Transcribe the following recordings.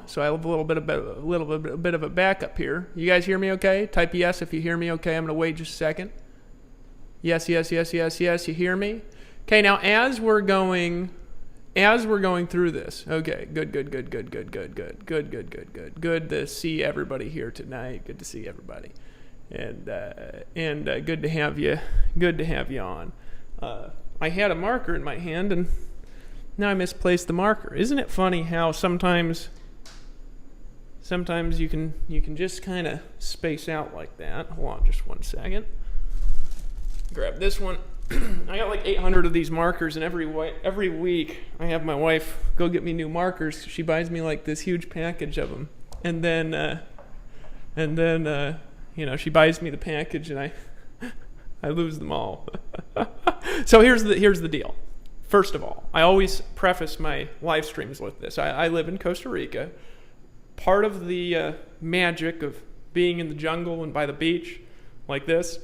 so I have a bit of a backup here. You guys hear me okay? Type yes if you hear me okay. I'm going to wait just a second. Yes, yes, yes, yes, yes. You hear me? Okay, now as we're going through this, okay, good to see everybody here tonight. Good to see everybody, and good to have you. Good to have you on. I had a marker in my hand, and now I misplaced the marker. Isn't it funny how sometimes you can just kind of space out like that? Hold on, just 1 second. Grab this one. I got like 800 of these markers, and every week I have my wife go get me new markers. She buys me like this huge package of them, and then she buys me the package, and I lose them all. So here's the deal. First of all, I always preface my live streams with this. I live in Costa Rica. Part of the magic of being in the jungle and by the beach like this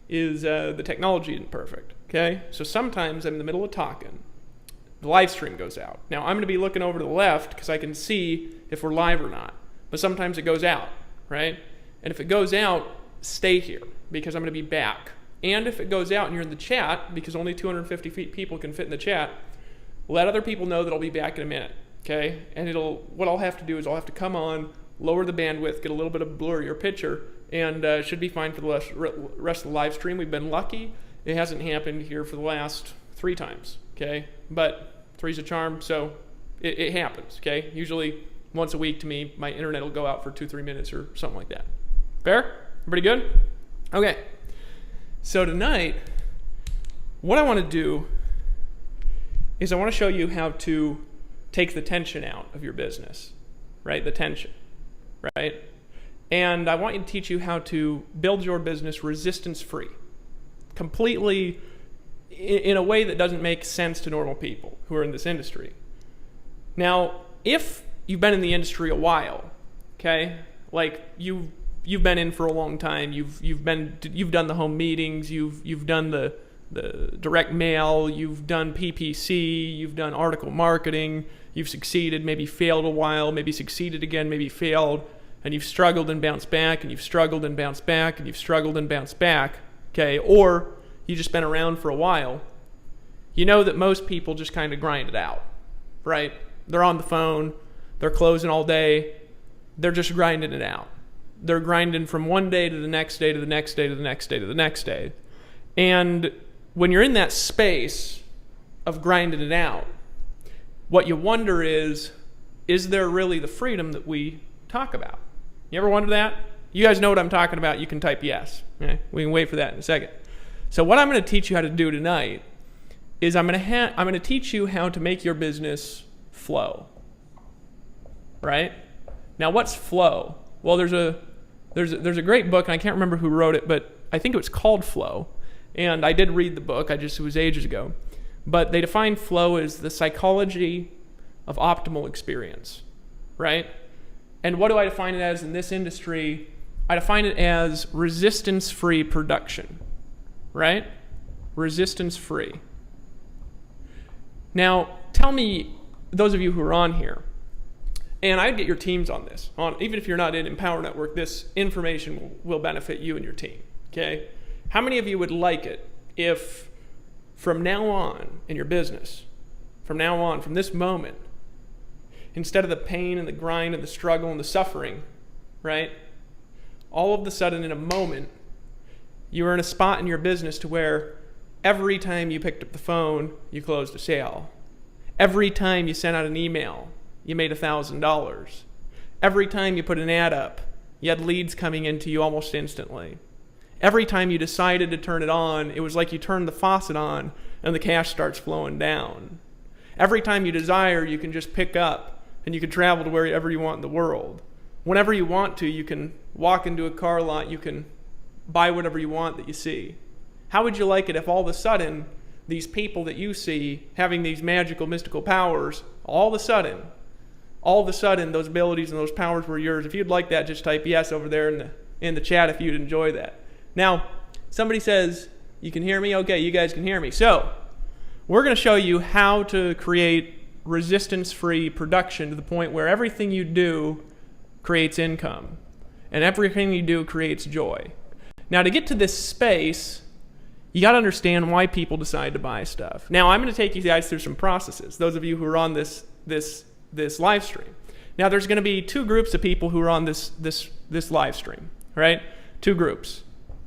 is the technology isn't perfect. Okay, so sometimes I'm in the middle of talking, the live stream goes out. Now I'm going to be looking over to the left because I can see if we're live or not. But sometimes it goes out, right? And if it goes out, stay here because I'm going to be back. And if it goes out and you're in the chat, because only 250 people can fit in the chat, let other people know that I'll be back in a minute. Okay, and what I'll have to do is I'll have to come on, lower the bandwidth, get a little bit of blurrier picture, and should be fine for the rest of the live stream. We've been lucky. It hasn't happened here for the last 3 times, okay? But 3's a charm, so it happens, okay? Usually once a week to me, my internet will go out for 2-3 minutes or something like that. Fair? Everybody good? Okay. So tonight, what I want to do is I want to show you how to take the tension out of your business, right? The tension, right? And I want to teach you how to build your business resistance-free, completely in a way that doesn't make sense to normal people who are in this industry. Now, if you've been in the industry a while, okay, like you've been in for a long time, you've done the home meetings, you've done the direct mail, you've done PPC, you've done article marketing, you've succeeded, maybe failed a while, maybe succeeded again, maybe failed, and you've struggled and bounced back, and you've struggled and bounced back, and you've struggled and bounced back, okay, or you've just been around for a while, you know that most people just kind of grind it out, right? They're on the phone, they're closing all day, they're just grinding it out. They're grinding from one day to the next day to the next day to the next day to the next day. And when you're in that space of grinding it out, what you wonder is there really the freedom that we talk about? You ever wonder that? You guys know what I'm talking about. You can type yes. Okay? We can wait for that in a second. So what I'm going to teach you how to do tonight is I'm going to teach you how to make your business flow. Right? Now, what's flow? Well, there's a great book, and I can't remember who wrote it, but I think it was called Flow. And I did read the book. It was ages ago. But they define flow as the psychology of optimal experience. Right? And what do I define it as in this industry? I define it as resistance-free production, right? Resistance-free. Now, tell me, those of you who are on here, and I'd get your teams on this. Even if you're not in Empower Network, this information will benefit you and your team, okay? How many of you would like it if from now on in your business, from this moment, instead of the pain and the grind and the struggle and the suffering, right? All of a sudden in a moment, you were in a spot in your business to where every time you picked up the phone, you closed a sale. Every time you sent out an email, you made $1,000. Every time you put an ad up, you had leads coming into you almost instantly. Every time you decided to turn it on, it was like you turned the faucet on and the cash starts flowing down. Every time you desire, you can just pick up and you can travel to wherever you want in the world. Whenever you want to, you can walk into a car lot, you can buy whatever you want that you see. How would you like it if all of a sudden, these people that you see having these magical, mystical powers, all of a sudden, those abilities and those powers were yours? If you'd like that, just type yes over there in the chat if you'd enjoy that. Now, somebody says, you can hear me? Okay, you guys can hear me. So, we're going to show you how to create resistance-free production to the point where everything you do creates income and everything you do creates joy. Now, to get to this space, you got to understand why people decide to buy stuff. Now, I'm going to take you guys through some processes, those of you who are on this live stream. Now, there's going to be two groups of people who are on this live stream, right? Two groups,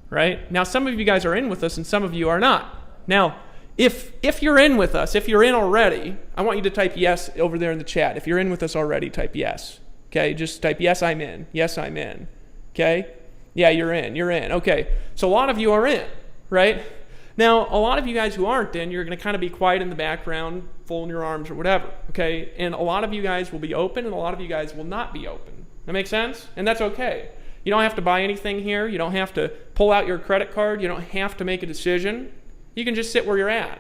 right? Now, some of you guys are in with us and some of you are not. Now, if you're in with us, if you're in already, I want you to type yes over there in the chat. If you're in with us already, type yes. Okay, just type yes, I'm in. Yes, I'm in. Okay? Yeah, you're in. You're in. Okay, so a lot of you are in, right? Now, a lot of you guys who aren't in, you're going to kind of be quiet in the background, folding your arms or whatever, okay? And a lot of you guys will be open and a lot of you guys will not be open. That makes sense? And that's okay. You don't have to buy anything here. You don't have to pull out your credit card. You don't have to make a decision. You can just sit where you're at.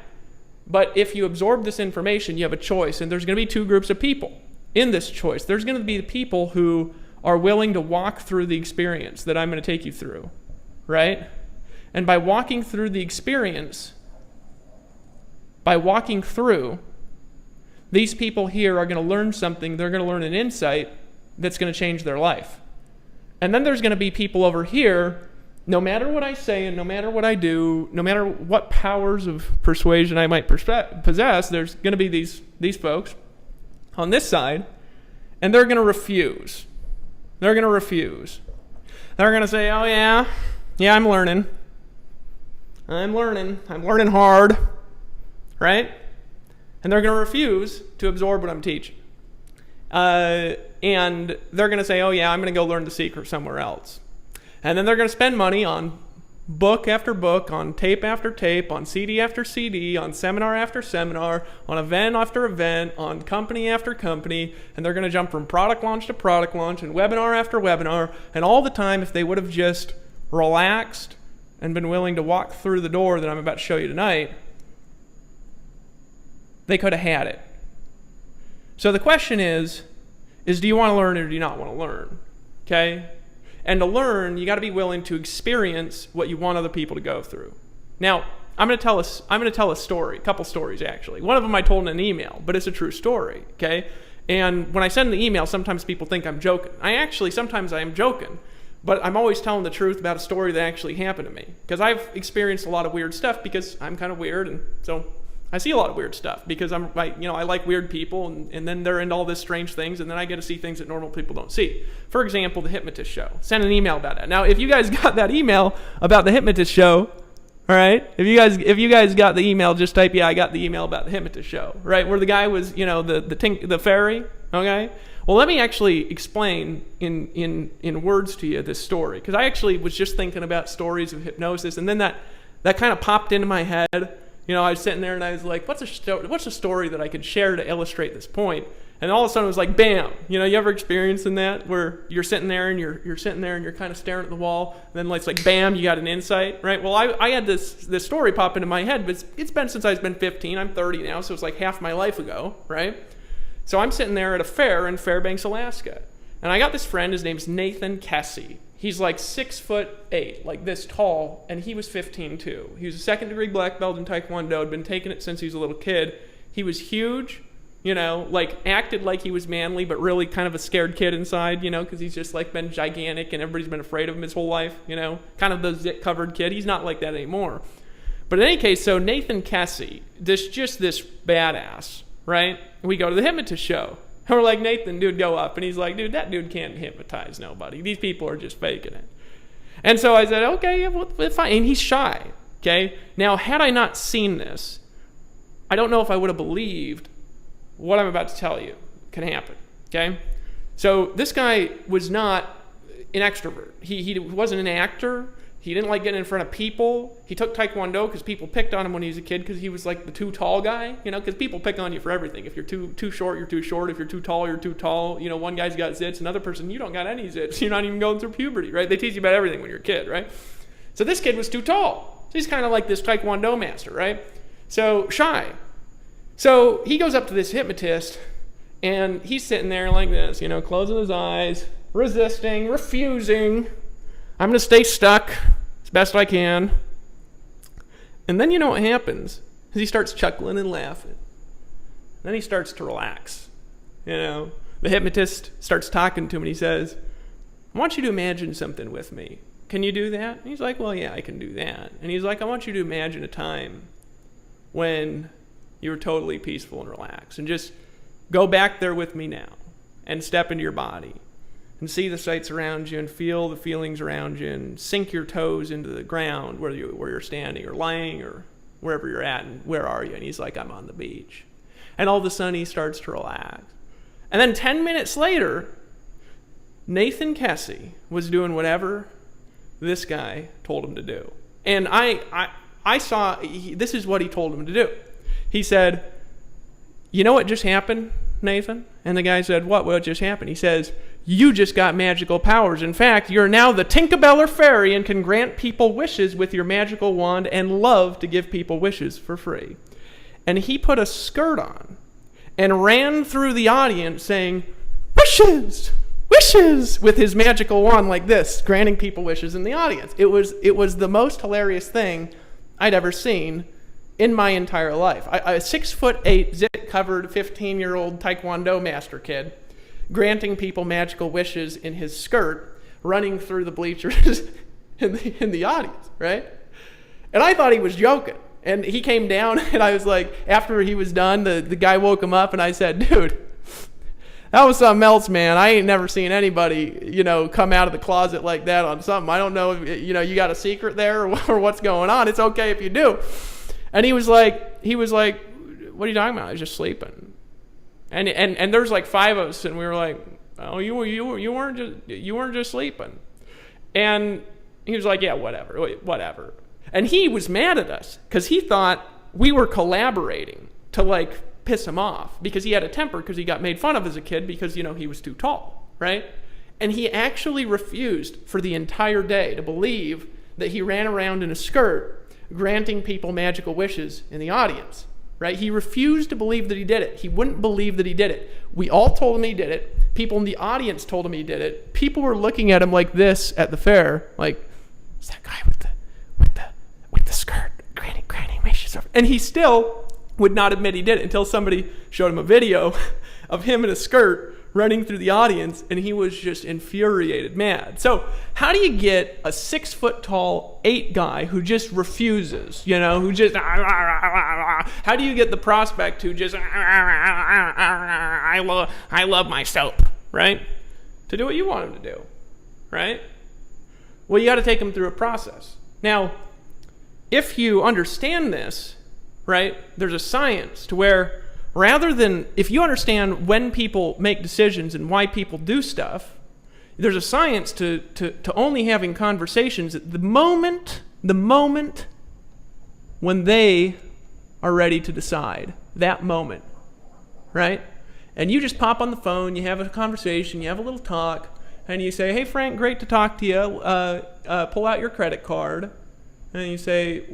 But if you absorb this information, you have a choice. And there's going to be two groups of people in this choice. There's going to be the people who are willing to walk through the experience that I'm going to take you through, right? And by walking through the experience, these people here are going to learn something. They're going to learn an insight that's going to change their life. And then there's going to be people over here, no matter what I say and no matter what I do, no matter what powers of persuasion I might possess, there's going to be these folks on this side, and they're going to refuse. They're going to refuse. They're going to say, oh yeah, I'm learning. I'm learning hard, right? And they're going to refuse to absorb what I'm teaching. And they're going to say, oh yeah, I'm going to go learn the secret somewhere else. And then they're going to spend money on book after book, on tape after tape, on CD after CD, on seminar after seminar, on event after event, on company after company, and they're going to jump from product launch to product launch and webinar after webinar, and all the time, if they would have just relaxed and been willing to walk through the door that I'm about to show you tonight, they could have had it. So the question is do you want to learn or do you not want to learn? Okay? And to learn, you got to be willing to experience what you want other people to go through. Now, I'm going to tell a story, a couple stories actually. One of them I told in an email, but it's a true story, okay? And when I send the email, sometimes people think I'm joking. Sometimes I am joking, but I'm always telling the truth about a story that actually happened to me. Because I've experienced a lot of weird stuff because I'm kind of weird, and so I see a lot of weird stuff because I like weird people, and then they're into all this strange things, and then I get to see things that normal people don't see. For example, the Hypnotist Show. Send an email about that. Now, if you guys got that email about the Hypnotist Show, all right? If you guys got the email, just type, yeah, I got the email about the Hypnotist Show, right? Where the guy was, the fairy, okay? Well, let me actually explain in words to you this story, because I actually was just thinking about stories of hypnosis, and then that kind of popped into my head. I was sitting there and I was like, what's a story that I could share to illustrate this point? And all of a sudden it was like, bam. You ever experienced in that where you're sitting there and you're sitting there and you're kind of staring at the wall, and then it's like, bam, you got an insight, right? Well, I had this story pop into my head, but it's been since I've been 15. I'm 30 now, so it's like half my life ago, right? So I'm sitting there at a fair in Fairbanks, Alaska, and I got this friend. His name's Nathan Kessie. He's like 6'8", like this tall, and he was 15 too. He was a second-degree black belt in Taekwondo, had been taking it since he was a little kid. He was huge, acted like he was manly, but really kind of a scared kid inside, because he's just like been gigantic and everybody's been afraid of him his whole life, kind of the zit-covered kid. He's not like that anymore. But in any case, so Nathan Kessie, this badass, right? We go to the Hypnotist Show. And we're like, Nathan, dude, go up. And he's like, dude, that dude can't hypnotize nobody. These people are just faking it. And so I said, okay, yeah, well, fine. And he's shy, okay? Now, had I not seen this, I don't know if I would have believed what I'm about to tell you can happen, okay? So this guy was not an extrovert. He wasn't an actor. He didn't like getting in front of people. He took Taekwondo because people picked on him when he was a kid because he was like the too tall guy, because people pick on you for everything. If you're too short, you're too short. If you're too tall, you're too tall. One guy's got zits, another person, you don't got any zits. You're not even going through puberty, right? They teach you about everything when you're a kid, right? So this kid was too tall. So he's kind of like this Taekwondo master, right? So shy. So he goes up to this hypnotist, and he's sitting there like this, closing his eyes, resisting, refusing. I'm going to stay stuck as best I can. And then you know what happens? Is he starts chuckling and laughing. Then he starts to relax. The hypnotist starts talking to him and he says, I want you to imagine something with me. Can you do that? And he's like, well, yeah, I can do that. And he's like, I want you to imagine a time when you were totally peaceful and relaxed. And just go back there with me now and step into your body and see the sights around you and feel the feelings around you and sink your toes into the ground where you're standing or lying or wherever you're at. And where are you? And he's like, I'm on the beach. And all of a sudden he starts to relax. And then 10 minutes later, Nathan Kessie was doing whatever this guy told him to do. And I saw, this is what he told him to do. He said, you know what just happened, Nathan? And the guy said, what just happened? He says, you just got magical powers. In fact, you're now the Tinkerbell fairy and can grant people wishes with your magical wand and love to give people wishes for free. And he put a skirt on and ran through the audience saying, wishes! Wishes with his magical wand like this, granting people wishes in the audience. It was the most hilarious thing I'd ever seen in my entire life. A 6'8", zit-covered 15-year-old Taekwondo master kid granting people magical wishes in his skirt, running through the bleachers in the audience, right? And I thought he was joking. And he came down, and I was like, after he was done, the guy woke him up, and I said, dude, that was something else, man. I ain't never seen anybody, come out of the closet like that on something. I don't know if, you got a secret there or what's going on. It's okay if you do. And he was like, what are you talking about? I was just sleeping. And there's like 5 of us, and we were like, oh, you weren't just sleeping. And he was like, yeah, whatever. And he was mad at us because he thought we were collaborating to piss him off because he had a temper because he got made fun of as a kid because, he was too tall, right? And he actually refused for the entire day to believe that he ran around in a skirt granting people magical wishes in the audience, right? He refused to believe that he did it. He wouldn't believe that he did it. We all told him he did it. People in the audience told him he did it. People were looking at him like this at the fair, like, is that guy with the skirt granting wishes? And he still would not admit he did it until somebody showed him a video of him in a skirt running through the audience, and he was just infuriated, mad. So how do you get a 6'tall 8 guy who just refuses, who just, how do you get the prospect who just, I love my soap, right? To do what you want him to do, right? Well, you got to take him through a process. Now, if you understand this, right, there's a science to where rather than, if you understand when people make decisions and why people do stuff, there's a science to only having conversations at the moment when they are ready to decide, that moment, right? And you just pop on the phone, you have a conversation, you have a little talk, and you say, hey, Frank, great to talk to you. Pull out your credit card. And you say,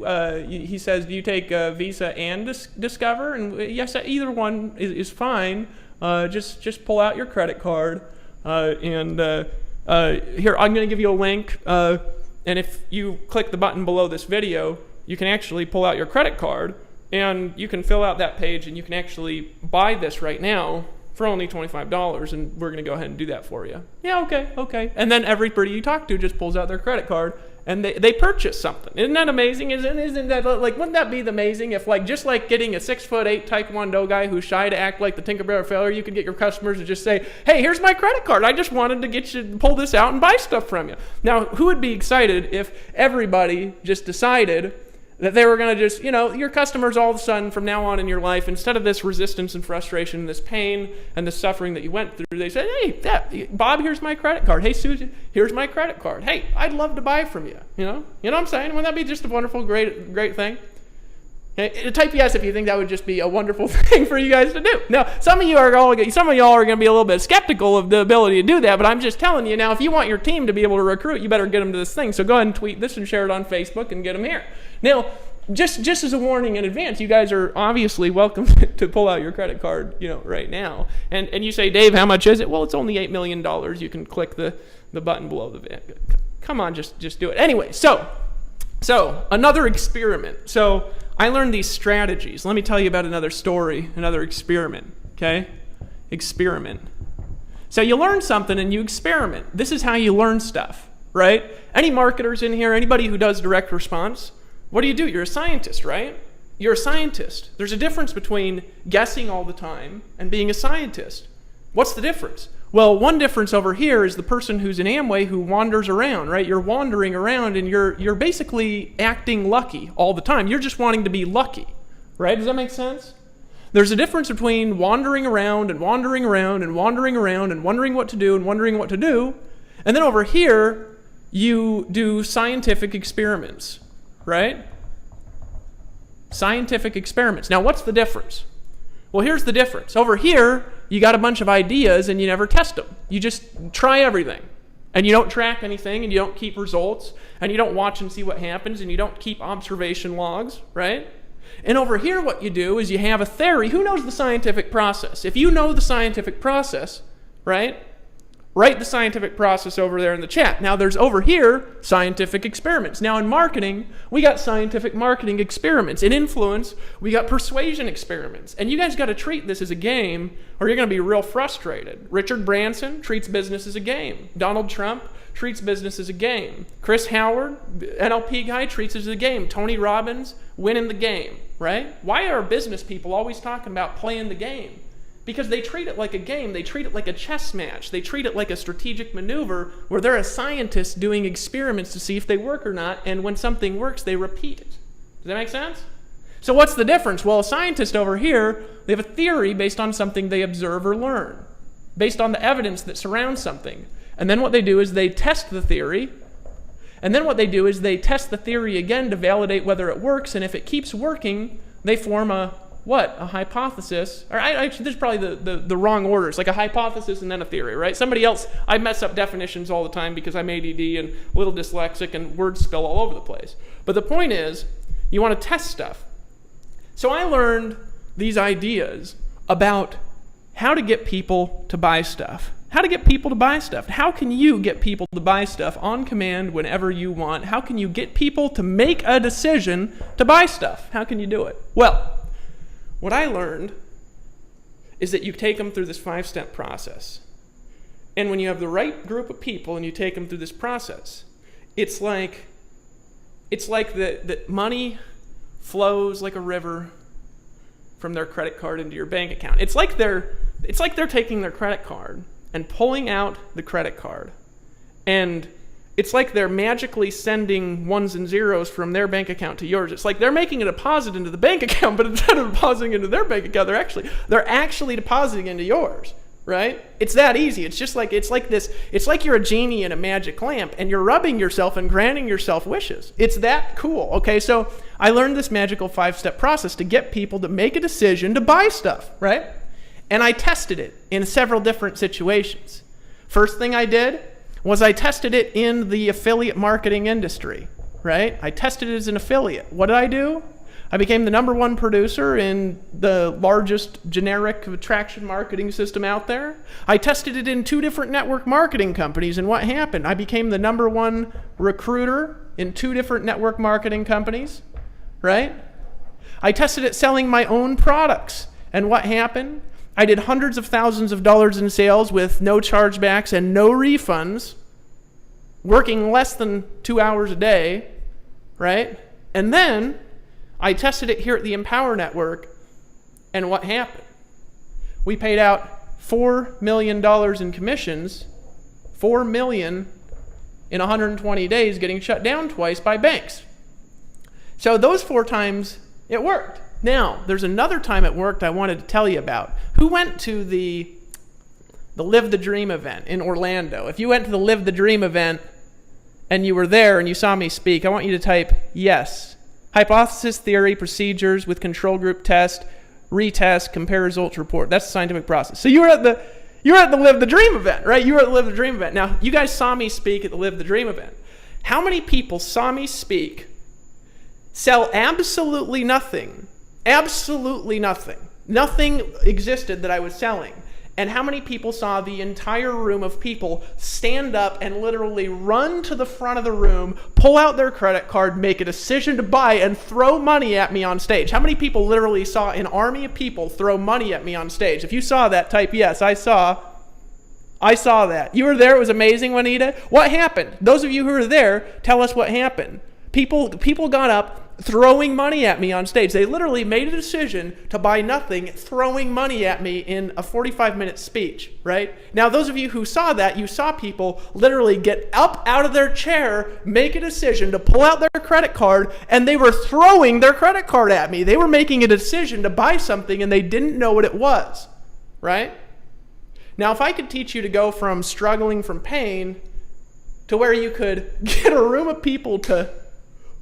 he says, do you take Visa and Discover? And yes, either one is fine. Just pull out your credit card. And here, I'm going to give you a link. And if you click the button below this video, you can actually pull out your credit card. And you can fill out that page, and you can actually buy this right now for only $25. And we're going to go ahead and do that for you. Yeah, okay. And then everybody you talk to just pulls out their credit card. And they purchase something. Isn't that amazing? Isn't that, wouldn't that be amazing if, just like getting a 6'8" Taekwondo guy who's shy to act like the Tinkerbell fairy, you could get your customers to just say, hey, here's my credit card. I just wanted to get you to pull this out and buy stuff from you. Now, who would be excited if everybody just decided that they were going to just, your customers all of a sudden from now on in your life, instead of this resistance and frustration, this pain and the suffering that you went through, they said, hey, Bob, here's my credit card. Hey, Susie, here's my credit card. Hey, I'd love to buy from you. You know what I'm saying? Wouldn't that be just a wonderful, great thing? Okay, type yes if you think that would just be a wonderful thing for you guys to do. Now, some of y'all are going to be a little bit skeptical of the ability to do that, but I'm just telling you now, if you want your team to be able to recruit, you better get them to this thing. So go ahead and tweet this and share it on Facebook and get them here. Now, just as a warning in advance, you guys are obviously welcome to pull out your credit card, right now. And you say, Dave, how much is it? Well, it's only $8 million. You can click the button below the video. Come on, just do it. Anyway, so another experiment. So I learned these strategies. Let me tell you about another story, another experiment, okay? Experiment. So you learn something and you experiment. This is how you learn stuff, right? Any marketers in here, anybody who does direct response, what do? You're a scientist, right? You're a scientist. There's a difference between guessing all the time and being a scientist. What's the difference? Well, one difference over here is the person who's in Amway who wanders around, right? You're wandering around and you're basically acting lucky all the time. You're just wanting to be lucky, right? Does that make sense? There's a difference between wandering around and wandering around and wandering around and wondering what to do and wondering what to do. And then over here, you do scientific experiments, right? Scientific experiments. Now, what's the difference? Well, here's the difference. Over here, you got a bunch of ideas and you never test them. You just try everything. And you don't track anything and you don't keep results and you don't watch and see what happens and you don't keep observation logs, right? And over here, what you do is you have a theory. Who knows the scientific process? If you know the scientific process, right? Write the scientific process over there in the chat. Now there's over here scientific experiments. Now in marketing, we got scientific marketing experiments. In influence, we got persuasion experiments. And you guys got to treat this as a game or you're going to be real frustrated. Richard Branson treats business as a game. Donald Trump treats business as a game. Chris Howard, NLP guy, treats it as a game. Tony Robbins, winning the game, right? Why are business people always talking about playing the game? Because they treat it like a game. They treat it like a chess match. They treat it like a strategic maneuver where they're a scientist doing experiments to see if they work or not, and when something works, they repeat it. Does that make sense? So what's the difference? Well, a scientist over here, they have a theory based on something they observe or learn, based on the evidence that surrounds something. And then what they do is they test the theory, and then what they do is they test the theory again to validate whether it works, and if it keeps working, they form a hypothesis. Or actually, there's probably the wrong order. It's like a hypothesis and then a theory, right? Somebody else, I mess up definitions all the time because I'm ADD and a little dyslexic and words spill all over the place. But the point is, you want to test stuff. So I learned these ideas about how to get people to buy stuff. How to get people to buy stuff. How can you get people to buy stuff on command whenever you want? How can you get people to make a decision to buy stuff? How can you do it? Well, what I learned is that you take them through this 5-step process. And when you have the right group of people and you take them through this process, it's like that money flows like a river from their credit card into your bank account. It's like they're taking their credit card and pulling out the credit card. And it's like they're magically sending ones and zeros from their bank account to yours. It's like they're making a deposit into the bank account, but instead of depositing into their bank account, they're actually depositing into yours, right? It's that easy. It's like you're a genie in a magic lamp and you're rubbing yourself and granting yourself wishes. It's that cool, okay? So I learned this magical 5-step process to get people to make a decision to buy stuff, right? And I tested it in several different situations. First thing I did was I tested it in the affiliate marketing industry, right? I tested it as an affiliate. What did I do? I became the #1 producer in the largest generic attraction marketing system out there. I tested it in 2 different network marketing companies, and what happened? I became the #1 recruiter in 2 different network marketing companies, right? I tested it selling my own products, and what happened? I did hundreds of thousands of dollars in sales with no chargebacks and no refunds, working less than 2 hours a day, right? And then I tested it here at the Empower Network, and what happened? We paid out $4 million in commissions, $4 million in 120 days, getting shut down twice by banks. So those 4 times it worked. Now, there's another time it worked I wanted to tell you about. Who went to the Live the Dream event in Orlando? If you went to the Live the Dream event and you were there and you saw me speak, I want you to type yes. Hypothesis, theory, procedures with control group test, retest, compare results, report. That's the scientific process. So you were at the Live the Dream event, right? You were at the Live the Dream event. Now, you guys saw me speak at the Live the Dream event. How many people saw me speak, sell absolutely nothing? Absolutely nothing. Nothing existed that I was selling. And how many people saw the entire room of people stand up and literally run to the front of the room, pull out their credit card, make a decision to buy, and throw money at me on stage? How many people literally saw an army of people throw money at me on stage? If you saw that, type yes. I saw that. You were there. It was amazing, Juanita. What happened? Those of you who were there, tell us what happened. People got up throwing money at me on stage. They literally made a decision to buy nothing, throwing money at me in a 45-minute speech, right? Now, those of you who saw that, you saw people literally get up out of their chair, make a decision to pull out their credit card, and they were throwing their credit card at me. They were making a decision to buy something, and they didn't know what it was, right? Now, if I could teach you to go from struggling from pain to where you could get a room of people to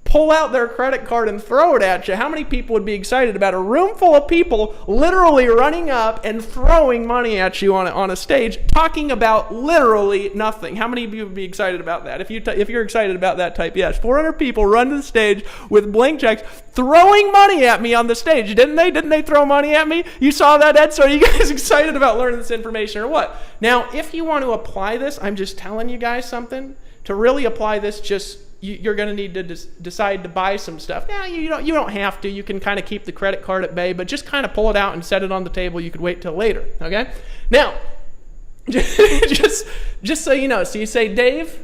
pull out their credit card and throw it at you, how many people would be excited about a room full of people literally running up and throwing money at you on a stage, talking about literally nothing? How many of you would be excited about that? If you're excited about that, type yes. 400 people run to the stage with blank checks, throwing money at me on the stage. Didn't they? Didn't they throw money at me? You saw that, Ed? So are you guys excited about learning this information or what? Now, if you want to apply this, I'm just telling you guys something. To really apply this, you're going to need to decide to buy some stuff. Yeah, you don't have to. You can kind of keep the credit card at bay, but just kind of pull it out and set it on the table. You could wait till later, okay? Now, just so you know, so you say, Dave,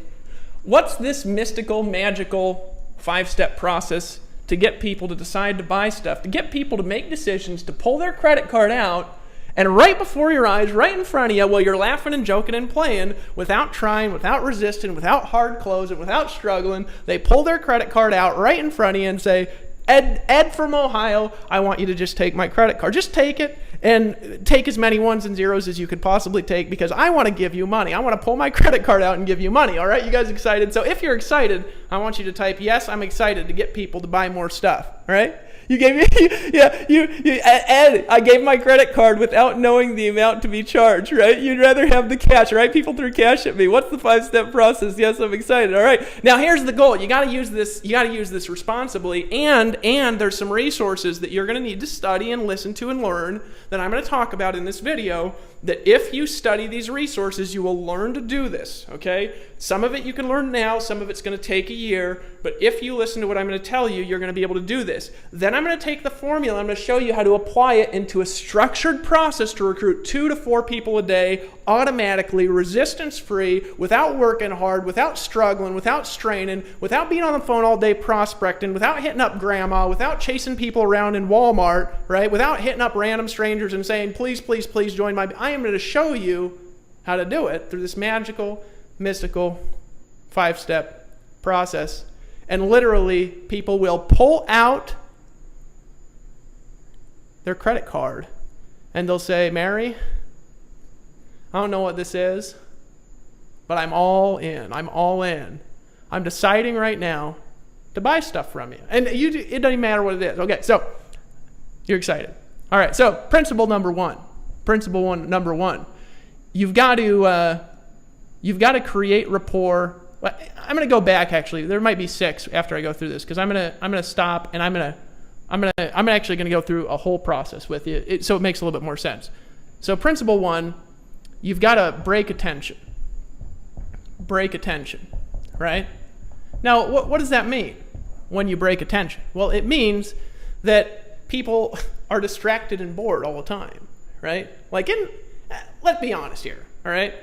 what's this mystical, magical 5-step process to get people to decide to buy stuff, to get people to make decisions, to pull their credit card out, and right before your eyes, right in front of you, while you're laughing and joking and playing, without trying, without resisting, without hard closing, without struggling, they pull their credit card out right in front of you and say, Ed from Ohio, I want you to just take my credit card. Just take it and take as many ones and zeros as you could possibly take, because I want to give you money. I want to pull my credit card out and give you money. All right, you guys excited? So if you're excited, I want you to type, yes, I'm excited to get people to buy more stuff. All right? You gave me, Ed, I gave my credit card without knowing the amount to be charged, right? You'd rather have the cash, right? People threw cash at me. What's the 5-step process? Yes, I'm excited. All right. Now, here's the goal. You got to use this responsibly, and there's some resources that you're going to need to study and listen to and learn that I'm going to talk about in this video, that if you study these resources, you will learn to do this, okay? Some of it you can learn now, some of it's going to take a year, but if you listen to what I'm going to tell you, you're going to be able to do this. Then I'm going to take the formula, I'm going to show you how to apply it into a structured process to recruit 2 to 4 people a day, automatically, resistance-free, without working hard, without struggling, without straining, without being on the phone all day prospecting, without hitting up grandma, without chasing people around in Walmart, right? Without hitting up random strangers and saying, please, please, please join my... I am going to show you how to do it through this magical, mystical 5-step process. And literally, people will pull out their credit card and they'll say, Mary, I don't know what this is, but I'm all in. I'm all in. I'm deciding right now to buy stuff from you. And it doesn't matter what it is. Okay, so you're excited. All right, so principle number one. Number one. You've got to create rapport. I'm going to go back, actually. There might be 6 after I go through this, because I'm going to stop, and I'm actually going to go through a whole process with you, so it makes a little bit more sense. So principle 1, you've got to break attention. Break attention, right? Now, what does that mean when you break attention? Well, it means that people are distracted and bored all the time, right? Let's be honest here, all right?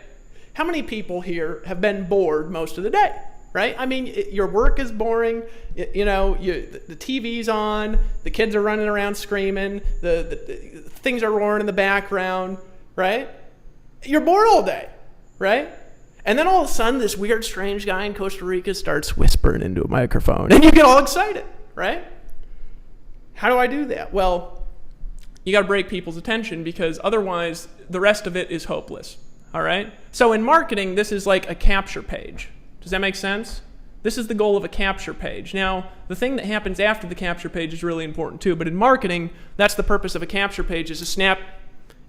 How many people here have been bored most of the day, right? I mean, your work is boring, the TV's on, the kids are running around screaming, the things are roaring in the background, right? You're bored all day, right? And then all of a sudden, this weird, strange guy in Costa Rica starts whispering into a microphone, and you get all excited, right? How do I do that? Well, you got to break people's attention, because otherwise the rest of it is hopeless, all right? So in marketing, this is like a capture page. Does that make sense? This is the goal of a capture page. Now, the thing that happens after the capture page is really important too, but in marketing, that's the purpose of a capture page, is to snap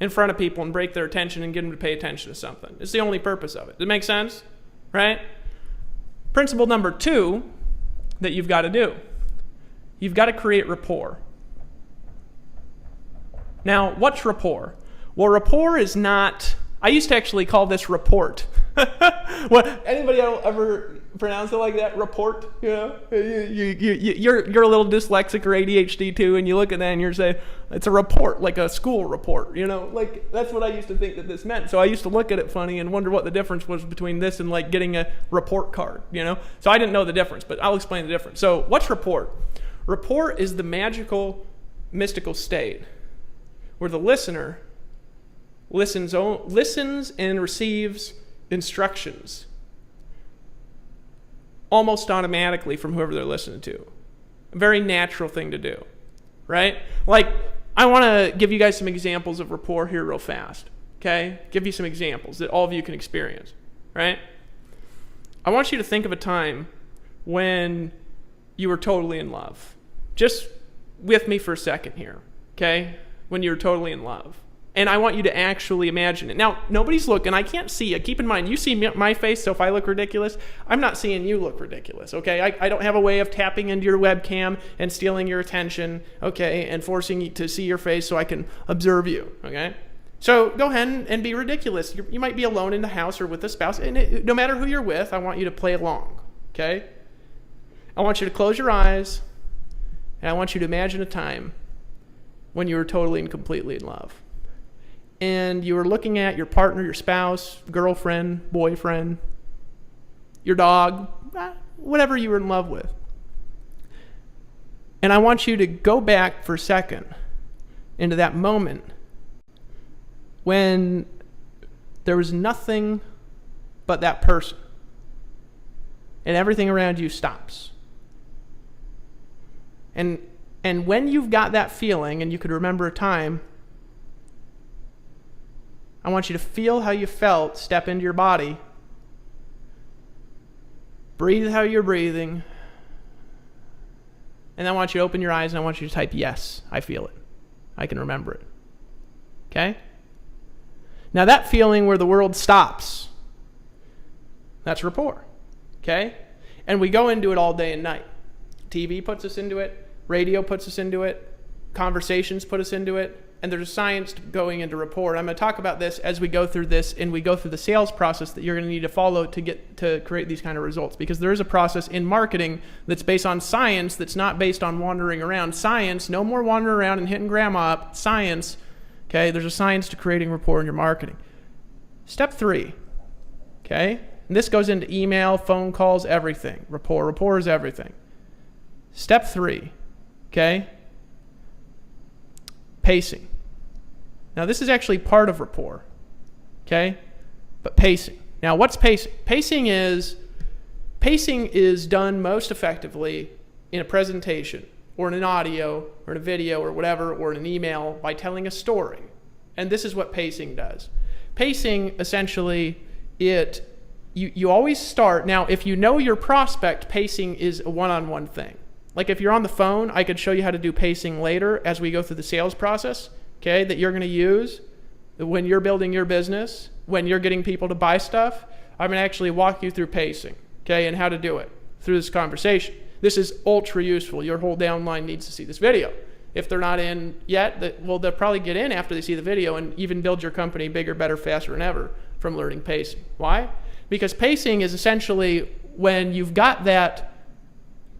in front of people and break their attention and get them to pay attention to something. It's the only purpose of it. Does it make sense? Right? Principle number 2 that you've got to do. You've got to create rapport. Now, what's rapport? Well, rapport is not, I used to actually call this report. What, anybody ever pronounce it like that? Report? You know, you're a little dyslexic or ADHD too, and you look at that and you're saying it's a report, like a school report. You know, like that's what I used to think that this meant. So I used to look at it funny and wonder what the difference was between this and like getting a report card. You know, so I didn't know the difference, but I'll explain the difference. So what's rapport? Rapport is the magical, mystical state where the listener listens and receives instructions almost automatically from whoever they're listening to. A very natural thing to do, right? Like, I want to give you guys some examples of rapport here real fast, okay? Give you some examples that all of you can experience, right? I want you to think of a time when you were totally in love. Just with me for a second here, okay? When you were totally in love. And I want you to actually imagine it. Now, nobody's looking. I can't see you. Keep in mind, you see my face, so if I look ridiculous, I'm not seeing you look ridiculous, okay? I don't have a way of tapping into your webcam and stealing your attention, okay, and forcing you to see your face so I can observe you, okay? So go ahead and be ridiculous. You might be alone in the house or with a spouse, and no matter who you're with, I want you to play along, okay? I want you to close your eyes, and I want you to imagine a time when you were totally and completely in love. And you were looking at your partner, your spouse, girlfriend, boyfriend, your dog, whatever you were in love with. And I want you to go back for a second into that moment when there was nothing but that person. And everything around you stops. And when you've got that feeling and you could remember a time, I want you to feel how you felt, step into your body, breathe how you're breathing, and I want you to open your eyes and I want you to type, yes, I feel it. I can remember it. Okay? Now that feeling where the world stops, that's rapport. Okay? And we go into it all day and night. TV puts us into it, radio puts us into it, conversations put us into it, and there's a science going into rapport. I'm going to talk about this as we go through this and we go through the sales process that you're going to need to follow to get to create these kind of results, because there is a process in marketing that's based on science, that's not based on wandering around. Science, no more wandering around and hitting grandma up. Science, okay? There's a science to creating rapport in your marketing. Step 3, okay? And this goes into email, phone calls, everything. Rapport is everything. Step 3, okay? Pacing. Now, this is actually part of rapport, okay? But pacing. Now, what's pacing? Pacing is done most effectively in a presentation or in an audio or in a video or whatever or in an email by telling a story. And this is what pacing does. Pacing, essentially, you always start. Now, if you know your prospect, pacing is a one-on-one thing. Like if you're on the phone, I could show you how to do pacing later as we go through the sales process, okay, that you're going to use when you're building your business, when you're getting people to buy stuff. I'm going to actually walk you through pacing, okay, and how to do it through this conversation. This is ultra useful. Your whole downline needs to see this video. If they're not in yet, they'll probably get in after they see the video and even build your company bigger, better, faster than ever from learning pacing. Why? Because pacing is essentially when you've got that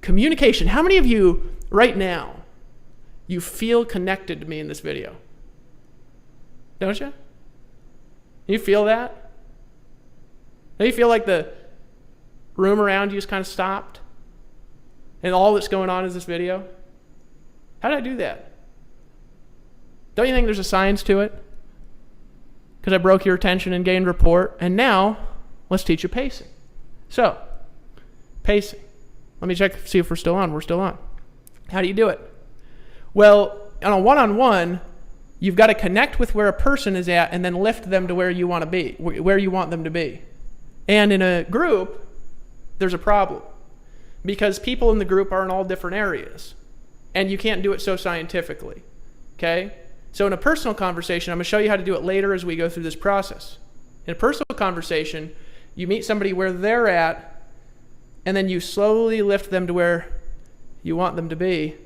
communication. How many of you right now, you feel connected to me in this video? Don't you? You feel that? Don't you feel like the room around you is kind of stopped? And all that's going on is this video? How did I do that? Don't you think there's a science to it? Because I broke your attention and gained rapport. And now, let's teach you pacing. So, pacing. Let me check, see if we're still on. We're still on. How do you do it? Well, on a one-on-one, you've got to connect with where a person is at and then lift them to where you want to be, where you want them to be. And in a group, there's a problem because people in the group are in all different areas. And you can't do it so scientifically, okay? So in a personal conversation, I'm going to show you how to do it later as we go through this process. In a personal conversation, you meet somebody where they're at, and then you slowly lift them to where you want them to be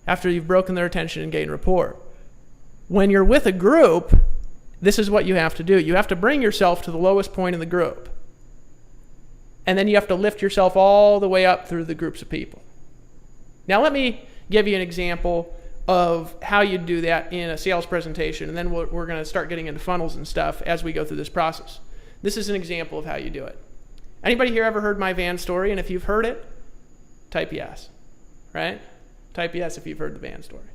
after you've broken their attention and gained rapport. When you're with a group, this is what you have to do. You have to bring yourself to the lowest point in the group. And then you have to lift yourself all the way up through the groups of people. Now let me give you an example of how you do that in a sales presentation, and then we're going to start getting into funnels and stuff as we go through this process. This is an example of how you do it. Anybody here ever heard my van story? And if you've heard it, type yes, right? Type yes if you've heard the van story.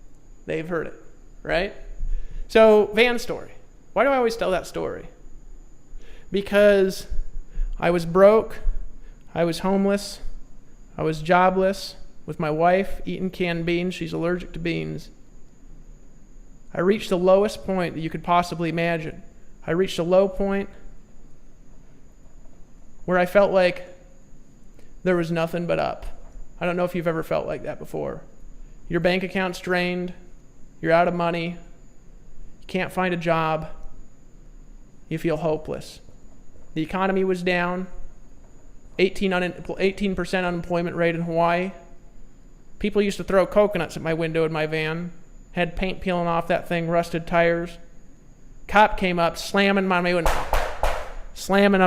They've heard it, right? So, van story. Why do I always tell that story? Because I was broke, I was homeless, I was jobless, with my wife eating canned beans. She's allergic to beans. I reached the lowest point that you could possibly imagine. I reached a low point where I felt like there was nothing but up. I don't know if you've ever felt like that before. Your bank account's drained, you're out of money, you can't find a job, you feel hopeless. The economy was down, 18% unemployment rate in Hawaii. People used to throw coconuts at my window in my van, had paint peeling off that thing, rusted tires. Cop came up, slamming on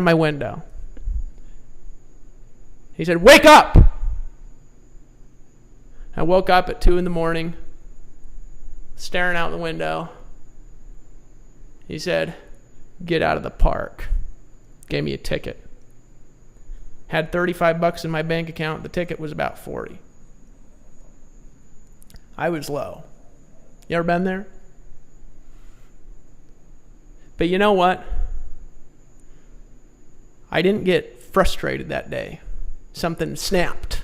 my window. He said, "Wake up!" I woke up at 2 a.m, staring out the window. He said, "Get out of the park." Gave me a ticket. Had $35 in my bank account. The ticket was about $40. I was low. You ever been there? But you know what? I didn't get frustrated that day. Something snapped.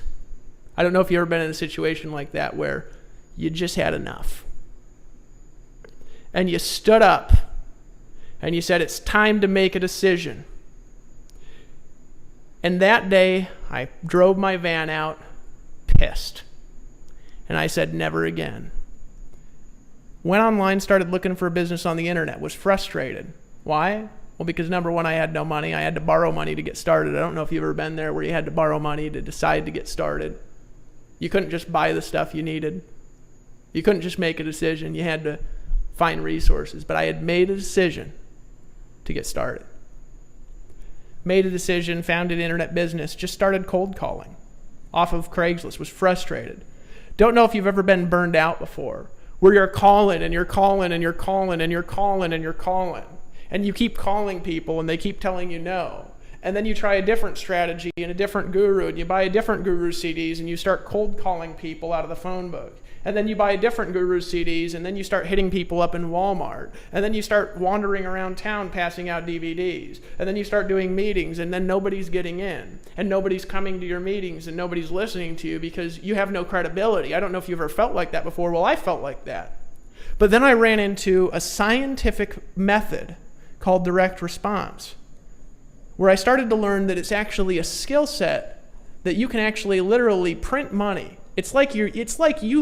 I don't know if you've ever been in a situation like that where you just had enough. And you stood up and you said, "It's time to make a decision." And that day, I drove my van out, pissed. And I said, never again. Went online, started looking for a business on the internet, was frustrated. Why? Well, because number one, I had no money. I had to borrow money to get started. I don't know if you've ever been there where you had to borrow money to decide to get started. You couldn't just buy the stuff you needed. You couldn't just make a decision. You had to find resources. But I had made a decision to get started. Made a decision, founded an internet business, just started cold calling off of Craigslist, was frustrated. Don't know if you've ever been burned out before, where you're calling and you're calling and you're calling and you're calling and you're calling. And you keep calling people and they keep telling you no. And then you try a different strategy and a different guru, and you buy a different guru CDs and you start cold calling people out of the phone book. And then you buy a different guru CDs and then you start hitting people up in Walmart. And then you start wandering around town passing out DVDs. And then you start doing meetings and then nobody's getting in. And nobody's coming to your meetings and nobody's listening to you because you have no credibility. I don't know if you've ever felt like that before. Well, I felt like that. But then I ran into a scientific method called direct response, where I started to learn that it's actually a skill set that you can actually literally print money. It's like you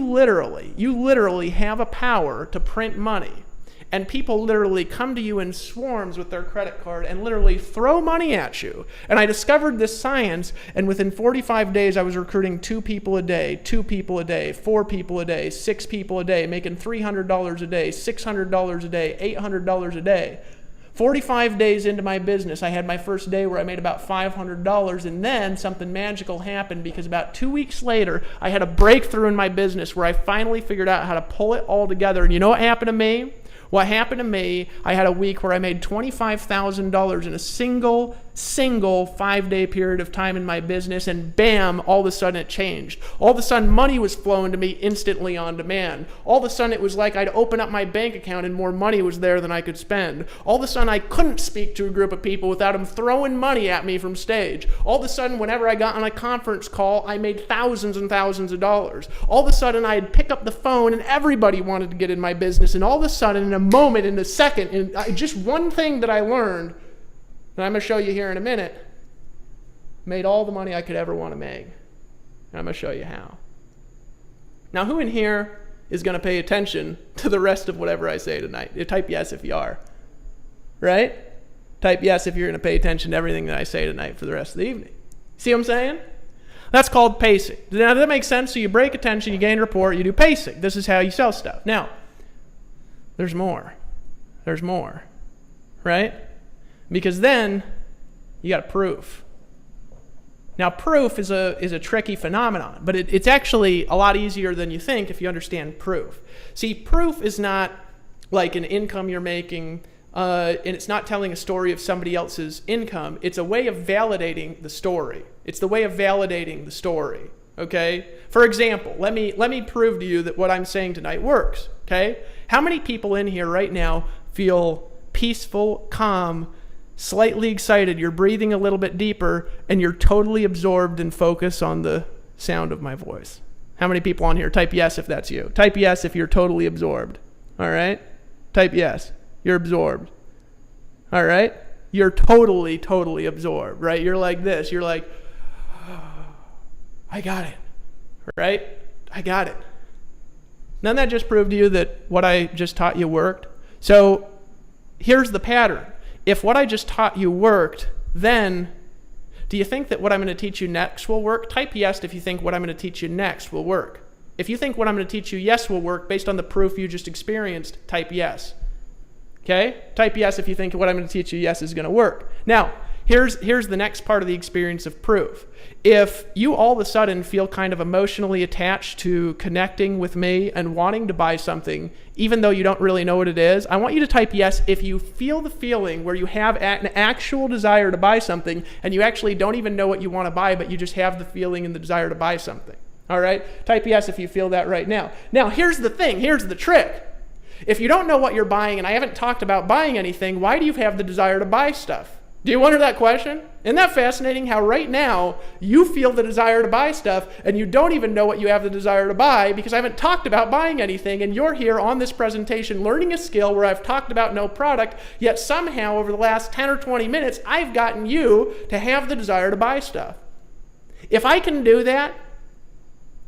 literally have a power to print money. And people literally come to you in swarms with their credit card and literally throw money at you. And I discovered this science, and within 45 days I was recruiting 2 people a day, 4 people a day, 6 people a day, making $300 a day, $600 a day, $800 a day. 45 days into my business, I had my first day where I made about $500, and then something magical happened because about 2 weeks later, I had a breakthrough in my business where I finally figured out how to pull it all together. And you know what happened to me? What happened to me, I had a week where I made $25,000 in a single 5-day period of time in my business, and bam, all of a sudden it changed. All of a sudden money was flowing to me instantly on demand. All of a sudden it was like I'd open up my bank account and more money was there than I could spend. All of a sudden I couldn't speak to a group of people without them throwing money at me from stage. All of a sudden whenever I got on a conference call, I made thousands and thousands of dollars. All of a sudden I'd pick up the phone and everybody wanted to get in my business, and all of a sudden in a moment, in a second, in just one thing that I learned, that I'm going to show you here in a minute, made all the money I could ever want to make. And I'm going to show you how. Now, who in here is going to pay attention to the rest of whatever I say tonight? You type yes if you are. Right? Type yes if you're going to pay attention to everything that I say tonight for the rest of the evening. See what I'm saying? That's called pacing. Now, does that make sense? So you break attention, you gain rapport, you do pacing. This is how you sell stuff. Now, there's more. There's more. right? Because then you got proof. Now, proof is a tricky phenomenon, but it's actually a lot easier than you think if you understand proof. See, proof is not like an income you're making, and it's not telling a story of somebody else's income. It's a way of validating the story. It's the way of validating the story, okay? For example, let me prove to you that what I'm saying tonight works, okay? How many people in here right now feel peaceful, calm, slightly excited, you're breathing a little bit deeper, and you're totally absorbed and focused on the sound of my voice? How many people on here? Type yes if that's you. Type yes if you're totally absorbed. All right? Type yes. You're absorbed. All right? You're totally, totally absorbed, right? You're like this. You're like, I got it. Right? I got it. Doesn't that just prove to you that what I just taught you worked? So here's the pattern. If what I just taught you worked, then do you think that what I'm going to teach you next will work? Type yes if you think what I'm going to teach you next will work. If you think what I'm going to teach you yes will work based on the proof you just experienced, type yes. Okay? Type yes if you think what I'm going to teach you yes is going to work. Now, here's the next part of the experience of proof. If you all of a sudden feel kind of emotionally attached to connecting with me and wanting to buy something, even though you don't really know what it is, I want you to type yes if you feel the feeling where you have an actual desire to buy something and you actually don't even know what you want to buy, but you just have the feeling and the desire to buy something. All right? Type yes if you feel that right now. Now, here's the thing. Here's the trick. If you don't know what you're buying, and I haven't talked about buying anything, why do you have the desire to buy stuff? Do you wonder that question? Isn't that fascinating how right now you feel the desire to buy stuff and you don't even know what you have the desire to buy because I haven't talked about buying anything, and you're here on this presentation learning a skill where I've talked about no product, yet somehow over the last 10 or 20 minutes I've gotten you to have the desire to buy stuff. If I can do that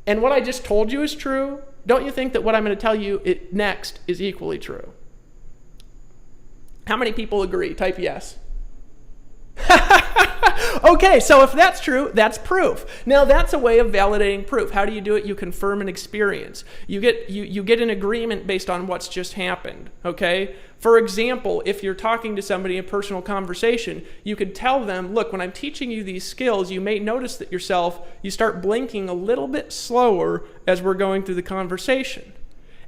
and what I just told you is true, don't you think that what I'm going to tell you next is equally true? How many people agree? Type yes. Okay, so if that's true, that's proof. Now that's a way of validating proof. How do you do it? You confirm an experience. You get an agreement based on what's just happened, okay? For example, if you're talking to somebody in a personal conversation, you could tell them, look, when I'm teaching you these skills, you may notice that you start blinking a little bit slower as we're going through the conversation.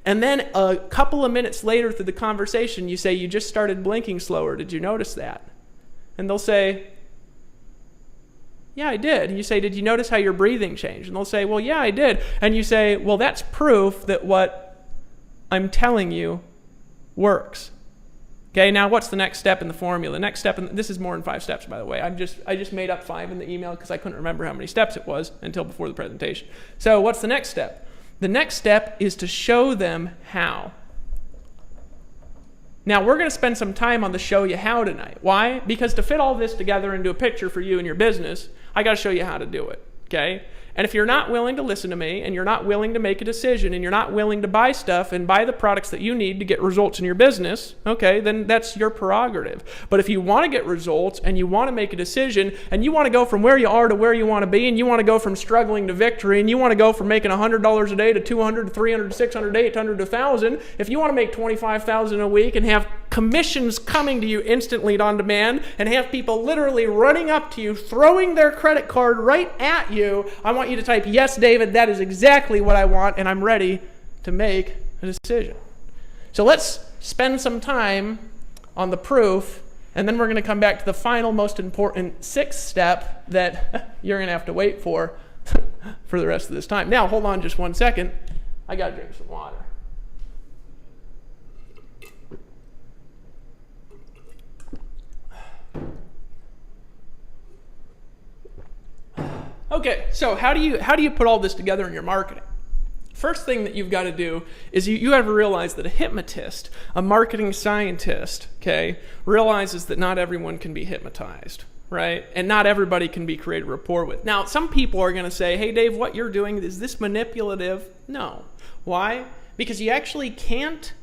And then a couple of minutes later through the conversation, you say, you just started blinking slower. Did you notice that? And they'll say, yeah, I did. And you say, did you notice how your breathing changed? And they'll say, well, yeah, I did. And you say, well, that's proof that what I'm telling you works. Okay, now what's the next step in the formula? The next step, this is more than 5 steps, by the way. I just made up 5 in the email because I couldn't remember how many steps it was until before the presentation. So what's the next step? The next step is to show them how. Now, we're going to spend some time on the show you how tonight. Why? Because to fit all this together into a picture for you and your business, I got to show you how to do it, okay? And if you're not willing to listen to me, and you're not willing to make a decision, and you're not willing to buy stuff and buy the products that you need to get results in your business, okay, then that's your prerogative. But if you want to get results, and you want to make a decision, and you want to go from where you are to where you want to be, and you want to go from struggling to victory, and you want to go from making $100 a day to $200 to $300 to $600 to $800 to $1,000, if you want to make $25,000 a week and have commissions coming to you instantly on demand and have people literally running up to you, throwing their credit card right at you, I want you to type, yes, David, that is exactly what I want, and I'm ready to make a decision. So let's spend some time on the proof, and then we're going to come back to the final, most important 6th step that you're going to have to wait for the rest of this time. Now, hold on just 1 second. I got to drink some water. Okay, so how do you put all this together in your marketing? First thing that you've got to do is you have to realize that a hypnotist, a marketing scientist, okay, realizes that not everyone can be hypnotized, right? And not everybody can be created rapport with. Now, some people are going to say, hey, Dave, what you're doing, is this manipulative? No. Why? Because you actually can't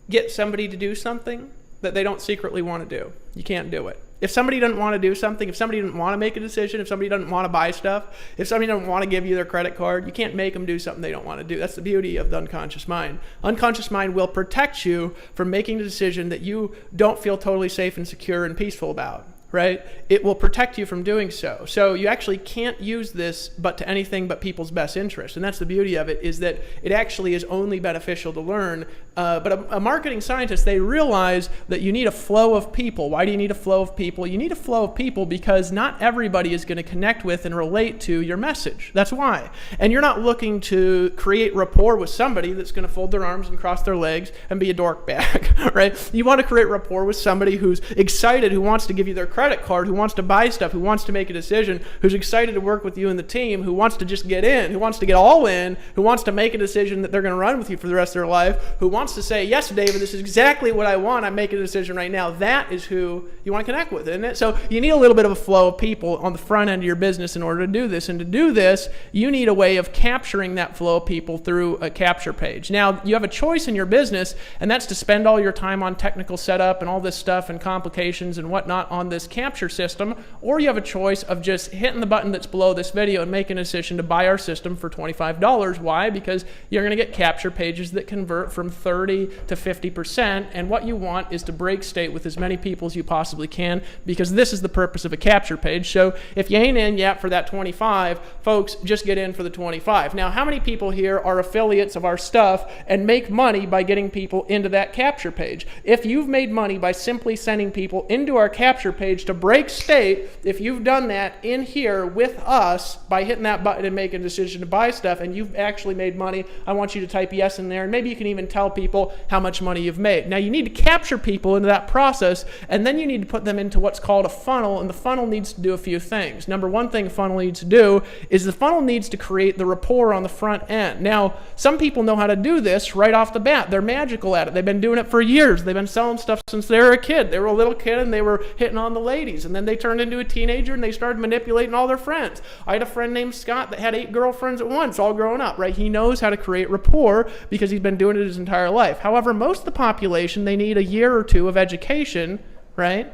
get somebody to do something that they don't secretly want to do. You can't do it. If somebody doesn't want to do something, if somebody doesn't want to make a decision, if somebody doesn't want to buy stuff, if somebody doesn't want to give you their credit card, you can't make them do something they don't want to do. That's the beauty of the unconscious mind. Unconscious mind will protect you from making a decision that you don't feel totally safe and secure and peaceful about. Right? It will protect you from doing so. So you actually can't use this but to anything but people's best interest. And that's the beauty of it, is that it actually is only beneficial to learn. But a marketing scientist, they realize that you need a flow of people. Why do you need a flow of people? You need a flow of people because not everybody is going to connect with and relate to your message. That's why. And you're not looking to create rapport with somebody that's going to fold their arms and cross their legs and be a dork bag, right? You want to create rapport with somebody who's excited, who wants to give you their credit card, who wants to buy stuff, who wants to make a decision, who's excited to work with you and the team, who wants to just get in, who wants to get all in, who wants to make a decision that they're going to run with you for the rest of their life, who wants to say, yes, David, this is exactly what I want. I'm making a decision right now. That is who you want to connect with, isn't it? So you need a little bit of a flow of people on the front end of your business in order to do this. And to do this, you need a way of capturing that flow of people through a capture page. Now, you have a choice in your business, and that's to spend all your time on technical setup and all this stuff and complications and whatnot on this capture system, or you have a choice of just hitting the button that's below this video and making a decision to buy our system for $25. Why? Because you're going to get capture pages that convert from 30 to 50%, and what you want is to break state with as many people as you possibly can, because this is the purpose of a capture page. So if you ain't in yet for that 25, folks, just get in for the 25. Now, how many people here are affiliates of our stuff and make money by getting people into that capture page? If you've made money by simply sending people into our capture page to break state, if you've done that in here with us by hitting that button and making a decision to buy stuff, and you've actually made money, I want you to type yes in there, and maybe you can even tell people how much money you've made. Now, you need to capture people into that process, and then you need to put them into what's called a funnel, and the funnel needs to do a few things. Number one thing a funnel needs to do is the funnel needs to create the rapport on the front end. Now, some people know how to do this right off the bat. They're magical at it. They've been doing it for years. They've been selling stuff since they were a kid. They were a little kid, and they were hitting on the ladies, and then they turned into a teenager, and they started manipulating all their friends. I had a friend named Scott that had 8 girlfriends at once, all growing up, right? He knows how to create rapport because he's been doing it his entire life. However, most of the population, they need a year or two of education, right,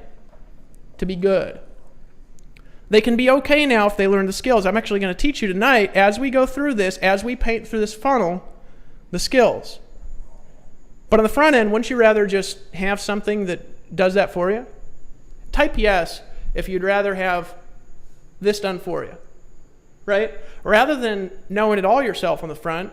to be good. They can be okay now if they learn the skills. I'm actually going to teach you tonight, as we go through this, as we paint through this funnel, the skills. But on the front end, wouldn't you rather just have something that does that for you? Type yes if you'd rather have this done for you, right? Rather than knowing it all yourself on the front,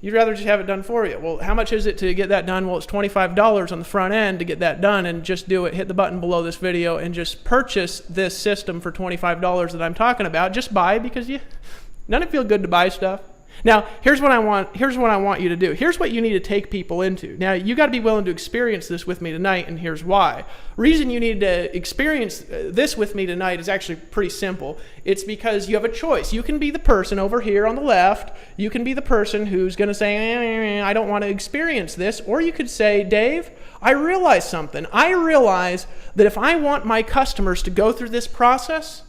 you'd rather just have it done for you. Well, how much is it to get that done? Well, it's $25 on the front end to get that done, and just do it. Hit the button below this video and just purchase this system for $25 that I'm talking about. Just buy, because doesn't it feel good to buy stuff? Now, here's what I want you to do. Here's what you need to take people into. Now, you got to be willing to experience this with me tonight, and here's why. Reason you need to experience this with me tonight is actually pretty simple. It's because you have a choice. You can be the person over here on the left. You can be the person who's going to say, I don't want to experience this. Or you could say, Dave, I realize something. I realize that if I want my customers to go through this process,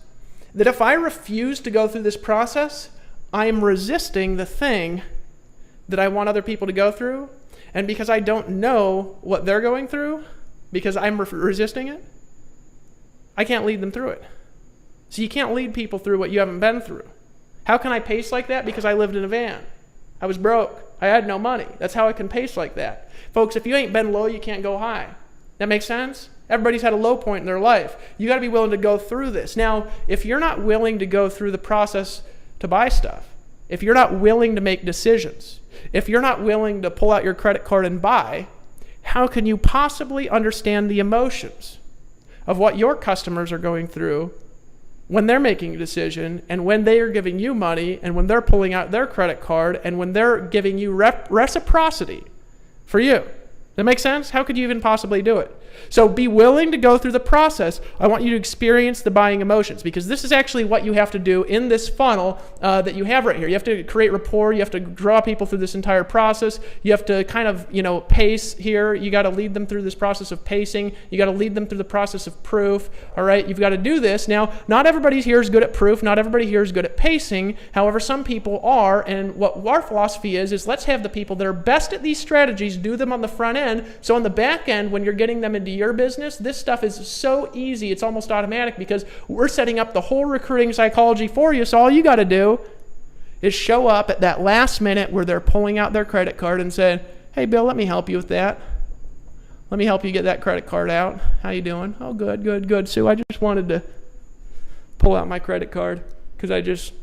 that if I refuse to go through this process, I am resisting the thing that I want other people to go through. And because I don't know what they're going through, because I'm resisting it, I can't lead them through it. So you can't lead people through what you haven't been through. How can I pace like that? Because I lived in a van. I was broke. I had no money. That's how I can pace like that. Folks, if you ain't been low, you can't go high. That makes sense? Everybody's had a low point in their life. You got to be willing to go through this. Now, if you're not willing to go through the process to buy stuff, if you're not willing to make decisions, if you're not willing to pull out your credit card and buy, how can you possibly understand the emotions of what your customers are going through when they're making a decision, and when they are giving you money, and when they're pulling out their credit card, and when they're giving you reciprocity for you? That makes sense? How could you even possibly do it? So be willing to go through the process. I want you to experience the buying emotions, because this is actually what you have to do in this funnel that you have right here. You have to create rapport. You have to draw people through this entire process. You have to kind of, pace here. You got to lead them through this process of pacing. You got to lead them through the process of proof. All right, you've got to do this. Now, not everybody here is good at proof. Not everybody here is good at pacing. However, some people are, and what our philosophy is let's have the people that are best at these strategies do them on the front end. So on the back end, when you're getting them implemented to your business, this stuff is so easy, it's almost automatic because we're setting up the whole recruiting psychology for you. So all you got to do is show up at that last minute where they're pulling out their credit card and saying, hey, Bill, let me help you with that. Let me help you get that credit card out. How you doing? Oh, good, good, good. Sue, I just wanted to pull out my credit card because I just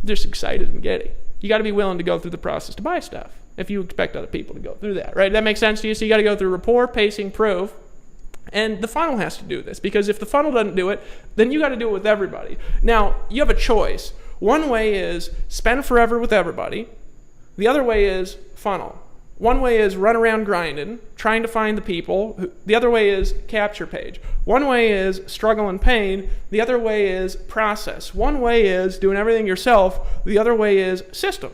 excited and giddy. You got to be willing to go through the process to buy stuff if you expect other people to go through that, right? That makes sense to you? So you got to go through rapport, pacing, proof, and the funnel has to do this because if the funnel doesn't do it, then you got to do it with everybody. Now, you have a choice. One way is spend forever with everybody. The other way is funnel. One way is run around grinding, trying to find the people. The other way is capture page. One way is struggle and pain. The other way is process. One way is doing everything yourself. The other way is system.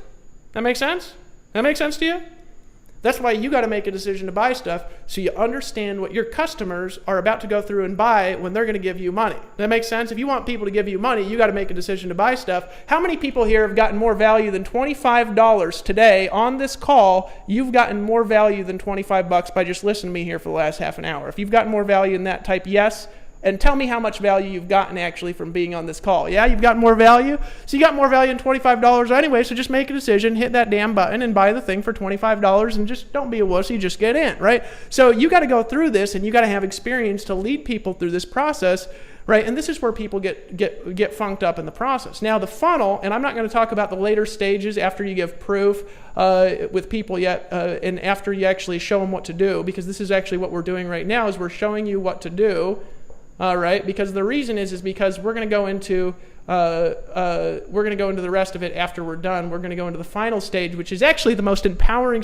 That make sense? That make sense to you? That's why you got to make a decision to buy stuff so you understand what your customers are about to go through and buy when they're going to give you money. That makes sense? If you want people to give you money, you got to make a decision to buy stuff. How many people here have gotten more value than $25 today on this call? You've gotten more value than $25 by just listening to me here for the last half an hour. If you've gotten more value than that, type yes. And tell me how much value you've gotten actually from being on this call. Yeah, you've gotten more value? So you got more value than $25 anyway, so just make a decision, hit that damn button, and buy the thing for $25, and just don't be a wussy, just get in, right? So you got to go through this, and you got to have experience to lead people through this process, right? And this is where people get funked up in the process. Now, the funnel, and I'm not going to talk about the later stages after you give proof with people yet, and after you actually show them what to do, because this is actually what we're doing right now, is we're showing you what to do. Right? Because the reason is because we're going to go into the rest of it after we're done. We're going to go into the final stage, which is actually the most empowering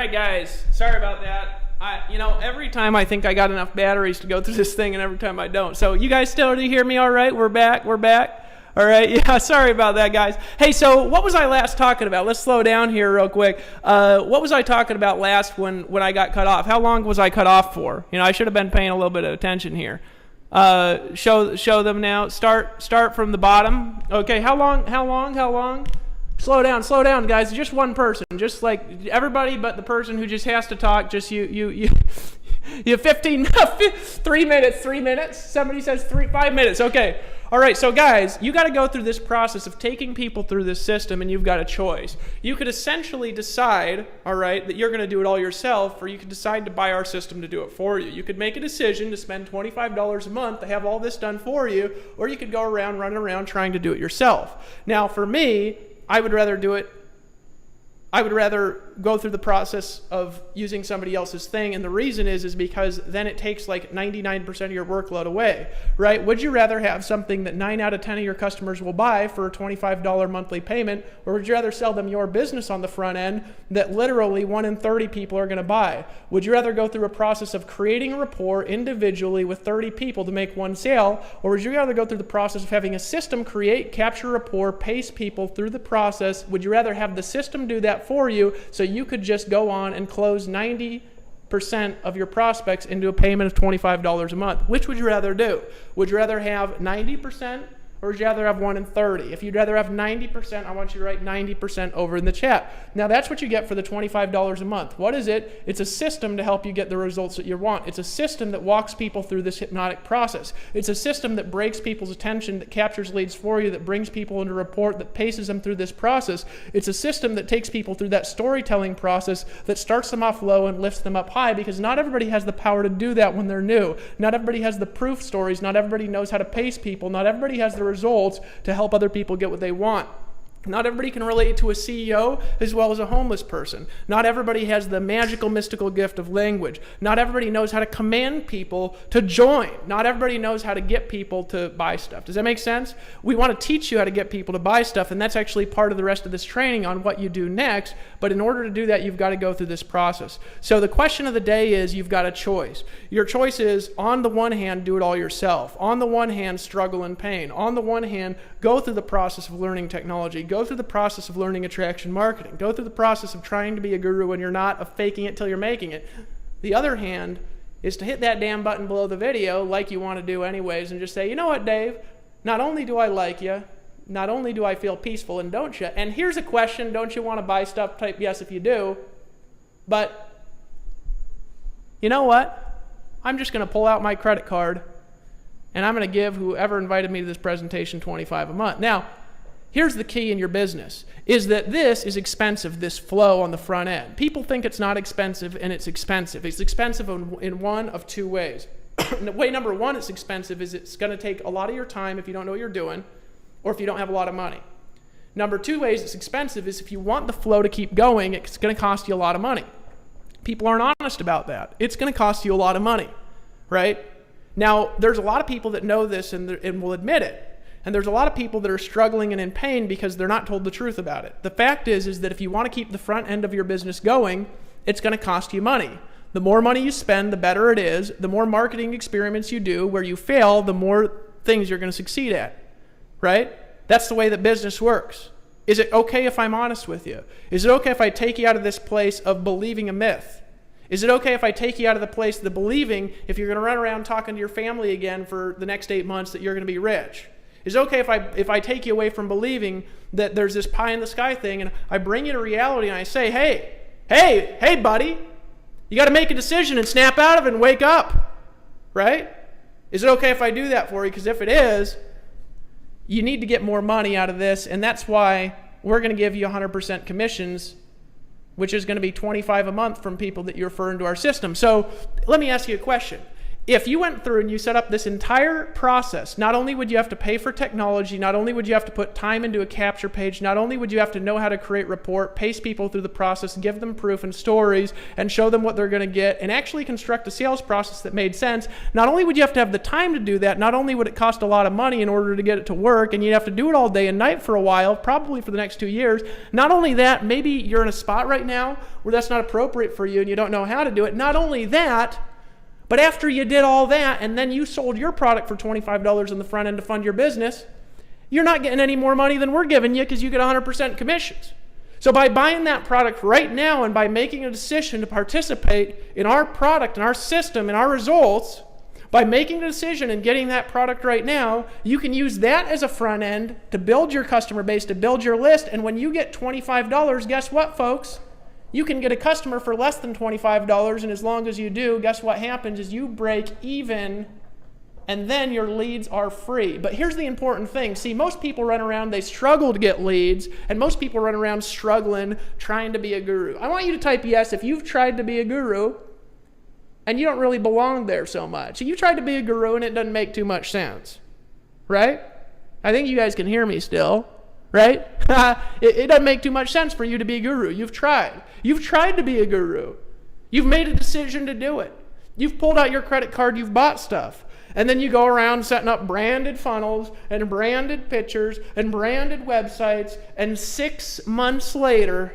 right, guys. Sorry about that. Every time I think I got enough batteries to go through this thing, and every time I don't. So you guys still, do you hear me all right? We're back. All right, yeah, sorry about that, guys. Hey, so what was I last talking about? Let's slow down here real quick. What was I talking about last when I got cut off? How long was I cut off for? I should have been paying a little bit of attention here. Show them now. Start from the bottom. Okay, how long? Slow down, guys. Just one person. Just like everybody but the person who just has to talk. Just you have 3 minutes. Somebody says 5 minutes. Okay. All right, so guys, you got to go through this process of taking people through this system, and you've got a choice. You could essentially decide, all right, that you're going to do it all yourself, or you could decide to buy our system to do it for you. You could make a decision to spend $25 a month to have all this done for you, or you could go around, running around trying to do it yourself. Now, for me, I would rather go through the process of using somebody else's thing, and the reason is because then it takes like 99% of your workload away, right? Would you rather have something that 9 out of 10 of your customers will buy for a $25 monthly payment, or would you rather sell them your business on the front end that literally 1 in 30 people are going to buy? Would you rather go through a process of creating a rapport individually with 30 people to make one sale, or would you rather go through the process of having a system create, capture rapport, pace people through the process? Would you rather have the system do that for you so you could just go on and close 90% of your prospects into a payment of $25 a month? Which would you rather do? Would you rather have 90%, or would you rather have 1 in 30? If you'd rather have 90%, I want you to write 90% over in the chat. Now that's what you get for the $25 a month. What is it? It's a system to help you get the results that you want. It's a system that walks people through this hypnotic process. It's a system that breaks people's attention, that captures leads for you, that brings people into rapport, that paces them through this process. It's a system that takes people through that storytelling process, that starts them off low and lifts them up high, because not everybody has the power to do that when they're new. Not everybody has the proof stories. Not everybody knows how to pace people. Not everybody has the results to help other people get what they want. Not everybody can relate to a CEO as well as a homeless person. Not everybody has the magical, mystical gift of language. Not everybody knows how to command people to join. Not everybody knows how to get people to buy stuff. Does that make sense? We want to teach you how to get people to buy stuff, and that's actually part of the rest of this training on what you do next. But in order to do that, you've got to go through this process. So the question of the day is, you've got a choice. Your choice is, on the one hand, do it all yourself. On the one hand, struggle and pain. On the one hand, go through the process of learning technology. Go through the process of learning attraction marketing. Go through the process of trying to be a guru when you're not, of faking it till you're making it. The other hand is to hit that damn button below the video, like you want to do anyways, and just say, you know what, Dave? Not only do I like you, not only do I feel peaceful, and don't you? And here's a question, don't you want to buy stuff? Type yes if you do. But you know what? I'm just going to pull out my credit card, and I'm going to give whoever invited me to this presentation $25 a month. Now, here's the key in your business, is that this is expensive, this flow on the front end. People think it's not expensive, and it's expensive. It's expensive in one of two ways. Way number one, it's expensive, is it's going to take a lot of your time if you don't know what you're doing, or if you don't have a lot of money. Number two ways it's expensive is if you want the flow to keep going, it's going to cost you a lot of money. People aren't honest about that. It's going to cost you a lot of money, right? Now, there's a lot of people that know this and will admit it. And there's a lot of people that are struggling and in pain because they're not told the truth about it. The fact is that if you want to keep the front end of your business going, it's going to cost you money. The more money you spend, the better it is. The more marketing experiments you do where you fail, the more things you're going to succeed at, right? That's the way that business works. Is it okay if I'm honest with you? Is it okay if I take you out of this place of believing a myth? Is it okay if I take you out of the place of the believing, if you're going to run around talking to your family again for the next 8 months, that you're going to be rich? Is it okay if I take you away from believing that there's this pie in the sky thing, and I bring you to reality and I say, hey, buddy, you got to make a decision and snap out of it and wake up, right? Is it okay if I do that for you? Because if it is, you need to get more money out of this, and that's why we're going to give you 100% commissions, which is going to be $25 a month from people that you refer into our system. So let me ask you a question. If you went through and you set up this entire process, not only would you have to pay for technology, not only would you have to put time into a capture page, not only would you have to know how to create report, pace people through the process, give them proof and stories, and show them what they're going to get, and actually construct a sales process that made sense, not only would you have to have the time to do that, not only would it cost a lot of money in order to get it to work, and you'd have to do it all day and night for a while, probably for the next 2 years. Not only that, maybe you're in a spot right now where that's not appropriate for you and you don't know how to do it. Not only that, but after you did all that and then you sold your product for $25 in the front end to fund your business, you're not getting any more money than we're giving you because you get 100% commissions. So by buying that product right now and by making a decision to participate in our product and our system and our results, by making a decision and getting that product right now, you can use that as a front end to build your customer base, to build your list. And when you get $25, guess what, folks? You can get a customer for less than $25, and as long as you do, guess what happens is you break even, and then your leads are free. But here's the important thing. See, most people run around, they struggle to get leads, and most people run around struggling, trying to be a guru. I want you to type yes if you've tried to be a guru, and you don't really belong there so much. You tried to be a guru, and it doesn't make too much sense, right? I think you guys can hear me still. Right? It doesn't make too much sense for you to be a guru. You've tried. You've tried to be a guru. You've made a decision to do it. You've pulled out your credit card, you've bought stuff. And then you go around setting up branded funnels and branded pictures and branded websites, and 6 months later,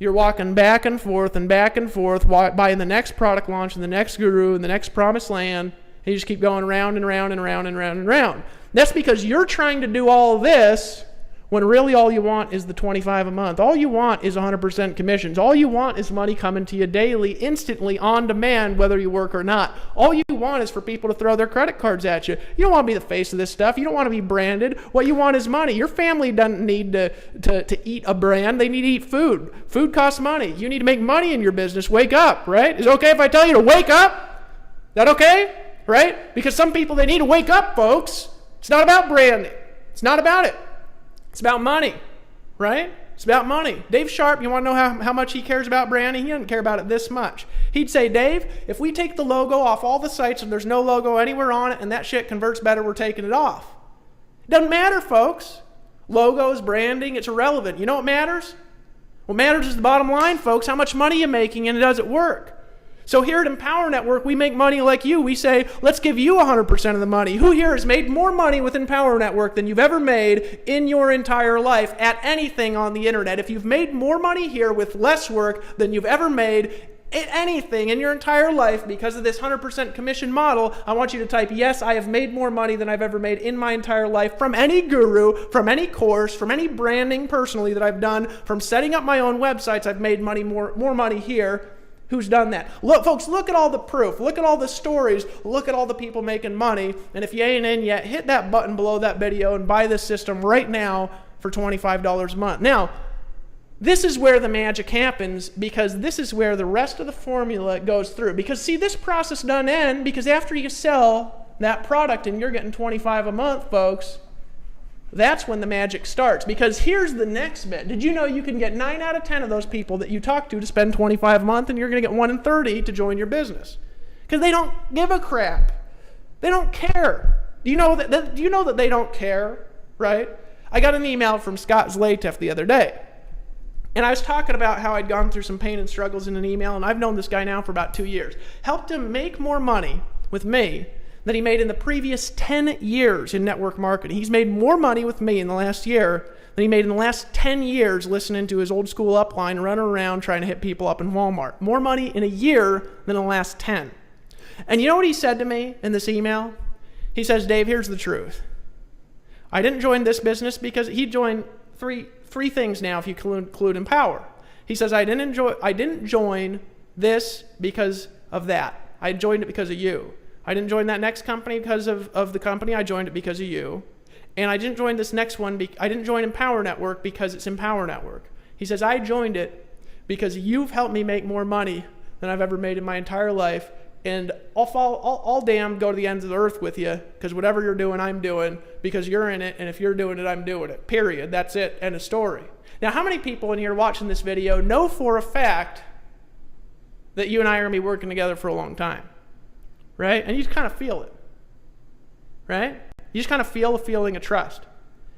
you're walking back and forth, buying the next product launch and the next guru and the next promised land, and you just keep going round and round and round and round and round. That's because you're trying to do all this when really all you want is the $25 a month. All you want is 100% commissions. All you want is money coming to you daily, instantly, on demand, whether you work or not. All you want is for people to throw their credit cards at you. You don't want to be the face of this stuff. You don't want to be branded. What you want is money. Your family doesn't need to eat a brand. They need to eat food. Food costs money. You need to make money in your business. Wake up, right? Is it okay if I tell you to wake up? Is that okay? Right? Because some people, they need to wake up, folks. It's not about branding. It's not about it. It's about money, right? It's about money. Dave Sharp, you want to know how much he cares about branding? He doesn't care about it this much. He'd say, Dave, if we take the logo off all the sites and there's no logo anywhere on it and that shit converts better, we're taking it off. It doesn't matter, folks. Logos, branding, it's irrelevant. You know what matters? What matters is the bottom line, folks. How much money you're making, and does it work? So here at Empower Network, we make money like you. We say, let's give you 100% of the money. Who here has made more money with Empower Network than you've ever made in your entire life at anything on the internet? If you've made more money here with less work than you've ever made at anything in your entire life because of this 100% commission model, I want you to type, yes, I have made more money than I've ever made in my entire life from any guru, from any course, from any branding personally that I've done, from setting up my own websites. I've made more money here. Who's done that? Look, folks, look at all the proof. Look at all the stories. Look at all the people making money. And if you ain't in yet, hit that button below that video and buy this system right now for $25 a month. Now, this is where the magic happens, because this is where the rest of the formula goes through. Because, see, this process doesn't end, because after you sell that product and you're getting $25 a month, folks, that's when the magic starts. Because here's the next bit. Did you know you can get 9 out of 10 of those people that you talk to spend $25 a month, and you're going to get 1 in 30 to join your business? Because they don't give a crap. They don't care. Do you know that they don't care, right? I got an email from Scott Zlateff the other day. And I was talking about how I'd gone through some pain and struggles in an email, and I've known this guy now for about 2 years. Helped him make more money with me than he made in the previous 10 years in network marketing. He's made more money with me in the last year than he made in the last 10 years listening to his old school upline, running around trying to hit people up in Walmart. More money in a year than the last 10. And you know what he said to me in this email? He says, Dave, here's the truth. I didn't join this business because he joined three things now if you include Empower. He says, I didn't join this because of that. I joined it because of you. I didn't join that next company because of the company. I joined it because of you. And I didn't join this next one. I didn't join Empower Network because it's Empower Network. He says, I joined it because you've helped me make more money than I've ever made in my entire life. And I'll damn go to the ends of the earth with you, because whatever you're doing, I'm doing, because you're in it. And if you're doing it, I'm doing it. Period. That's it. End of story. Now, how many people in here watching this video know for a fact that you and I are going to be working together for a long time? right? And you just kind of feel it, right? You just kind of feel a feeling of trust.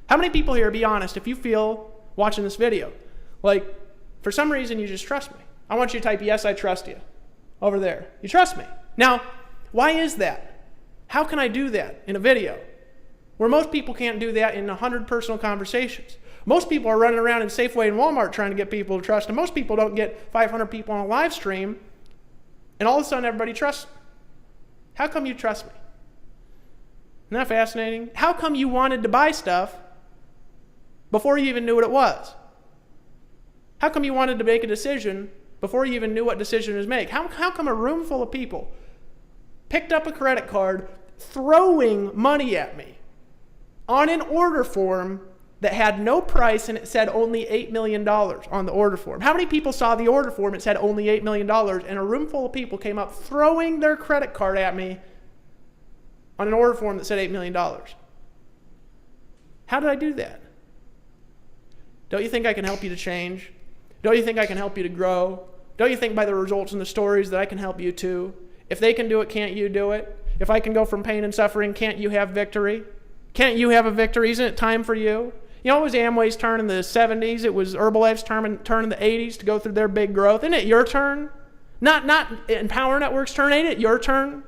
How many people here, be honest, if you feel watching this video, like for some reason you just trust me? I want you to type, yes, I trust you, over there. You trust me. Now, why is that? How can I do that in a video where most people can't do that in 100 personal conversations? Most people are running around in Safeway and Walmart trying to get people to trust, and most people don't get 500 people on a live stream, and all of a sudden everybody trusts me. How come you trust me? Isn't that fascinating? How come you wanted to buy stuff before you even knew what it was? How come you wanted to make a decision before you even knew what decision to make? How come a room full of people picked up a credit card throwing money at me on an order form that had no price and it said only $8 million on the order form? How many people saw the order form, it said only $8 million, and a room full of people came up throwing their credit card at me on an order form that said $8 million? How did I do that? Don't you think I can help you to change? Don't you think I can help you to grow? Don't you think by the results and the stories that I can help you too? If they can do it, can't you do it? If I can go from pain and suffering, can't you have victory? Can't you have a victory? Isn't it time for you? You know, it was Amway's turn in the 70s. It was Herbalife's turn in the 80s to go through their big growth. Isn't it your turn? Not Empower Network's turn. Ain't it your turn?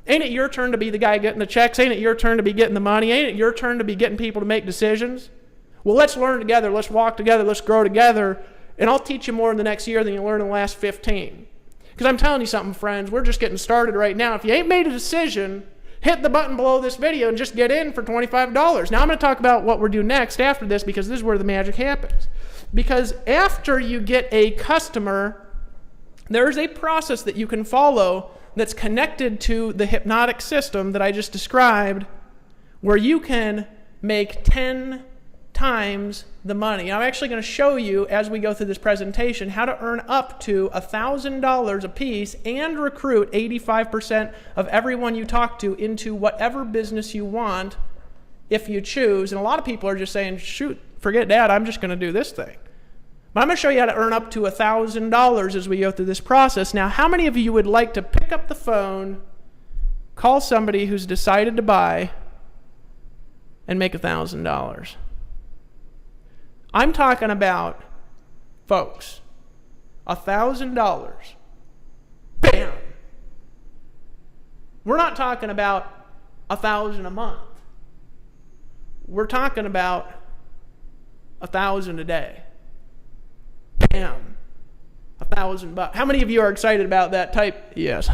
Ain't it your turn to be the guy getting the checks? Ain't it your turn to be getting the money? Ain't it your turn to be getting people to make decisions? Well, let's learn together. Let's walk together. Let's grow together. And I'll teach you more in the next year than you learned in the last 15. Because I'm telling you something, friends. We're just getting started right now. If you ain't made a decision, hit the button below this video and just get in for $25. Now I'm going to talk about what we're doing next after this, because this is where the magic happens. Because after you get a customer, there's a process that you can follow that's connected to the hypnotic system that I just described, where you can make 10 times the money. I'm actually going to show you as we go through this presentation how to earn up to $1,000 a piece and recruit 85% of everyone you talk to into whatever business you want if you choose. And a lot of people are just saying, shoot, forget that, I'm just going to do this thing. But I'm going to show you how to earn up to $1,000 as we go through this process. Now, how many of you would like to pick up the phone, call somebody who's decided to buy, and make $1,000? I'm talking about, folks, $1,000. Bam! We're not talking about $1,000 a month. We're talking about $1,000 a day. Bam! $1,000. How many of you are excited about that type? Yes,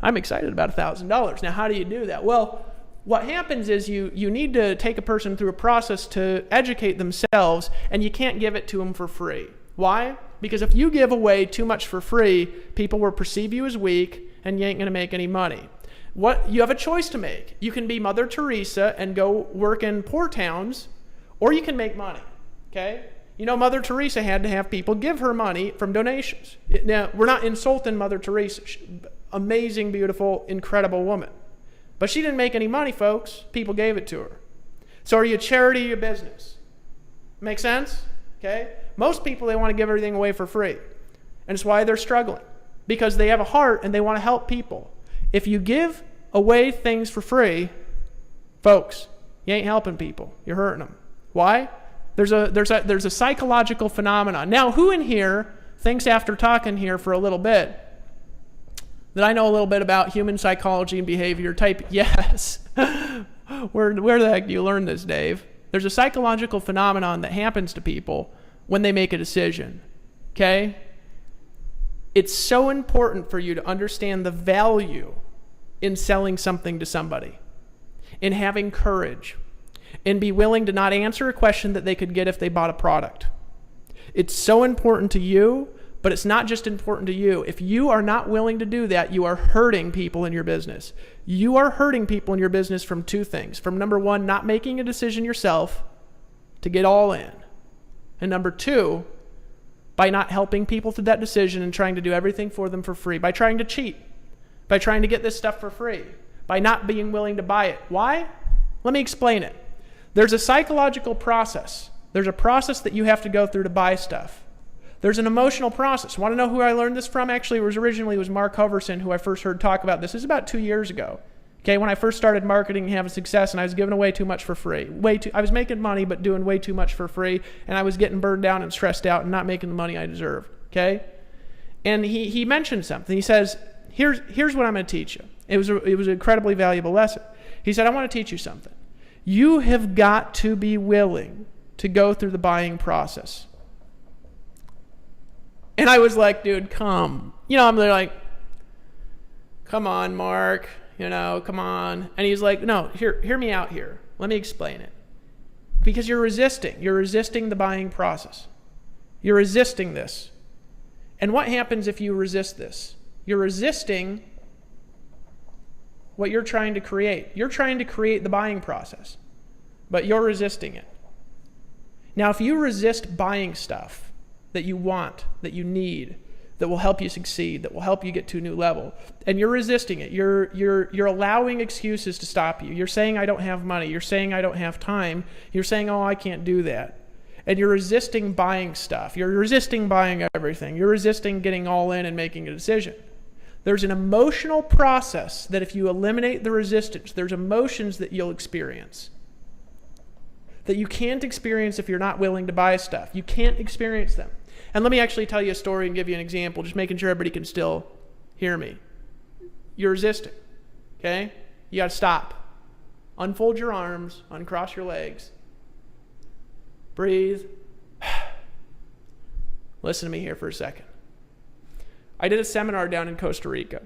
I'm excited about $1,000. Now, how do you do that? Well, what happens is you need to take a person through a process to educate themselves, and you can't give it to them for free. Why? Because if you give away too much for free, people will perceive you as weak, and you ain't going to make any money. You have a choice to make. You can be Mother Teresa and go work in poor towns, or you can make money. Okay? You know, Mother Teresa had to have people give her money from donations. Now, we're not insulting Mother Teresa. Amazing, beautiful, incredible woman. But she didn't make any money, folks. People gave it to her. So are you a charity or your business? Make sense? Okay? Most people, they want to give everything away for free. And it's why they're struggling. Because they have a heart and they want to help people. If you give away things for free, folks, you ain't helping people. You're hurting them. Why? There's a psychological phenomenon. Now, who in here thinks after talking here for a little bit that I know a little bit about human psychology and behavior? Type yes. Where the heck do you learn this, Dave? There's a psychological phenomenon that happens to people when they make a decision. Okay? It's so important for you to understand the value in selling something to somebody, in having courage, and be willing to not answer a question that they could get if they bought a product. It's so important to you. But it's not just important to you. If you are not willing to do that, you are hurting people in your business. You are hurting people in your business from two things. From number one, not making a decision yourself to get all in. And number two, by not helping people through that decision and trying to do everything for them for free. By trying to cheat. By trying to get this stuff for free. By not being willing to buy it. Why? Let me explain it. There's a psychological process. There's a process that you have to go through to buy stuff. There's an emotional process. Want to know who I learned this from? Actually, it was Mark Hoverson who I first heard talk about this. This is about 2 years ago. Okay, when I first started marketing and having success, and I was giving away too much for free. I was making money, but doing way too much for free, and I was getting burned down and stressed out and not making the money I deserved. Okay? And he mentioned something. He says, here's what I'm going to teach you. It was an incredibly valuable lesson. He said, I want to teach you something. You have got to be willing to go through the buying process. And I was like, dude, come. I'm like, come on, Mark. Come on. And he's like, no, hear me out here. Let me explain it. Because you're resisting. You're resisting the buying process. You're resisting this. And what happens if you resist this? You're resisting what you're trying to create. You're trying to create the buying process, but you're resisting it. Now, if you resist buying stuff that you want, that you need, that will help you succeed, that will help you get to a new level, and you're resisting it, you're allowing excuses to stop you. You're saying, I don't have money. You're saying, I don't have time. You're saying, oh, I can't do that. And you're resisting buying stuff. You're resisting buying everything. You're resisting getting all in and making a decision. There's an emotional process that if you eliminate the resistance, there's emotions that you'll experience that you can't experience if you're not willing to buy stuff. You can't experience them. And let me actually tell you a story and give you an example, just making sure everybody can still hear me. You're resisting, okay? You got to stop. Unfold your arms, uncross your legs. Breathe. Listen to me here for a second. I did a seminar down in Costa Rica.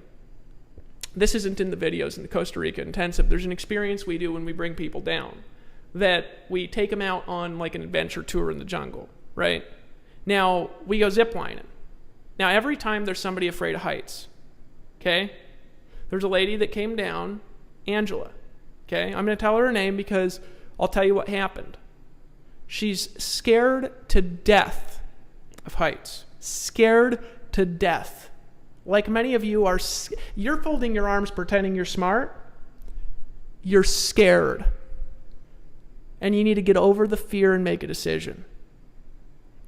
This isn't in the videos in the Costa Rica Intensive. There's an experience we do when we bring people down that we take them out on like an adventure tour in the jungle, right? Now, we go ziplining. Now, every time there's somebody afraid of heights, okay? There's a lady that came down, Angela, okay? I'm going to tell her name because I'll tell you what happened. She's scared to death of heights. Scared to death. Like many of you are, you're folding your arms pretending you're smart. You're scared. And you need to get over the fear and make a decision.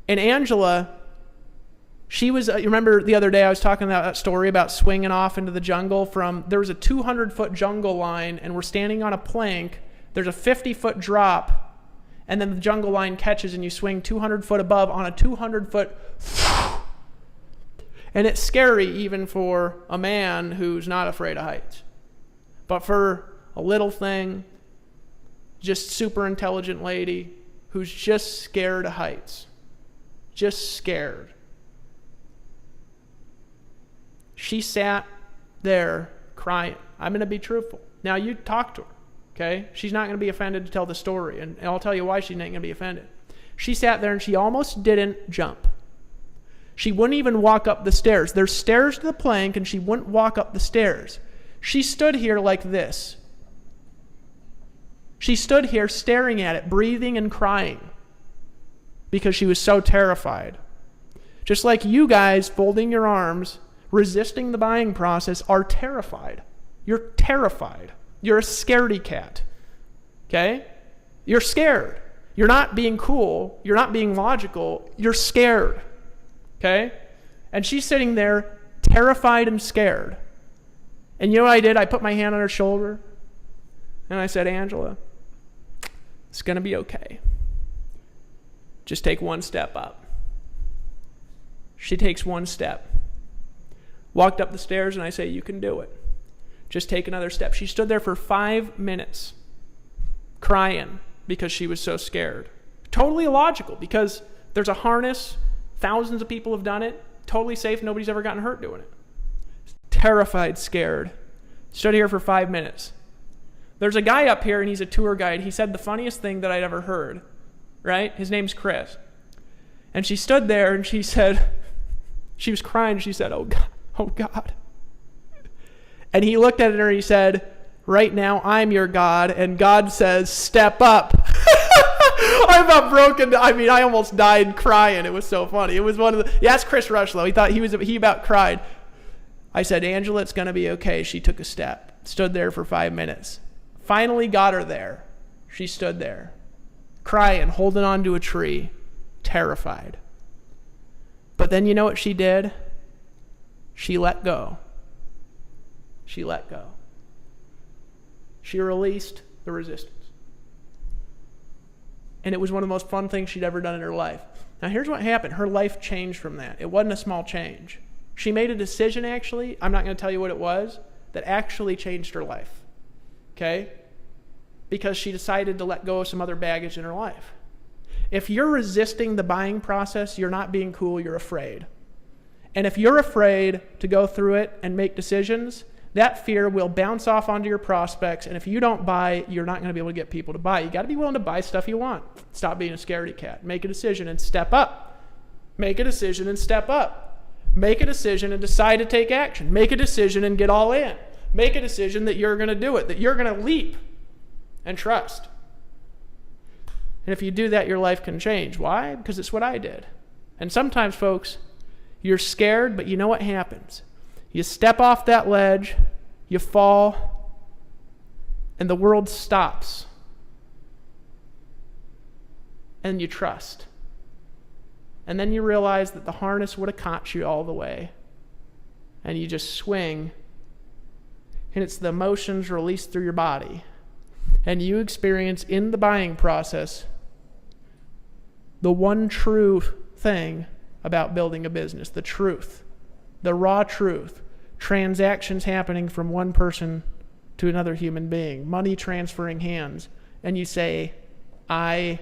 And Angela, she was, you remember the other day I was talking about that story about swinging off into the jungle there was a 200-foot jungle line, and we're standing on a plank. There's a 50-foot drop, and then the jungle line catches and you swing 200 foot above on a 200-foot. And it's scary even for a man who's not afraid of heights. But for a little thing, just super intelligent lady who's just scared of heights. Just scared. She sat there crying. I'm going to be truthful. Now, you talk to her, okay? She's not going to be offended to tell the story, and I'll tell you why she's not going to be offended. She sat there and she almost didn't jump. She wouldn't even walk up the stairs. There's stairs to the plank, and she wouldn't walk up the stairs. She stood here like this. She stood here staring at it, breathing and crying because she was so terrified. Just like you guys folding your arms, resisting the buying process, are terrified. You're terrified. You're a scaredy cat. Okay? You're scared. You're not being cool. You're not being logical. You're scared. Okay? And she's sitting there terrified and scared. And you know what I did? I put my hand on her shoulder and I said, Angela, it's going to be okay. Just take one step up. She takes one step. Walked up the stairs and I say, you can do it. Just take another step. She stood there for 5 minutes crying because she was so scared. Totally illogical because there's a harness. Thousands of people have done it. Totally safe. Nobody's ever gotten hurt doing it. Terrified, scared. Stood here for 5 minutes. There's a guy up here and he's a tour guide. He said the funniest thing that I'd ever heard. Right? His name's Chris. And she stood there and she said, she was crying. She said, oh God, oh God. And he looked at her and he said, right now I'm your God. And God says, step up. I about broken. I mean, I almost died crying. It was so funny. It was one of the, yeah, that's Chris Rushlow. He thought he about cried. I said, Angela, it's going to be okay. She took a step, stood there for 5 minutes. Finally got her there. She stood there, crying, holding on to a tree, terrified. But then you know what she did? She let go. She let go. She released the resistance. And it was one of the most fun things she'd ever done in her life. Now here's what happened. Her life changed from that. It wasn't a small change. She made a decision, actually, I'm not going to tell you what it was, that actually changed her life. Okay? Because she decided to let go of some other baggage in her life. If you're resisting the buying process, you're not being cool, you're afraid. And if you're afraid to go through it and make decisions, that fear will bounce off onto your prospects, and if you don't buy, you're not going to be able to get people to buy. You got to be willing to buy stuff you want. Stop being a scaredy cat. Make a decision and step up. Make a decision and step up. Make a decision and decide to take action. Make a decision and get all in. Make a decision that you're going to do it, that you're going to leap and trust. And if you do that, your life can change. Why? Because it's what I did. And sometimes, folks, you're scared, but you know what happens. You step off that ledge, you fall, and the world stops. And you trust. And then you realize that the harness would have caught you all the way. And you just swing, and it's the emotions released through your body. And you experience in the buying process the one true thing about building a business, the truth, the raw truth. Transactions happening from one person to another human being, money transferring hands, and you say, I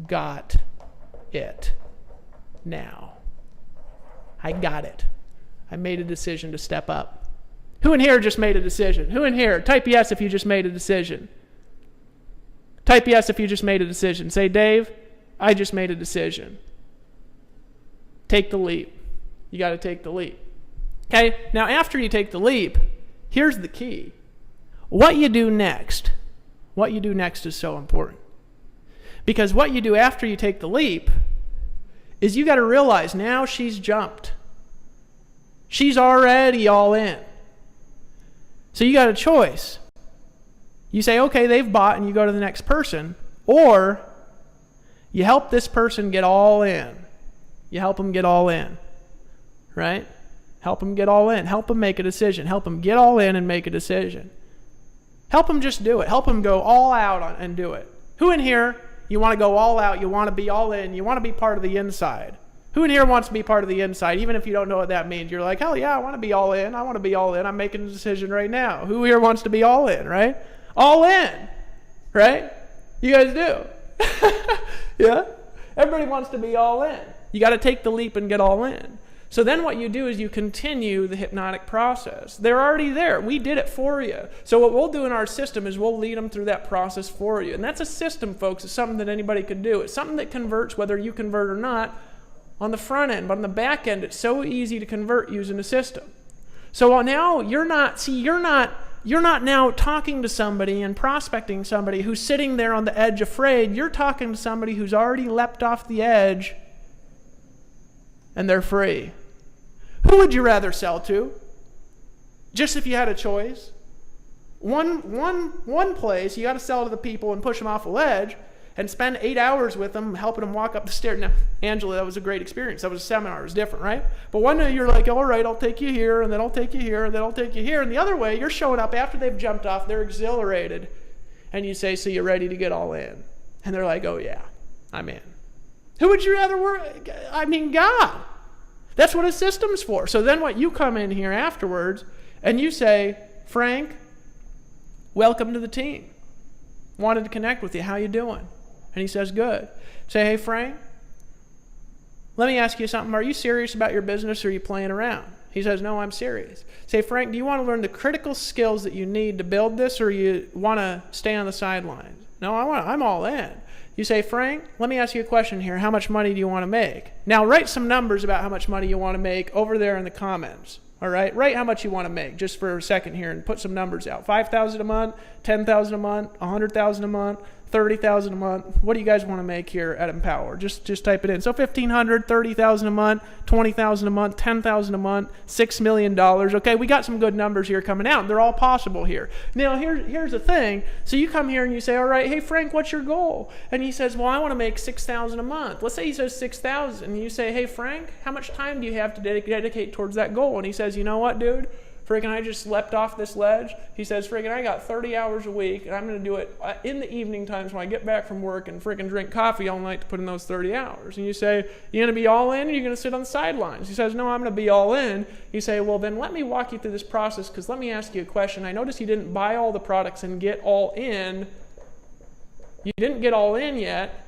got it now. I got it. I made a decision to step up. Who in here just made a decision? Who in here? Type yes if you just made a decision. Type yes if you just made a decision. Say, Dave, I just made a decision. Take the leap. You got to take the leap. Okay, now after you take the leap, here's the key. What you do next is so important. Because what you do after you take the leap is you got to realize now she's jumped. She's already all in. So you got a choice. You say, okay, they've bought, and you go to the next person. Or you help this person get all in. You help them get all in. Right? Help them get all in. Help them make a decision. Help them get all in and make a decision. Help them just do it. Help them go all out and do it. Who in here, you want to go all out, you want to be all in, you want to be part of the inside? Who in here wants to be part of the inside, even if you don't know what that means? You're like, hell yeah, I want to be all in. I want to be all in. I'm making a decision right now. Who here wants to be all in, right? All in, right? You guys do. Yeah? Everybody wants to be all in. You got to take the leap and get all in. So then what you do is you continue the hypnotic process. They're already there. We did it for you. So what we'll do in our system is we'll lead them through that process for you. And that's a system, folks. It's something that anybody can do. It's something that converts whether you convert or not on the front end. But on the back end, it's so easy to convert using a system. So now you're not now talking to somebody and prospecting somebody who's sitting there on the edge afraid. You're talking to somebody who's already leapt off the edge and they're free. Who would you rather sell to? Just if you had a choice. One place, you got to sell to the people and push them off a ledge and spend 8 hours with them, helping them walk up the stairs. Now, Angela, that was a great experience. That was a seminar. It was different, right? But one day you're like, all right, I'll take you here, and then I'll take you here, and then I'll take you here. And the other way, you're showing up after they've jumped off. They're exhilarated. And you say, so you're ready to get all in? And they're like, oh, yeah, I'm in. Who would you rather work? I mean, God. That's what a system's for. So then what, you come in here afterwards and you say, Frank, welcome to the team. Wanted to connect with you. How you doing? And he says, good. Say, hey, Frank, let me ask you something. Are you serious about your business or are you playing around? He says, no, I'm serious. Say, Frank, do you want to learn the critical skills that you need to build this or you want to stay on the sidelines? No, I'm all in. You say, Frank, let me ask you a question here. How much money do you want to make? Now, write some numbers about how much money you want to make over there in the comments. All right? Write how much you want to make just for a second here and put some numbers out. $5,000 a month, $10,000 a month, $100,000 a month, 30,000 a month. What do you guys want to make here at Empower? Just type it in. So 1,500, 30,000 a month, 20,000 a month, 10,000 a month, $6 million. Okay, we got some good numbers here coming out. They're all possible here. Now, here's the thing. So you come here and you say, all right, hey, Frank, what's your goal? And he says, well, I want to make 6,000 a month. Let's say he says 6,000. And you say, hey, Frank, how much time do you have to dedicate towards that goal? And he says, you know what, dude? Freaking, I just leapt off this ledge. He says, freaking, I got 30 hours a week, and I'm going to do it in the evening times when I get back from work and freaking drink coffee all night to put in those 30 hours. And you say, you going to be all in, or you going to sit on the sidelines? He says, no, I'm going to be all in. You say, well, then let me walk you through this process, because let me ask you a question. I noticed you didn't buy all the products and get all in. You didn't get all in yet.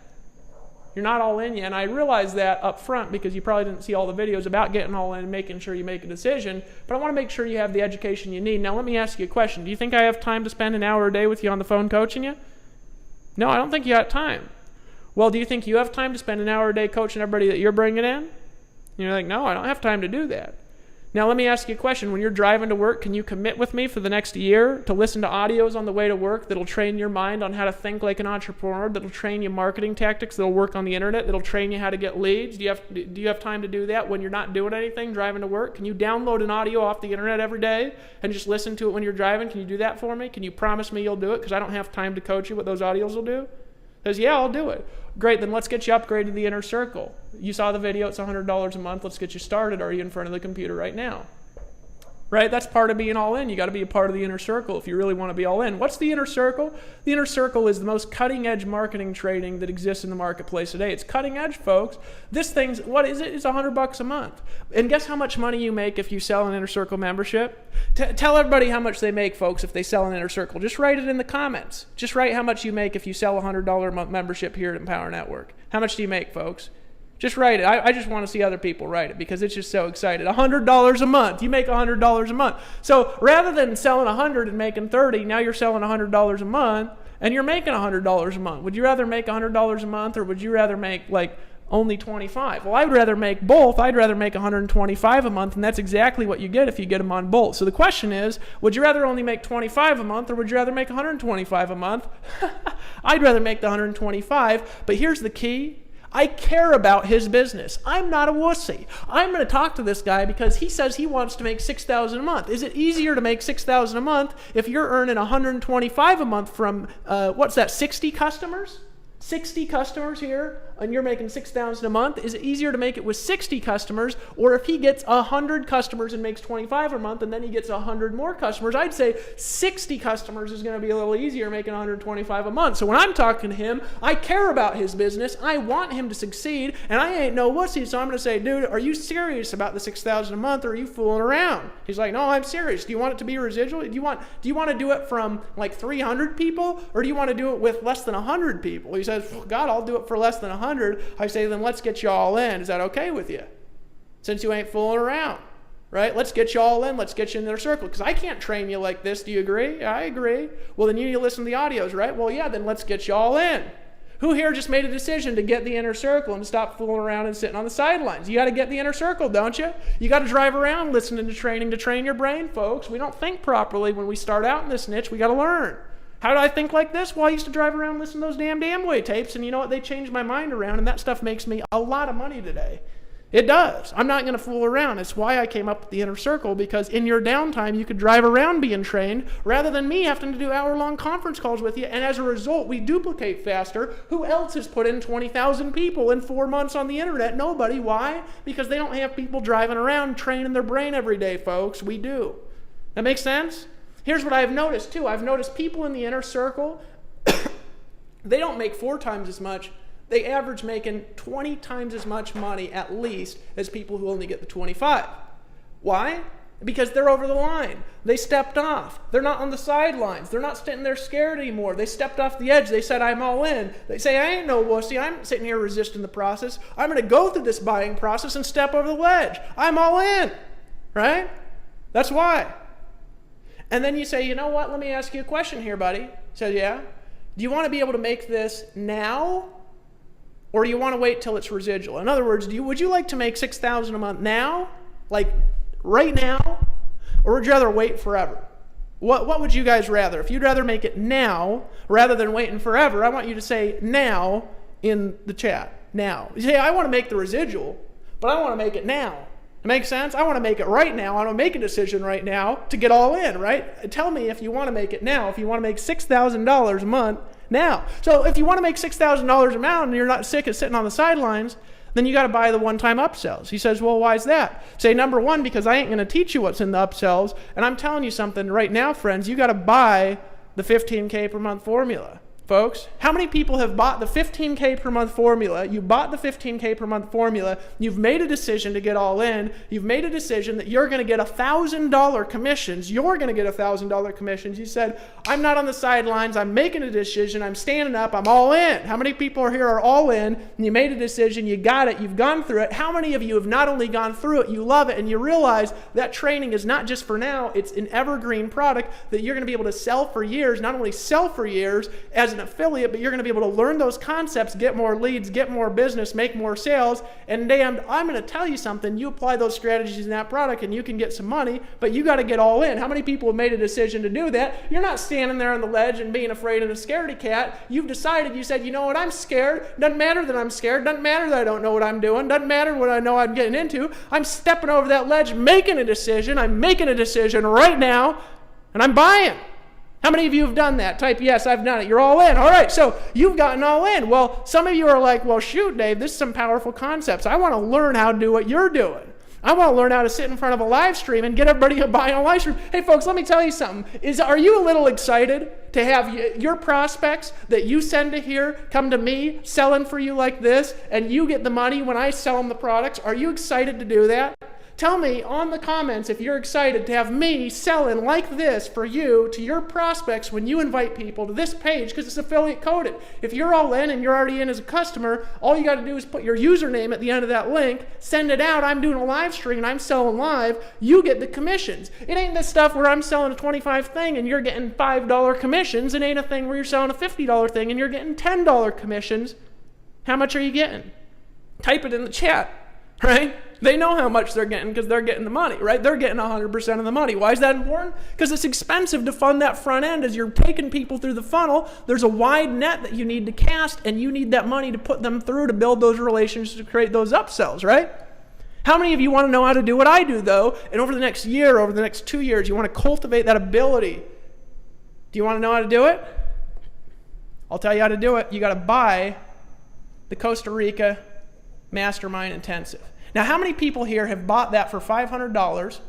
You're not all in yet, and I realize that up front because you probably didn't see all the videos about getting all in and making sure you make a decision, but I want to make sure you have the education you need. Now, let me ask you a question. Do you think I have time to spend an hour a day with you on the phone coaching you? No, I don't think you have time. Well, do you think you have time to spend an hour a day coaching everybody that you're bringing in? And you're like, no, I don't have time to do that. Now, let me ask you a question. When you're driving to work, can you commit with me for the next year to listen to audios on the way to work that'll train your mind on how to think like an entrepreneur, that'll train you marketing tactics, that'll work on the internet, that'll train you how to get leads? Do you have time to do that when you're not doing anything, driving to work? Can you download an audio off the internet every day and just listen to it when you're driving? Can you do that for me? Can you promise me you'll do it? Because I don't have time to coach you what those audios will do. He says, yeah, I'll do it. Great, then let's get you upgraded to the Inner Circle. You saw the video, it's $100 a month. Let's get you started. Are you in front of the computer right now? Right? That's part of being all in. You got to be a part of the Inner Circle if you really want to be all in. What's the Inner Circle? The Inner Circle is the most cutting-edge marketing training that exists in the marketplace today. It's cutting edge, folks. This thing's, what is it? It's $100 a month. And guess how much money you make if you sell an Inner Circle membership? Tell everybody how much they make, folks, if they sell an Inner Circle. Just write it in the comments. Just write how much you make if you sell a $100 a month membership here at Empower Network. How much do you make, folks? Just write it. I just want to see other people write it because it's just so excited. $100 a month. You make $100 a month. So rather than selling 100 and making 30, now you're selling $100 a month and you're making $100 a month. Would you rather make $100 a month or would you rather make like only 25? Well, I would rather make both. I'd rather make 125 a month, and that's exactly what you get if you get them on both. So the question is, would you rather only make 25 a month or would you rather make 125 a month? I'd rather make the 125, but here's the key. I care about his business. I'm not a wussy. I'm going to talk to this guy because he says he wants to make $6,000 a month. Is it easier to make $6,000 a month if you're earning 125 a month from, 60 customers? 60 customers here, and you're making $6,000 a month? Is it easier to make it with 60 customers, or if he gets 100 customers and makes 25 a month, and then he gets 100 more customers? I'd say 60 customers is going to be a little easier, making 125 a month. So when I'm talking to him, I care about his business. I want him to succeed, and I ain't no wussy. So I'm going to say, dude, are you serious about the $6,000 a month, or are you fooling around? He's like, no, I'm serious. Do you want it to be residual? Do you want to do it from like 300 people, or do you want to do it with less than 100 people? He says, God, I'll do it for less than 100. I say, then let's get you all in. Is that okay with you? Since you ain't fooling around, right? Let's get you all in. Let's get you in their circle. Because I can't train you like this. Do you agree? Yeah, I agree. Well, then you need to listen to the audios, right? Well, yeah, then let's get you all in. Who here just made a decision to get the Inner Circle and stop fooling around and sitting on the sidelines? You got to get the Inner Circle, don't you? You got to drive around listening to training to train your brain, folks. We don't think properly when we start out in this niche. We got to learn. How do I think like this? Well, I used to drive around and listen to those damn Amway tapes, and you know what? They changed my mind around, and that stuff makes me a lot of money today. It does. I'm not going to fool around. It's why I came up with the Inner Circle, because in your downtime, you could drive around being trained rather than me having to do hour-long conference calls with you, and as a result, we duplicate faster. Who else has put in 20,000 people in 4 months on the internet? Nobody. Why? Because they don't have people driving around training their brain every day, folks. We do. That makes sense? Here's what I've noticed, too. I've noticed people in the Inner Circle, they don't make 4 times as much. They average making 20 times as much money, at least, as people who only get the 25. Why? Because they're over the line. They stepped off. They're not on the sidelines. They're not sitting there scared anymore. They stepped off the edge. They said, I'm all in. They say, I ain't no wussy. I'm sitting here resisting the process. I'm going to go through this buying process and step over the ledge. I'm all in. Right? That's why. And then you say, you know what? Let me ask you a question here, buddy. He says, yeah. Do you want to be able to make this now? Or do you want to wait till it's residual? In other words, would you like to make $6,000 a month now? Like right now? Or would you rather wait forever? What would you guys rather? If you'd rather make it now rather than waiting forever, I want you to say now in the chat. Now. You say, I want to make the residual, but I want to make it now. It makes sense? I want to make it right now. I want to make a decision right now to get all in, right? Tell me if you want to make it now. If you want to make $6,000 a month now. So if you want to make $6,000 a month and you're not sick of sitting on the sidelines, then you got to buy the one-time upsells. He says, well, why is that? Say, number one, because I ain't going to teach you what's in the upsells. And I'm telling you something right now, friends, you got to buy the 15K per month formula. Folks, how many people have bought the 15K per month formula? You bought the 15K per month formula. You've made a decision to get all in. You've made a decision that you're going to get $1,000 commissions. You're going to get $1,000 commissions. You said, I'm not on the sidelines. I'm making a decision. I'm standing up. I'm all in. How many people are here are all in? And you made a decision. You got it. You've gone through it. How many of you have not only gone through it, you love it, and you realize that training is not just for now. It's an evergreen product that you're going to be able to sell for years. Not only sell for years as an affiliate, but you're going to be able to learn those concepts, get more leads, get more business, make more sales, and damn, I'm going to tell you something, you apply those strategies in that product and you can get some money, but you got to get all in. How many people have made a decision to do that? You're not standing there on the ledge and being afraid of a scaredy cat. You've decided, you said, you know what, I'm scared. Doesn't matter that I'm scared. Doesn't matter that I don't know what I'm doing. Doesn't matter what I know I'm getting into. I'm stepping over that ledge, making a decision. I'm making a decision right now, and I'm buying. How many of you have done that? Type yes, I've done it. You're all in. All right, so you've gotten all in. Well, some of you are like, well, shoot, Dave, this is some powerful concepts. I want to learn how to do what you're doing. I want to learn how to sit in front of a live stream and get everybody to buy on a live stream. Hey, folks, let me tell you something. Are you a little excited to have your prospects that you send to here come to me selling for you like this, and you get the money when I sell them the products? Are you excited to do that? Tell me on the comments if you're excited to have me selling like this for you to your prospects when you invite people to this page, because it's affiliate coded. If you're all in and you're already in as a customer, all you got to do is put your username at the end of that link, send it out. I'm doing a live stream and I'm selling live. You get the commissions. It ain't this stuff where I'm selling a $25 thing and you're getting $5 commissions. It ain't a thing where you're selling a $50 thing and you're getting $10 commissions. How much are you getting? Type it in the chat, right? They know how much they're getting because they're getting the money, right? They're getting 100% of the money. Why is that important? Because it's expensive to fund that front end as you're taking people through the funnel. There's a wide net that you need to cast, and you need that money to put them through to build those relationships to create those upsells, right? How many of you want to know how to do what I do, though, and over the next year, over the next 2 years, you want to cultivate that ability? Do you want to know how to do it? I'll tell you how to do it. You got to buy the Costa Rica Mastermind Intensive. Now, how many people here have bought that for $500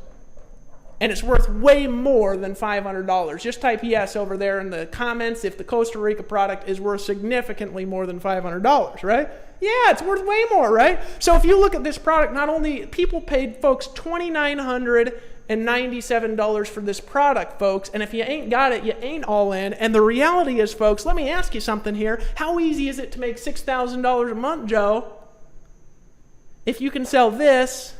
and it's worth way more than $500? Just type yes over there in the comments if the Costa Rica product is worth significantly more than $500, right? Yeah, it's worth way more, right? So if you look at this product, not only people paid folks $2,997 for this product, folks, and if you ain't got it, you ain't all in. And the reality is, folks, let me ask you something here. How easy is it to make $6,000 a month, Joe? If you can sell this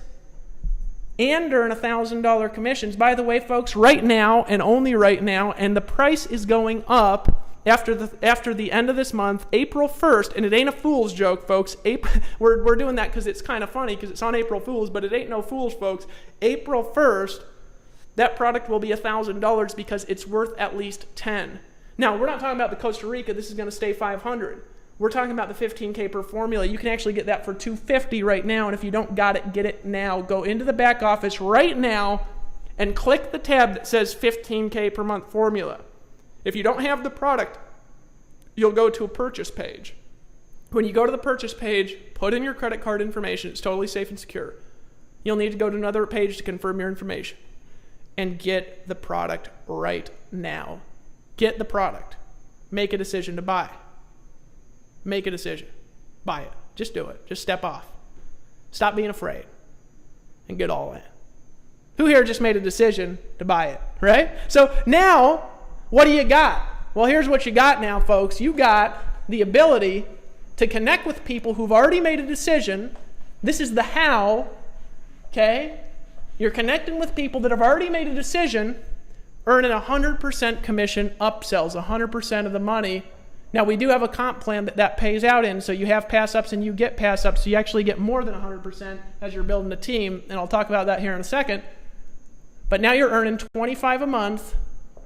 and earn $1,000 commissions. By the way, folks, right now and only right now, and the price is going up after the end of this month, April 1st, and it ain't a fool's joke, folks. We're doing that because it's kind of funny because it's on April Fool's, but it ain't no fool's, folks. April 1st, that product will be $1,000 because it's worth at least $10. Now, we're not talking about the Costa Rica. This is going to stay $500. We're talking about the 15K per formula. You can actually get that for $250 right now, and if you don't got it, get it now. Go into the back office right now and click the tab that says 15K per month formula. If you don't have the product, you'll go to a purchase page. When you go to the purchase page, put in your credit card information. It's totally safe and secure. You'll need to go to another page to confirm your information and get the product right now. Get the product. Make a decision to buy. Make a decision. Buy it. Just do it. Just step off. Stop being afraid and get all in. Who here just made a decision to buy it, right? So now, what do you got? Well, here's what you got now, folks. You got the ability to connect with people who've already made a decision. This is the how, okay? You're connecting with people that have already made a decision, earning 100% commission upsells, 100% of the money. Now, we do have a comp plan that pays out in, so you have pass-ups and you get pass-ups, so you actually get more than 100% as you're building a team, and I'll talk about that here in a second. But now you're earning $25 a month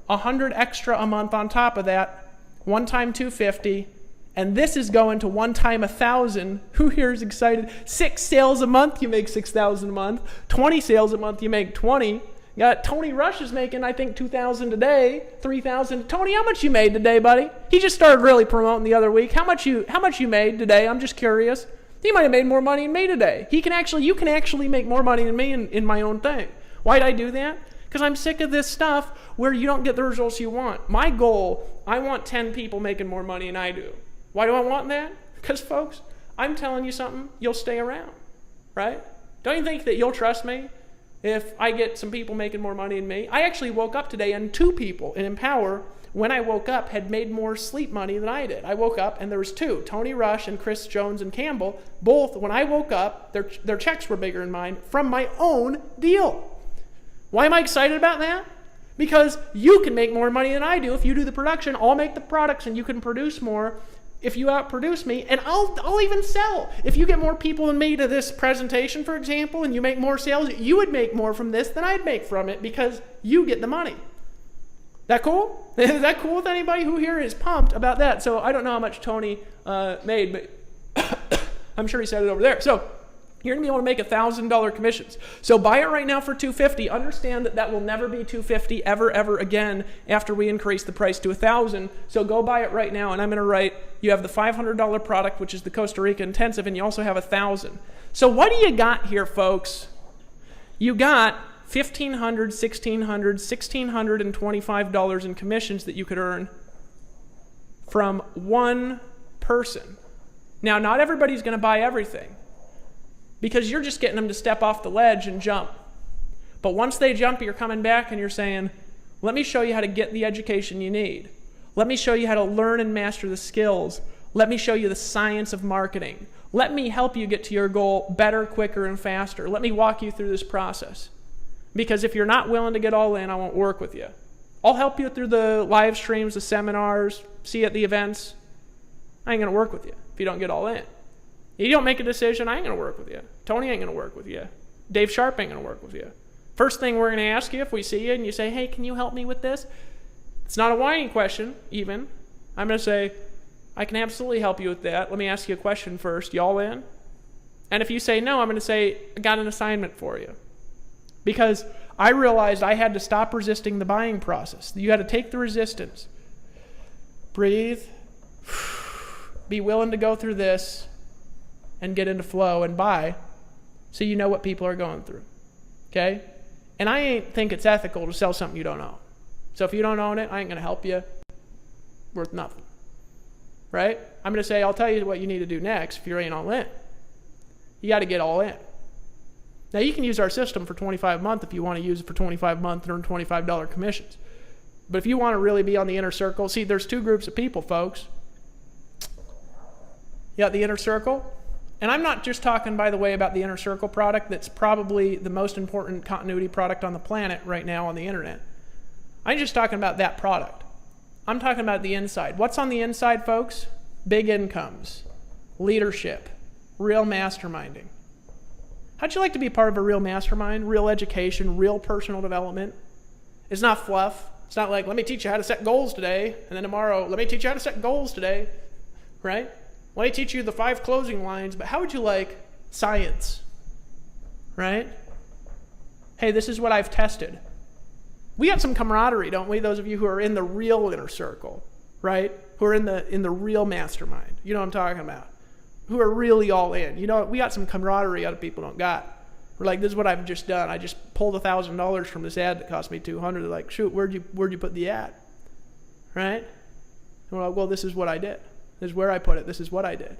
$100 extra a month on top of that, one time $250, and this is going to one time $1,000. Who here is excited? 6 sales a month, you make $6,000 a month. 20 sales a month, you make 20. You got Tony Rush is making, I think, $2,000 a day, $3,000. Tony, how much you made today, buddy? He just started really promoting the other week. How much you made today? I'm just curious. He might have made more money than me today. You can actually make more money than me in my own thing. Why'd I do that? Because I'm sick of this stuff where you don't get the results you want. My goal, I want 10 people making more money than I do. Why do I want that? Because, folks, I'm telling you something, you'll stay around, right? Don't you think that you'll trust me if I get some people making more money than me? I actually woke up today and 2 people in Empower, when I woke up, had made more sleep money than I did. I woke up and there was 2, Tony Rush and Chris Jones and Campbell. Both, when I woke up, their checks were bigger than mine from my own deal. Why am I excited about that? Because you can make more money than I do if you do the production. I'll make the products and you can produce more if you outproduce me, and I'll even sell. If you get more people than me to this presentation, for example, and you make more sales, you would make more from this than I'd make from it because you get the money. That cool? Is that cool with anybody? Who here is pumped about that? So I don't know how much Tony made, but I'm sure he said it over there. So you're going to be able to make $1,000 commissions. So buy it right now for $250. Understand that will never be $250 ever again after we increase the price to $1,000. So go buy it right now, and I'm going to write, you have the $500 product, which is the Costa Rica Intensive, and you also have $1,000. So what do you got here, folks? You got $1,500, $1,600, $1,625 in commissions that you could earn from one person. Now, not everybody's going to buy everything, because you're just getting them to step off the ledge and jump. But once they jump, you're coming back and you're saying, let me show you how to get the education you need. Let me show you how to learn and master the skills. Let me show you the science of marketing. Let me help you get to your goal better, quicker, and faster. Let me walk you through this process. Because if you're not willing to get all in, I won't work with you. I'll help you through the live streams, the seminars, see you at the events. I ain't going to work with you if you don't get all in. You don't make a decision, I ain't going to work with you. Tony ain't going to work with you. Dave Sharp ain't going to work with you. First thing we're going to ask you if we see you and you say, hey, can you help me with this? It's not a whining question, even. I'm going to say, I can absolutely help you with that. Let me ask you a question first. Y'all in? And if you say no, I'm going to say, I got an assignment for you. Because I realized I had to stop resisting the buying process. You had to take the resistance. Breathe. Be willing to go through this and get into flow and buy so you know what people are going through. Okay? And I ain't think it's ethical to sell something you don't own. So if you don't own it, I ain't going to help you. Worth nothing. Right? I'm going to say, I'll tell you what you need to do next if you ain't all in. You got to get all in. Now, you can use our system for $25 a month if you want to use it for $25 a month and earn $25 commissions. But if you want to really be on the inner circle, see, there's 2 groups of people, folks. You got the inner circle. And I'm not just talking, by the way, about the Inner Circle product that's probably the most important continuity product on the planet right now on the internet. I'm just talking about that product. I'm talking about the inside. What's on the inside, folks? Big incomes, leadership, real masterminding. How'd you like to be part of a real mastermind, real education, real personal development? It's not fluff. It's not like, let me teach you how to set goals today, and then tomorrow, let me teach you how to set goals today, right? Let me teach you the 5 closing lines, but how would you like science, right? Hey, this is what I've tested. We got some camaraderie, don't we? Those of you who are in the real inner circle, right? Who are in the real mastermind. You know what I'm talking about. Who are really all in. You know, we got some camaraderie other people don't got. We're like, this is what I've just done. I just pulled $1,000 from this ad that cost me $200. They're like, shoot, where'd you put the ad? Right? And we're like, well, this is what I did. This is where I put it. This is what I did.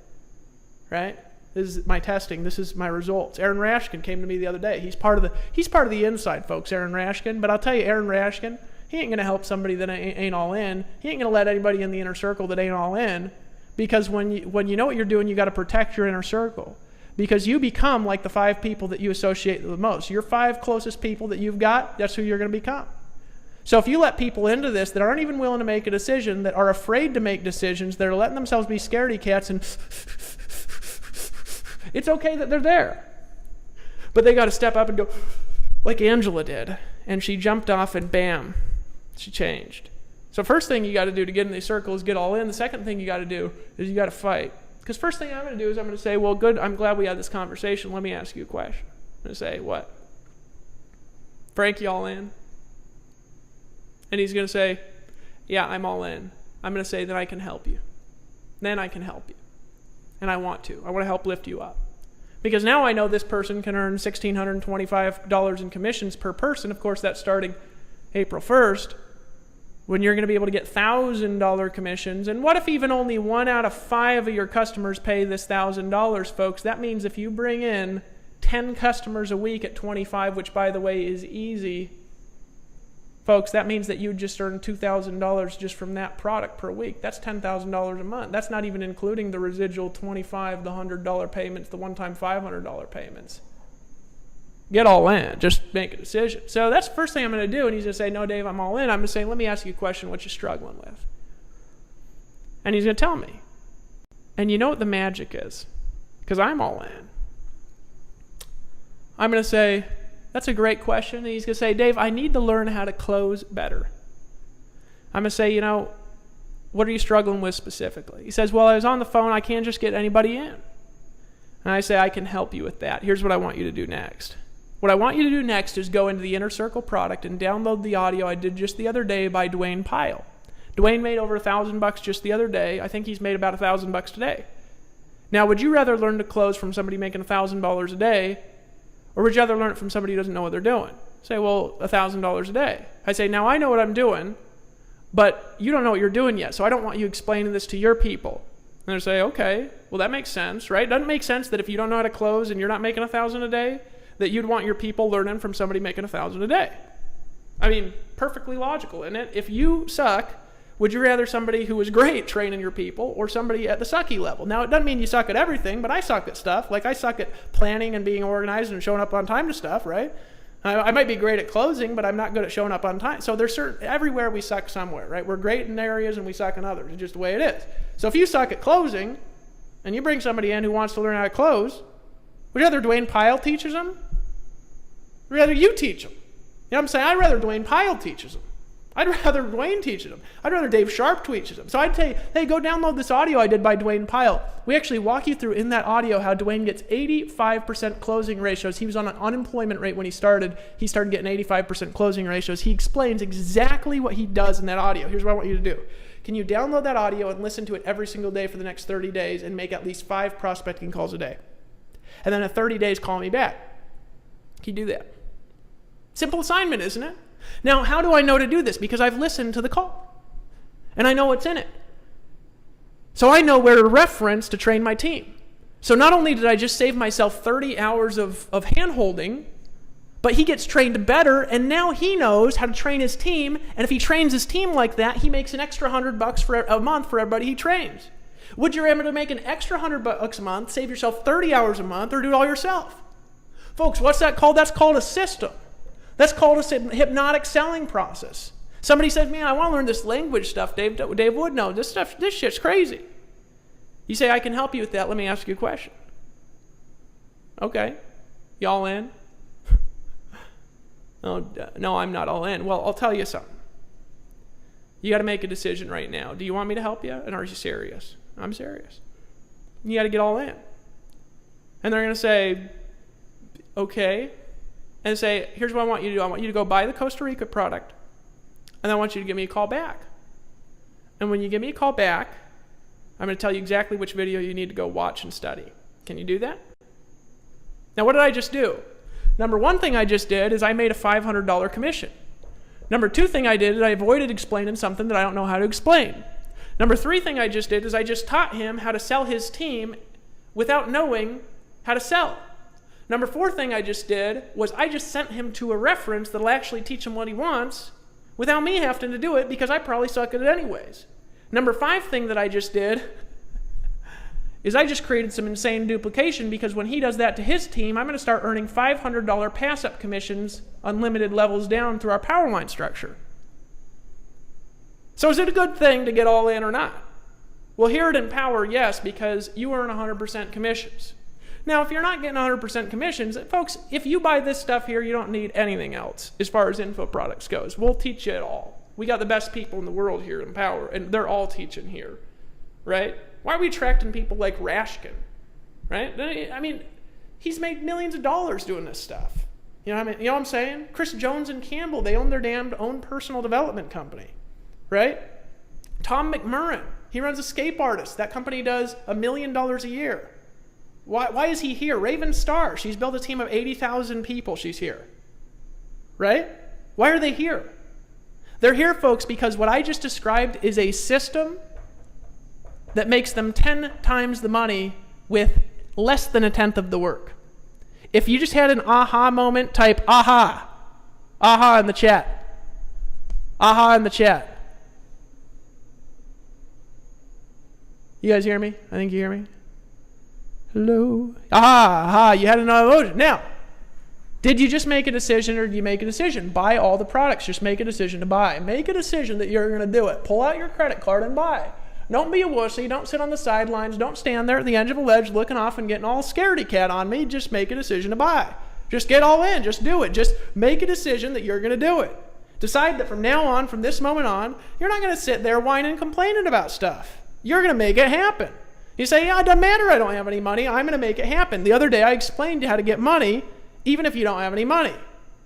Right? This is my testing. This is my results. Aaron Rashkin came to me the other day. He's part of the inside, folks, Aaron Rashkin. But I'll tell you, Aaron Rashkin, he ain't going to help somebody that ain't all in. He ain't going to let anybody in the inner circle that ain't all in. Because when you know what you're doing, you got to protect your inner circle. Because you become like the 5 people that you associate with the most. Your 5 closest people that you've got, that's who you're going to become. So if you let people into this that aren't even willing to make a decision, that are afraid to make decisions, that are letting themselves be scaredy cats, and it's okay that they're there. But they got to step up and go, like Angela did. And she jumped off and bam, She changed. So first thing you got to do to get in the circle is get all in. The second thing you got to do is you got to fight. Because first thing I'm going to do is I'm going to say, well, good, I'm glad we had this conversation. Let me ask you a question. I'm going to say, what? Frank, you all in? And he's going to say, yeah, I'm all in. I'm going to say, then I can help you. Then I can help you. And I want to. I want to help lift you up. Because now I know this person can earn $1,625 in commissions per person. Of course, that's starting April 1st. When you're going to be able to get $1,000 commissions. And what if even only 1 out of 5 of your customers pay this $1,000, folks? That means if you bring in 10 customers a week at 25, which by the way is easy, folks, that means that you just earn $2,000 just from that product per week. That's $10,000 a month. That's not even including the residual $25, the $100 payments, the one-time $500 payments. Get all in. Just make a decision. So that's the first thing I'm going to do. And he's going to say, no, Dave, I'm all in. I'm going to say, let me ask you a question. What you struggling with? And he's going to tell me. And you know what the magic is? Because I'm all in. I'm going to say, that's a great question. And he's going to say, Dave, I need to learn how to close better. I'm going to say, what are you struggling with specifically? He says, well, I was on the phone. I can't just get anybody in. And I say, I can help you with that. Here's what I want you to do next. What I want you to do next is go into the Inner Circle product and download the audio I did just the other day by Dwayne Pyle. Dwayne made over $1,000 just the other day. I think he's made about $1,000 today. Now, would you rather learn to close from somebody making $1,000 a day, or would you rather learn it from somebody who doesn't know what they're doing? Say, well, $1,000 a day. I say, now I know what I'm doing, but you don't know what you're doing yet, so I don't want you explaining this to your people. And they say, okay, well, that makes sense, right? Doesn't it make sense that if you don't know how to close and you're not making $1,000 a day, that you'd want your people learning from somebody making $1,000 a day? I mean, perfectly logical, isn't it? If you suck, would you rather somebody who is great training your people or somebody at the sucky level? Now, it doesn't mean you suck at everything, but I suck at stuff. Like I suck at planning and being organized and showing up on time to stuff, right? I might be great at closing, but I'm not good at showing up on time. So there's everywhere we suck somewhere, right? We're great in areas and we suck in others. It's just the way it is. So if you suck at closing and you bring somebody in who wants to learn how to close, would you rather Dwayne Pyle teaches them? Or rather you teach them? You know what I'm saying? I'd rather Dwayne Pyle teaches them. I'd rather Dwayne teaches them. I'd rather Dave Sharp teaches them. So I'd say, hey, go download this audio I did by Dwayne Pyle. We actually walk you through in that audio how Dwayne gets 85% closing ratios. He was on an unemployment rate when he started. He started getting 85% closing ratios. He explains exactly what he does in that audio. Here's what I want you to do. Can you download that audio and listen to it every single day for the next 30 days and make at least 5 prospecting calls a day? And then in 30 days, call me back. Can you do that? Simple assignment, isn't it? Now, how do I know to do this? Because I've listened to the call. And I know what's in it. So I know where to reference to train my team. So not only did I just save myself 30 hours of hand-holding, but he gets trained better, and now he knows how to train his team, and if he trains his team like that, he makes an extra $100 for a month for everybody he trains. Would you rather make an extra $100 a month, save yourself 30 hours a month, or do it all yourself? Folks, what's that called? That's called a system. That's called a hypnotic selling process. Somebody says, man, I want to learn this language stuff. Dave Wood, no, this shit's crazy. You say, I can help you with that. Let me ask you a question. Okay. Y'all in? No, I'm not all in. Well, I'll tell you something. You got to make a decision right now. Do you want me to help you? And are you serious? I'm serious. You got to get all in. And they're going to say, okay. And say, here's what I want you to do. I want you to go buy the Costa Rica product, and I want you to give me a call back. And when you give me a call back, I'm going to tell you exactly which video you need to go watch and study. Can you do that? Now, what did I just do? Number one thing I just did is I made a $500 commission. Number two thing I did is I avoided explaining something that I don't know how to explain. Number three thing I just did is I just taught him how to sell his team without knowing how to sell. Number four thing I just did was I just sent him to a reference that'll actually teach him what he wants without me having to do it because I probably suck at it anyways. Number five thing that I just did is I just created some insane duplication because when he does that to his team, I'm going to start earning $500 pass-up commissions, unlimited levels down through our power line structure. So is it a good thing to get all in or not? Well, here at Empower, yes, because you earn 100% commissions. Now, if you're not getting 100% commissions, folks, if you buy this stuff here, you don't need anything else as far as info products goes. We'll teach you it all. We got the best people in the world here in Empower, and they're all teaching here, right? Why are we attracting people like Rashkin, right? I mean, he's made millions of dollars doing this stuff. You know what I'm saying? Chris Jones and Campbell, they own their damned own personal development company, right? Tom McMurrin, he runs Escape Artists. That company does $1 million a year. Why is he here? Raven Starr, she's built a team of 80,000 people. She's here, right? Why are they here? They're here, folks, because what I just described is a system that makes them 10 times the money with less than a tenth of the work. If you just had an aha moment, type aha. Aha in the chat. Aha in the chat. You guys hear me? I think you hear me. Hello. Aha. You had another emotion. Now, did you just make a decision, or did you make a decision? Buy all the products. Just make a decision to buy. Make a decision that you're going to do it. Pull out your credit card and buy. Don't be a wussy. Don't sit on the sidelines. Don't stand there at the edge of a ledge looking off and getting all scaredy cat on me. Just make a decision to buy. Just get all in. Just do it. Just make a decision that you're going to do it. Decide that from now on, from this moment on, you're not going to sit there whining and complaining about stuff. You're going to make it happen. You say, yeah, it doesn't matter. I don't have any money. I'm going to make it happen. The other day, I explained how to get money even if you don't have any money,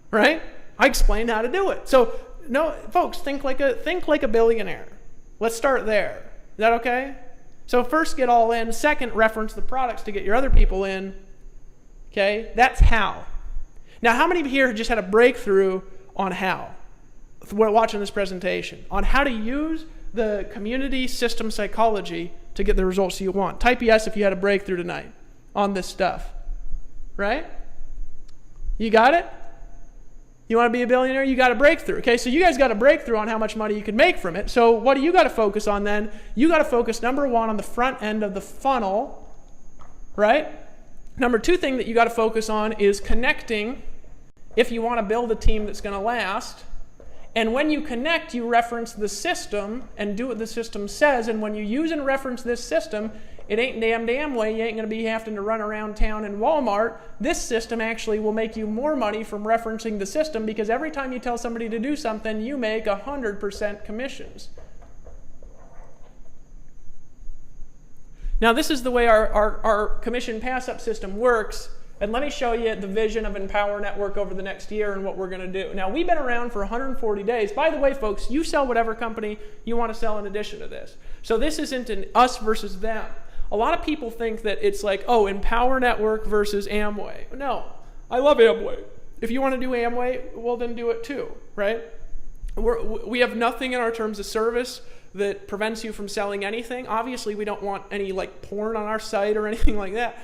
right? I explained how to do it. So, no, folks, think like a billionaire. Let's start there. Is that okay? So first, get all in. Second, reference the products to get your other people in. Okay? That's how. Now, how many here just had a breakthrough on how? We're watching this presentation. On how to use the community system psychology to get the results you want. Type yes if you had a breakthrough tonight on this stuff. Right? You got it? You want to be a billionaire? You got a breakthrough. Okay, so you guys got a breakthrough on how much money you can make from it. So what do you got to focus on then? You got to focus, number one, on the front end of the funnel, right? Number two thing that you got to focus on is connecting if you want to build a team that's going to last. And when you connect, you reference the system and do what the system says. And when you use and reference this system, it ain't damn way you ain't going to be having to run around town in Walmart. This system actually will make you more money from referencing the system, because every time you tell somebody to do something, you make 100% commissions. Now, this is the way our commission pass-up system works. And let me show you the vision of Empower Network over the next year and what we're going to do. Now, we've been around for 140 days. By the way, folks, you sell whatever company you want to sell in addition to this. So this isn't an us versus them. A lot of people think that it's like, oh, Empower Network versus Amway. No, I love Amway. If you want to do Amway, well, then do it too, right? We have nothing in our terms of service that prevents you from selling anything. Obviously, we don't want any like porn on our site or anything like that.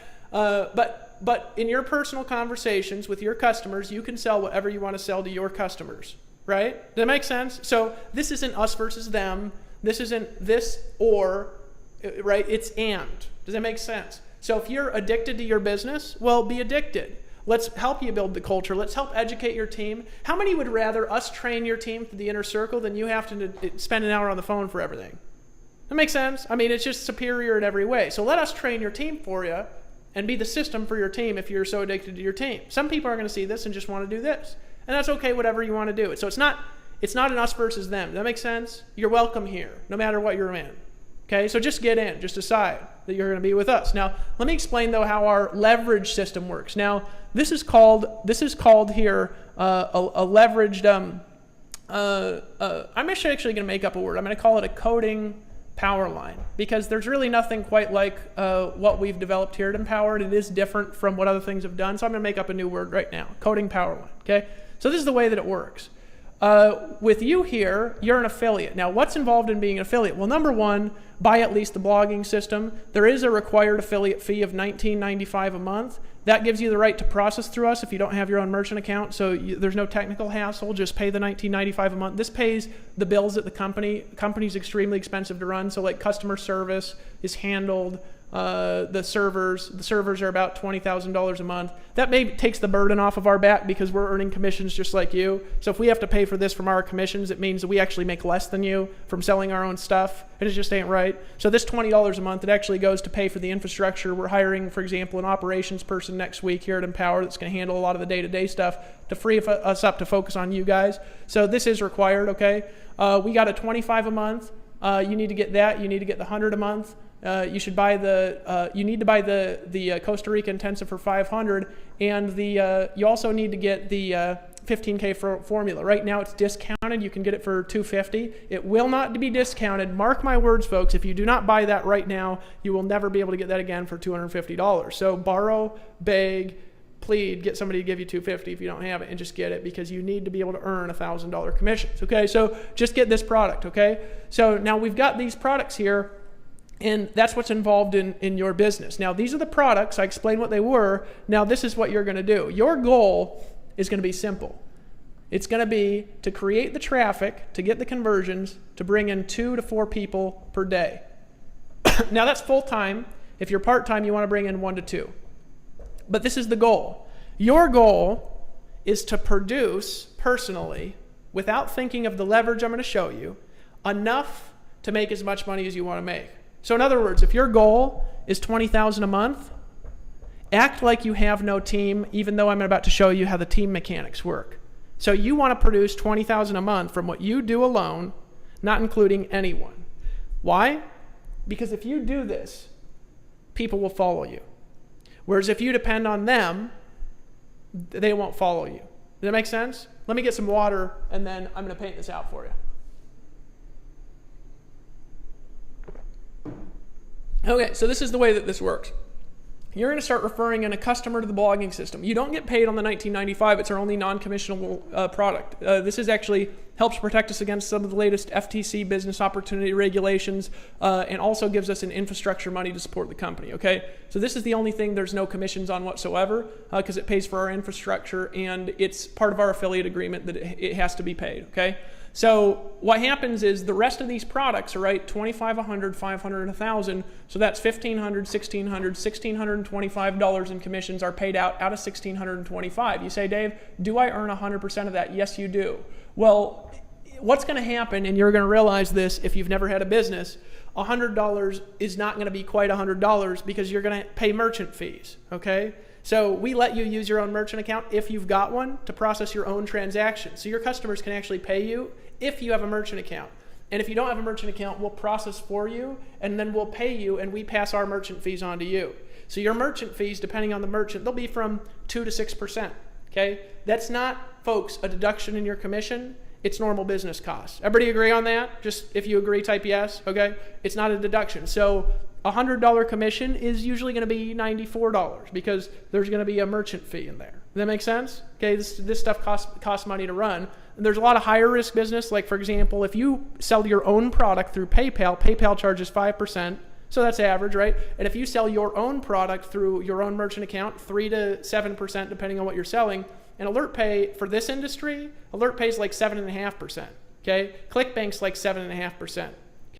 But in your personal conversations with your customers, you can sell whatever you want to sell to your customers, right? Does that make sense? So this isn't us versus them. This isn't this or, right? It's and. Does that make sense? So if you're addicted to your business, well, be addicted. Let's help you build the culture. Let's help educate your team. How many would rather us train your team through the inner circle than you have to spend an hour on the phone for everything? That makes sense? I mean, it's just superior in every way. So let us train your team for you and be the system for your team if you're so addicted to your team. Some people are going to see this and just want to do this. And that's okay, whatever you want to do. So it's not an us versus them. Does that make sense? You're welcome here, no matter what you're in. Okay, so just get in. Just decide that you're going to be with us. Now, let me explain, though, how our leverage system works. Now, this is called here a leveraged, I'm actually going to make up a word. I'm going to call it a coding power line, because there's really nothing quite like what we've developed here at Empowered. It is different from what other things have done, so I'm going to make up a new word right now, coding power line, okay? So this is the way that it works. With you here, you're an affiliate. Now, what's involved in being an affiliate? Well, number one, buy at least the blogging system. There is a required affiliate fee of $19.95 a month. That gives you the right to process through us if you don't have your own merchant account, so there's no technical hassle. Just pay the $19.95 a month. This pays the bills at the company. The company's extremely expensive to run, so like customer service is handled, The servers are about $20,000 a month. That takes the burden off of our back because we're earning commissions just like you. So if we have to pay for this from our commissions, it means that we actually make less than you from selling our own stuff, and it just ain't right. So this $20 a month, it actually goes to pay for the infrastructure. We're hiring, for example, an operations person next week here at Empower that's going to handle a lot of the day-to-day stuff to free us up to focus on you guys. So this is required, okay? We got a $25 a month. You need to get that. You need to get the $100 a month. You need to buy the Costa Rica intensive for $500, and you also need to get the 15K formula. Right now it's discounted. You can get it for $250. It will not be discounted. Mark my words, folks. If you do not buy that right now, you will never be able to get that again for $250. So borrow, beg, plead, get somebody to give you $250 if you don't have it, and just get it because you need to be able to earn $1,000 commissions. Okay, so just get this product. Okay, so now we've got these products here. And that's what's involved in your business. Now, these are the products. I explained what they were. Now, this is what you're going to do. Your goal is going to be simple. It's going to be to create the traffic, to get the conversions, to bring in 2 to 4 people per day. Now, that's full-time. If you're part-time, you want to bring in 1 to 2. But this is the goal. Your goal is to produce personally, without thinking of the leverage I'm going to show you, enough to make as much money as you want to make. So in other words, if your goal is $20,000 a month, act like you have no team, even though I'm about to show you how the team mechanics work. So you want to produce $20,000 a month from what you do alone, not including anyone. Why? Because if you do this, people will follow you. Whereas if you depend on them, they won't follow you. Does that make sense? Let me get some water, and then I'm going to paint this out for you. Okay, so this is the way that this works. You're going to start referring in a customer to the blogging system. You don't get paid on the $19.95. It's our only non-commissionable product. This is actually helps protect us against some of the latest FTC business opportunity regulations, and also gives us an infrastructure money to support the company. Okay, so this is the only thing there's no commissions on whatsoever because it pays for our infrastructure, and it's part of our affiliate agreement that it has to be paid. Okay. So what happens is the rest of these products are right $25, $100, $500, $1,000. So that's $1,500, $1,600, $1,625 in commissions are paid out of $1,625. You say, Dave, do I earn 100% of that? Yes, you do. Well, what's going to happen, and you're going to realize this if you've never had a business, $100 is not going to be quite $100 because you're going to pay merchant fees. Okay. So we let you use your own merchant account if you've got one to process your own transactions. So your customers can actually pay you if you have a merchant account. And if you don't have a merchant account, we'll process for you, and then we'll pay you, and we pass our merchant fees on to you. So your merchant fees, depending on the merchant, they'll be from 2 to 6%. Okay? That's not, folks, a deduction in your commission. It's normal business costs. Everybody agree on that? Just if you agree, type yes. Okay? It's not a deduction. So a $100 commission is usually going to be $94 because there's going to be a merchant fee in there. Does that make sense? Okay, this stuff costs money to run. And there's a lot of higher risk business. Like, for example, if you sell your own product through PayPal, PayPal charges 5%. So that's average, right? And if you sell your own product through your own merchant account, 3 to 7%, depending on what you're selling. And AlertPay, for this industry, AlertPay is like 7.5%. Okay, ClickBank's like 7.5%.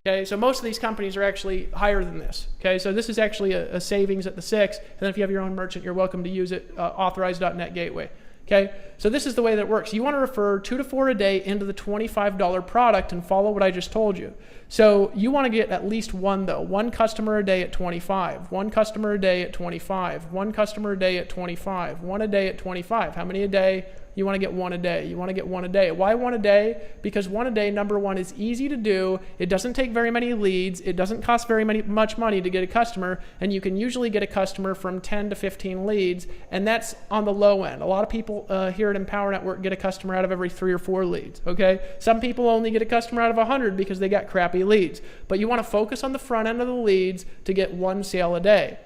Okay, so most of these companies are actually higher than this. Okay, so this is actually a savings at the 6, and then if you have your own merchant, you're welcome to use it, Authorize.net gateway. Okay, so this is the way that works. You want to refer 2 to 4 a day into the $25 product and follow what I just told you. So you want to get at least one though. One customer a day at 25, one customer a day at 25, one customer a day at 25, one a day at 25. How many a day? You want to get one a day. You want to get one a day. Why one a day? Because one a day, number one, is easy to do. It doesn't take very many leads. It doesn't cost much money to get a customer, and you can usually get a customer from 10 to 15 leads, and that's on the low end. A lot of people here at Empower Network get a customer out of every 3 or 4 leads. Okay, some people only get a customer out of 100 because they got crappy leads. But you want to focus on the front end of the leads to get one sale a day.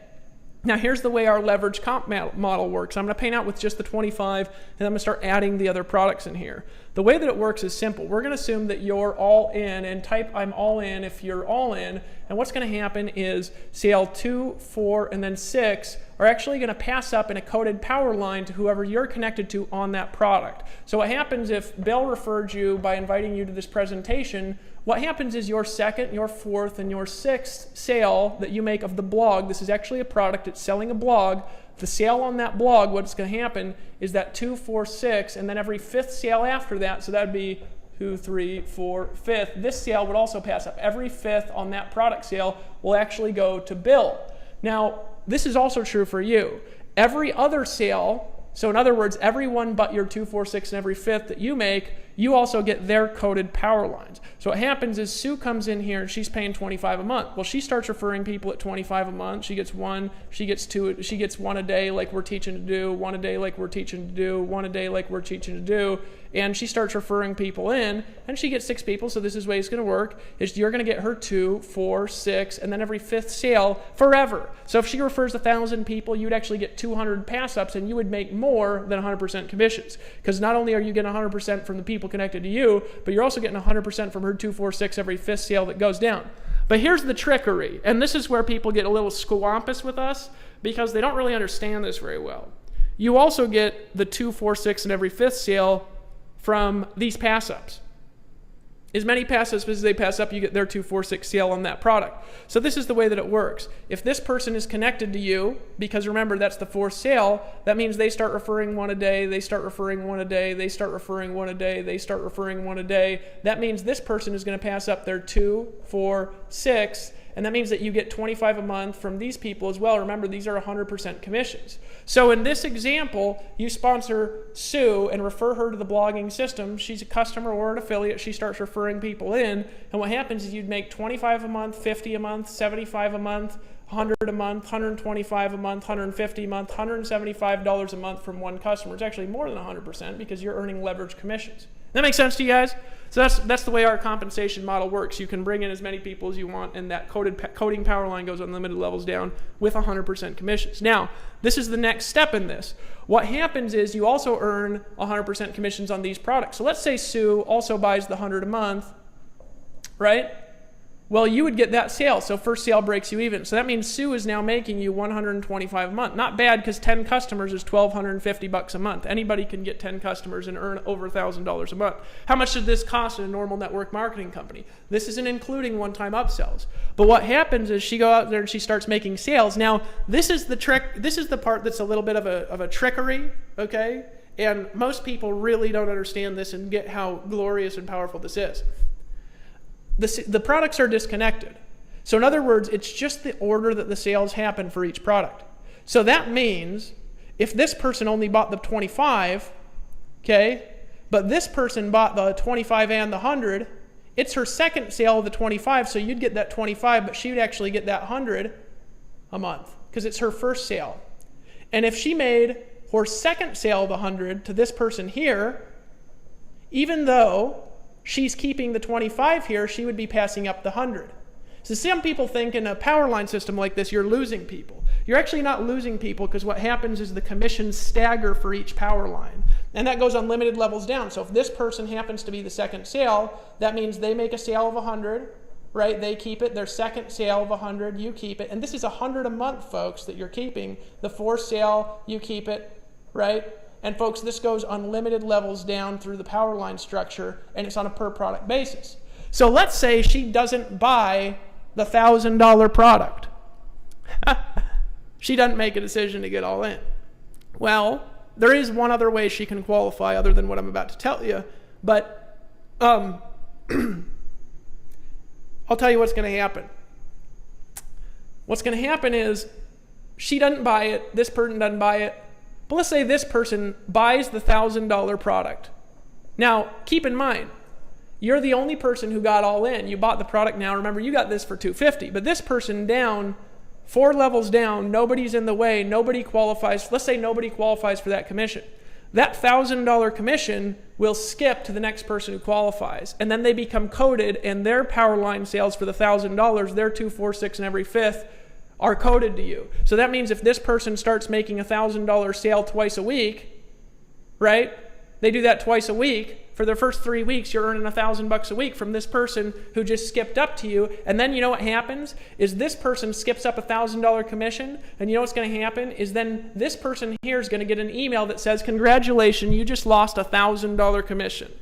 Now here's the way our leverage comp model works. I'm going to paint out with just the 25, and I'm going to start adding the other products in here. The way that it works is simple. We're going to assume that you're all in, and type I'm all in if you're all in, and And what's going to happen is sale 2, 4, and then 6 are actually going to pass up in a coded power line to whoever you're connected to on that product. So what happens if Bill referred you by inviting you to this presentation, what happens is your second, your fourth, and your sixth sale that you make of the blog, this is actually a product, it's selling a blog, the sale on that blog, what's going to happen is that 2, 4, 6, and then every fifth sale after that, so that would be 2, 3, 4, fifth, this sale would also pass up. Every fifth on that product sale will actually go to Bill. Now, this is also true for you. Every other sale, so in other words, every one but your 2, 4, 6, and every fifth that you make, you also get their coded power lines. So what happens is Sue comes in here and she's paying $25 a month. Well, she starts referring people at $25 a month. She gets 1, she gets 2, she gets 1 a day like we're teaching to do, 1 a day like we're teaching to do, 1 a day like we're teaching to do. And she starts referring people in, and she gets 6 people, so this is the way it's going to work, is you're going to get her 2, 4, 6, and then every fifth sale forever. So if she refers 1,000 people, you would actually get 200 pass-ups, and you would make more than 100% commissions. Because not only are you getting 100% from the people connected to you, but you're also getting 100% from her 2, 4, 6 every fifth sale that goes down. But here's the trickery, and this is where people get a little squampus with us, because they don't really understand this very well. You also get the 2, 4, 6, and every fifth sale from these pass-ups. As many pass-ups as they pass up, you get their 2, 4, 6 sale on that product. So this is the way that it works. If this person is connected to you, because remember, that's the 4th sale, that means they start referring 1 a day, they start referring 1 a day, they start referring 1 a day, they start referring 1 a day. That means this person is going to pass up their 2, 4, 6, and that means that you get $25 a month from these people as well. Remember, these are 100% commissions. So in this example, you sponsor Sue and refer her to the blogging system. She's a customer or an affiliate. She starts referring people in. And what happens is you'd make $25 a month, $50 a month, $75 a month, $100 a month, $125 a month, $150 a month, $175 a month from one customer. It's actually more than 100% because you're earning leverage commissions. That makes sense to you guys? So that's the way our compensation model works. You can bring in as many people as you want, and that coding power line goes unlimited levels down with 100% commissions. Now, this is the next step in this. What happens is you also earn 100% commissions on these products. So let's say Sue also buys the 100 a month, right? Well, you would get that sale. So first sale breaks you even. So that means Sue is now making you $125 a month. Not bad, because 10 customers is $1,250 a month. Anybody can get 10 customers and earn over $1,000 a month. How much did this cost in a normal network marketing company? This isn't including one-time upsells. But what happens is she goes out there and she starts making sales. Now, this is the trick. This is the part that's a little bit of a trickery, okay? And most people really don't understand this and get how glorious and powerful this is. The products are disconnected. So in other words, it's just the order that the sales happen for each product. So that means if this person only bought the 25, okay, but this person bought the 25 and the 100, it's her second sale of the 25, so you'd get that 25, but she would actually get that 100 a month because it's her first sale. And if she made her second sale of the 100 to this person here, even though she's keeping the 25 here, she would be passing up the 100. So some people think in a power line system like this, you're losing people. You're actually not losing people, because what happens is the commissions stagger for each power line. And that goes unlimited levels down. So if this person happens to be the second sale, that means they make a sale of 100, right? They keep it. Their second sale of 100, you keep it. And this is 100 a month, folks, that you're keeping. The 4th sale, you keep it, right? And folks, this goes unlimited levels down through the power line structure, and it's on a per product basis. So let's say she doesn't buy the $1,000 product. She doesn't make a decision to get all in. Well, there is one other way she can qualify other than what I'm about to tell you, but I'll tell you what's going to happen. What's going to happen is she doesn't buy it, this person doesn't buy it, but let's say this person buys the $1,000 product. Now, keep in mind, you're the only person who got all in. You bought the product now. Remember, you got this for $250. But this person down, 4 levels down, nobody's in the way, nobody qualifies. Let's say nobody qualifies for that commission. That $1,000 commission will skip to the next person who qualifies. And then they become coded, and their power line sales for the $1,000, their 2, 4, 6, and every fifth, are coded to you. So that means if this person starts making a $1,000 sale twice a week, right? They do that twice a week. for the first 3 weeks, you're earning $1,000 a week from this person who just skipped up to you. And then you know what happens is this person skips up $1,000 commission. And you know what's going to happen is then this person here is going to get an email that says, congratulations, you just lost $1,000 commission.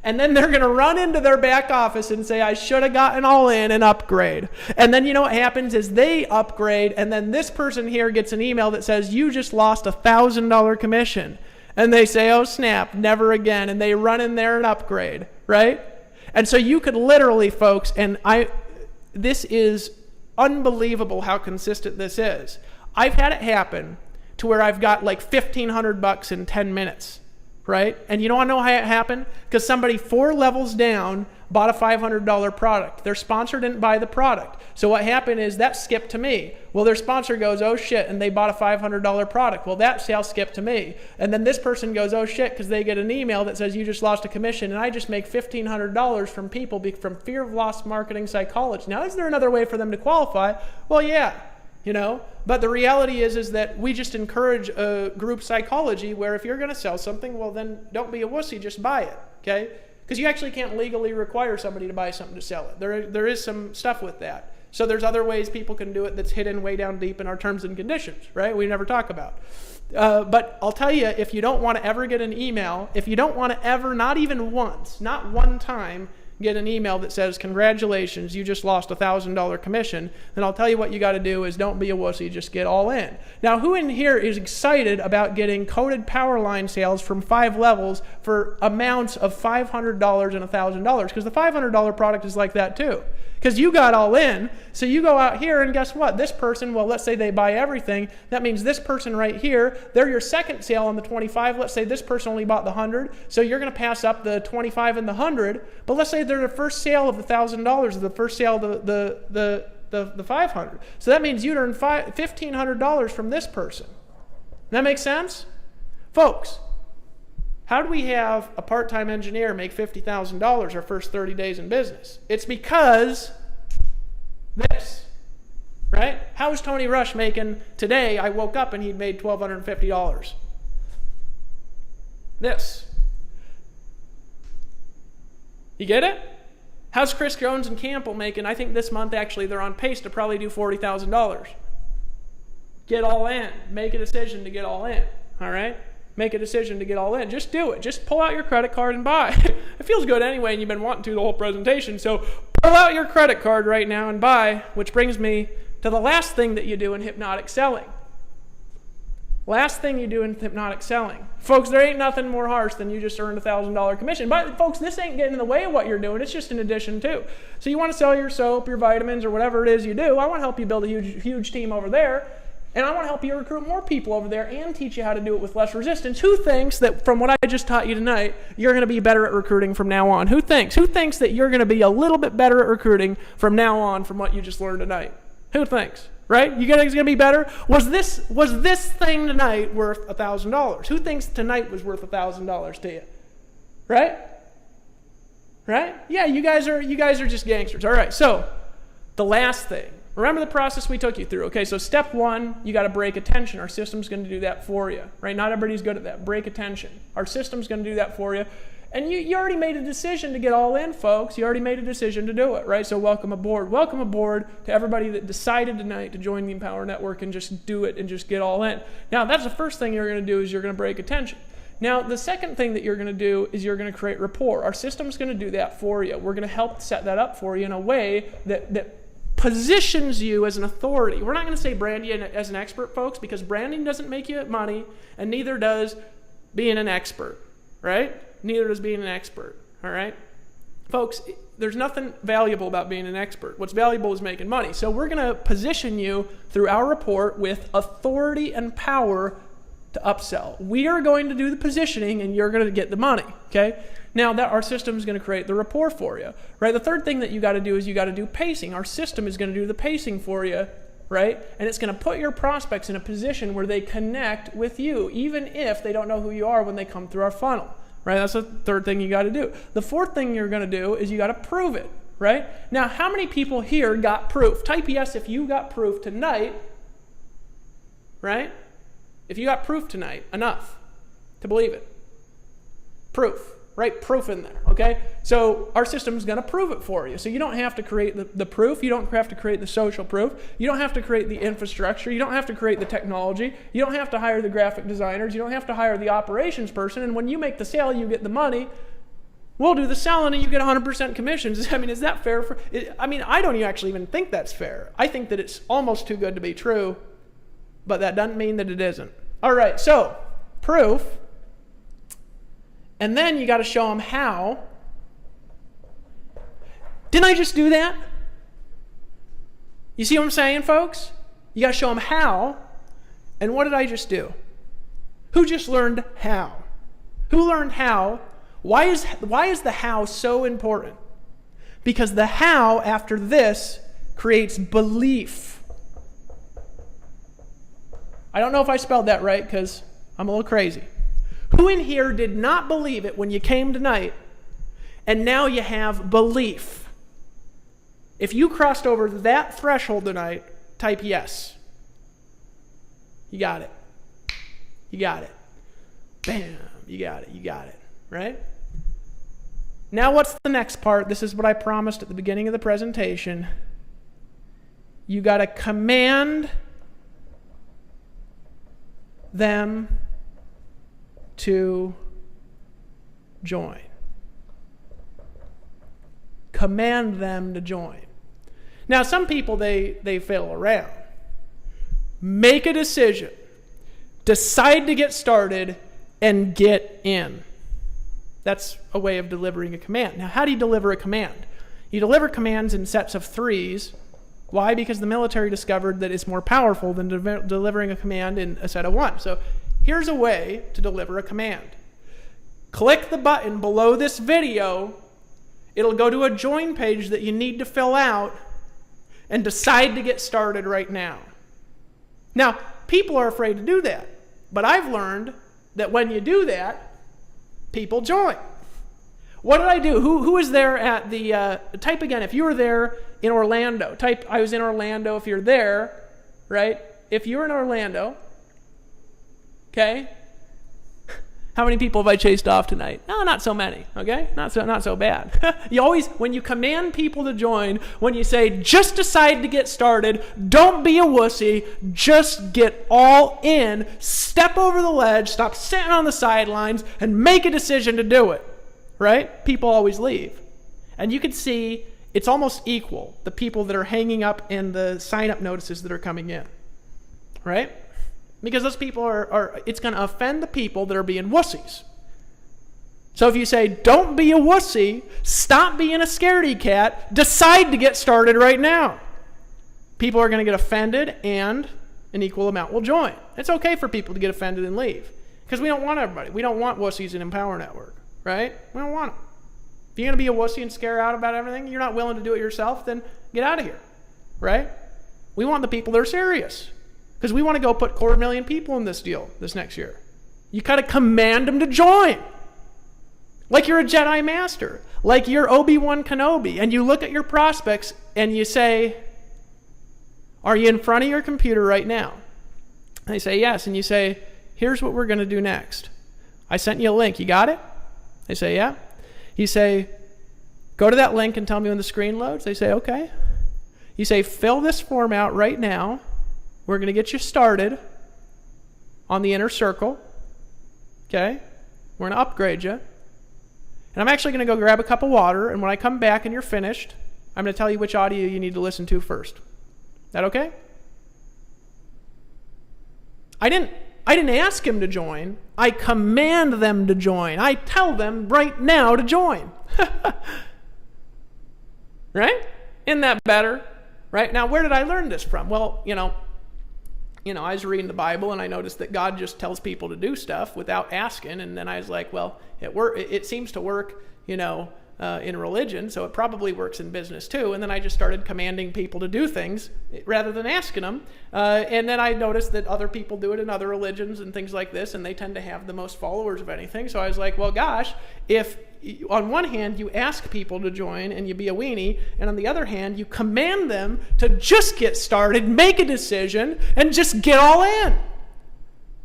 And then they're going to run into their back office and say, I should have gotten all in and upgrade. And then you know what happens is they upgrade, and then this person here gets an email that says, you just lost $1,000 commission. And they say, oh snap, never again. And they run in there and upgrade, right? And so you could literally, folks, and this is unbelievable how consistent this is. I've had it happen to where I've got like $1,500 in 10 minutes. Right? And you don't know how it happened? Because somebody 4 levels down bought a $500 product. Their sponsor didn't buy the product. So what happened is that skipped to me. Well, their sponsor goes, oh shit, and they bought a $500 product. Well, that sale skipped to me. And then this person goes, oh shit, because they get an email that says you just lost a commission, and I just make $1,500 from people from fear of loss marketing psychology. Now, is there another way for them to qualify? Well, yeah. You know, but the reality is that we just encourage a group psychology where if you're going to sell something, well, then don't be a wussy, just buy it, okay? Because you actually can't legally require somebody to buy something to sell it. There is some stuff with that. So there's other ways people can do it that's hidden way down deep in our terms and conditions, right? We never talk about. But I'll tell you, if you don't want to ever get an email, if you don't want to ever, not even once, not one time, get an email that says, congratulations, you just lost $1,000 commission, then I'll tell you what you got to do is don't be a wussy, just get all in. Now, who in here is excited about getting coded power line sales from 5 levels for amounts of $500 and $1,000? Because the $500 product is like that too. Because you got all in, so you go out here and guess what? This person, well, let's say they buy everything. That means this person right here, they're your second sale on the 25. Let's say this person only bought the 100, so you're going to pass up the 25 and the 100. But let's say they're the first sale of the $1,000, the first sale of the 500. So that means you'd earn $1,500 from this person. That makes sense? Folks, how do we have a part-time engineer make $50,000 our first 30 days in business? It's because this, right? How is Tony Rush making today? I woke up and he'd made $1,250. This. You get it? How's Chris Jones and Campbell making? I think this month actually they're on pace to probably do $40,000. Get all in. Make a decision to get all in. All right? Make a decision to get all in. Just do it. Just pull out your credit card and buy. It feels good anyway, and you've been wanting to the whole presentation. So pull out your credit card right now and buy, which brings me to the last thing that you do in hypnotic selling. Last thing you do in hypnotic selling. Folks, there ain't nothing more harsh than you just earned $1,000 commission. But folks, this ain't getting in the way of what you're doing. It's just an addition too. So you want to sell your soap, your vitamins, or whatever it is you do. I want to help you build a huge team over there. And I want to help you recruit more people over there and teach you how to do it with less resistance. Who thinks that from what I just taught you tonight, you're going to be better at recruiting from now on? Who thinks that you're going to be a little bit better at recruiting from now on from what you just learned tonight? Who thinks? Right? You guys going to be better? Was this thing tonight worth $1,000? Who thinks tonight was worth $1,000 to you? Right? Right? Yeah, you guys are just gangsters. All right. So, the last thing. Remember the process we took you through. Okay, so step 1, you got to break attention. Our system's going to do that for you, right? Not everybody's good at that. Break attention. Our system's going to do that for you. And you already made a decision to get all in, folks. You already made a decision to do it, right? So welcome aboard. Welcome aboard to everybody that decided tonight to join the Empower Network and just do it and just get all in. Now, that's the first thing you're going to do is you're going to break attention. Now, the second thing that you're going to do is you're going to create rapport. Our system's going to do that for you. We're going to help set that up for you in a way that positions you as an authority. We're not going to say brand you as an expert, folks, because branding doesn't make you money, and neither does being an expert, right? Neither does being an expert, all right? Folks, there's nothing valuable about being an expert. What's valuable is making money. So we're going to position you through our report with authority and power to upsell. We are going to do the positioning, and you're going to get the money, okay? Now, that our system is going to create the rapport for you, right? The third thing that you got to do is you got to do pacing. Our system is going to do the pacing for you, right? And it's going to put your prospects in a position where they connect with you, even if they don't know who you are when they come through our funnel, right? That's the third thing you got to do. The fourth thing you're going to do is you got to prove it, right? Now, how many people here got proof? Type yes if you got proof tonight, right? If you got proof tonight, enough to believe it. Proof. right? Proof in there, okay? So our system's going to prove it for you. So you don't have to create the proof. You don't have to create the social proof. You don't have to create the infrastructure. You don't have to create the technology. You don't have to hire the graphic designers. You don't have to hire the operations person. And when you make the sale, you get the money. We'll do the selling and you get 100% commissions. I mean, is that fair? I don't actually even think that's fair. I think that it's almost too good to be true, but that doesn't mean that it isn't. All right, so proof. And then you got to show them how. Didn't I just do that? You see what I'm saying, folks? You got to show them how. And what did I just do? Who just learned how? Who learned how? Why is the how so important? Because the how after this creates belief. I don't know if I spelled that right because I'm a little crazy. Who in here did not believe it when you came tonight, and now you have belief? If you crossed over that threshold tonight, type yes. You got it. You got it. Bam. You got it. You got it. Right? Now what's the next part? This is what I promised at the beginning of the presentation. You got to command them to join. Command them to join. Now, some people, they fail around. Make a decision. Decide to get started and get in. That's a way of delivering a command. Now, how do you deliver a command? You deliver commands in sets of 3s. Why? Because the military discovered that it's more powerful than delivering a command in a set of 1. So here's a way to deliver a command. Click the button below this video. It'll go to a join page that you need to fill out and decide to get started right now. Now, people are afraid to do that, but I've learned that when you do that, people join. What did I do? Who was there at the, type again, if you were there in Orlando, type, I was in Orlando if you're there, right? If you're in Orlando, okay? How many people have I chased off tonight? No, not so many, okay? Not so bad. You always, when you command people to join, when you say, just decide to get started, don't be a wussy, just get all in, step over the ledge, stop sitting on the sidelines, and make a decision to do it, right? People always leave. And you can see it's almost equal, the people that are hanging up and the sign-up notices that are coming in, right? Because those people are it's going to offend the people that are being wussies. So if you say, don't be a wussy, stop being a scaredy cat, decide to get started right now. People are going to get offended and an equal amount will join. It's okay for people to get offended and leave. Because we don't want everybody. We don't want wussies in Empower Network, right? We don't want them. If you're going to be a wussy and scare out about everything, you're not willing to do it yourself, then get out of here, right? We want the people that are serious. Because we want to go put 250,000 people in this deal this next year. You got to command them to join. Like you're a Jedi Master. Like you're Obi-Wan Kenobi. And you look at your prospects and you say, are you in front of your computer right now? And they say, yes. And you say, here's what we're going to do next. I sent you a link. You got it? They say, yeah. You say, go to that link and tell me when the screen loads. They say, okay. You say, fill this form out right now. We're going to get you started on the inner circle. Okay? We're going to upgrade you. And I'm actually going to go grab a cup of water, and when I come back and you're finished, I'm going to tell you which audio you need to listen to first. That okay? I didn't ask him to join. I command them to join. I tell them right now to join. Right? Isn't that better? Right? Now, where did I learn this from? Well, I was reading the Bible and I noticed that God just tells people to do stuff without asking. And then I was like, well, it seems to work, in religion, so it probably works in business too. And then I just started commanding people to do things rather than asking them. And then I noticed that other people do it in other religions and things like this, and they tend to have the most followers of anything. So I was like, well, gosh, if on one hand you ask people to join and you be a weenie, and on the other hand you command them to just get started, make a decision, and just get all in.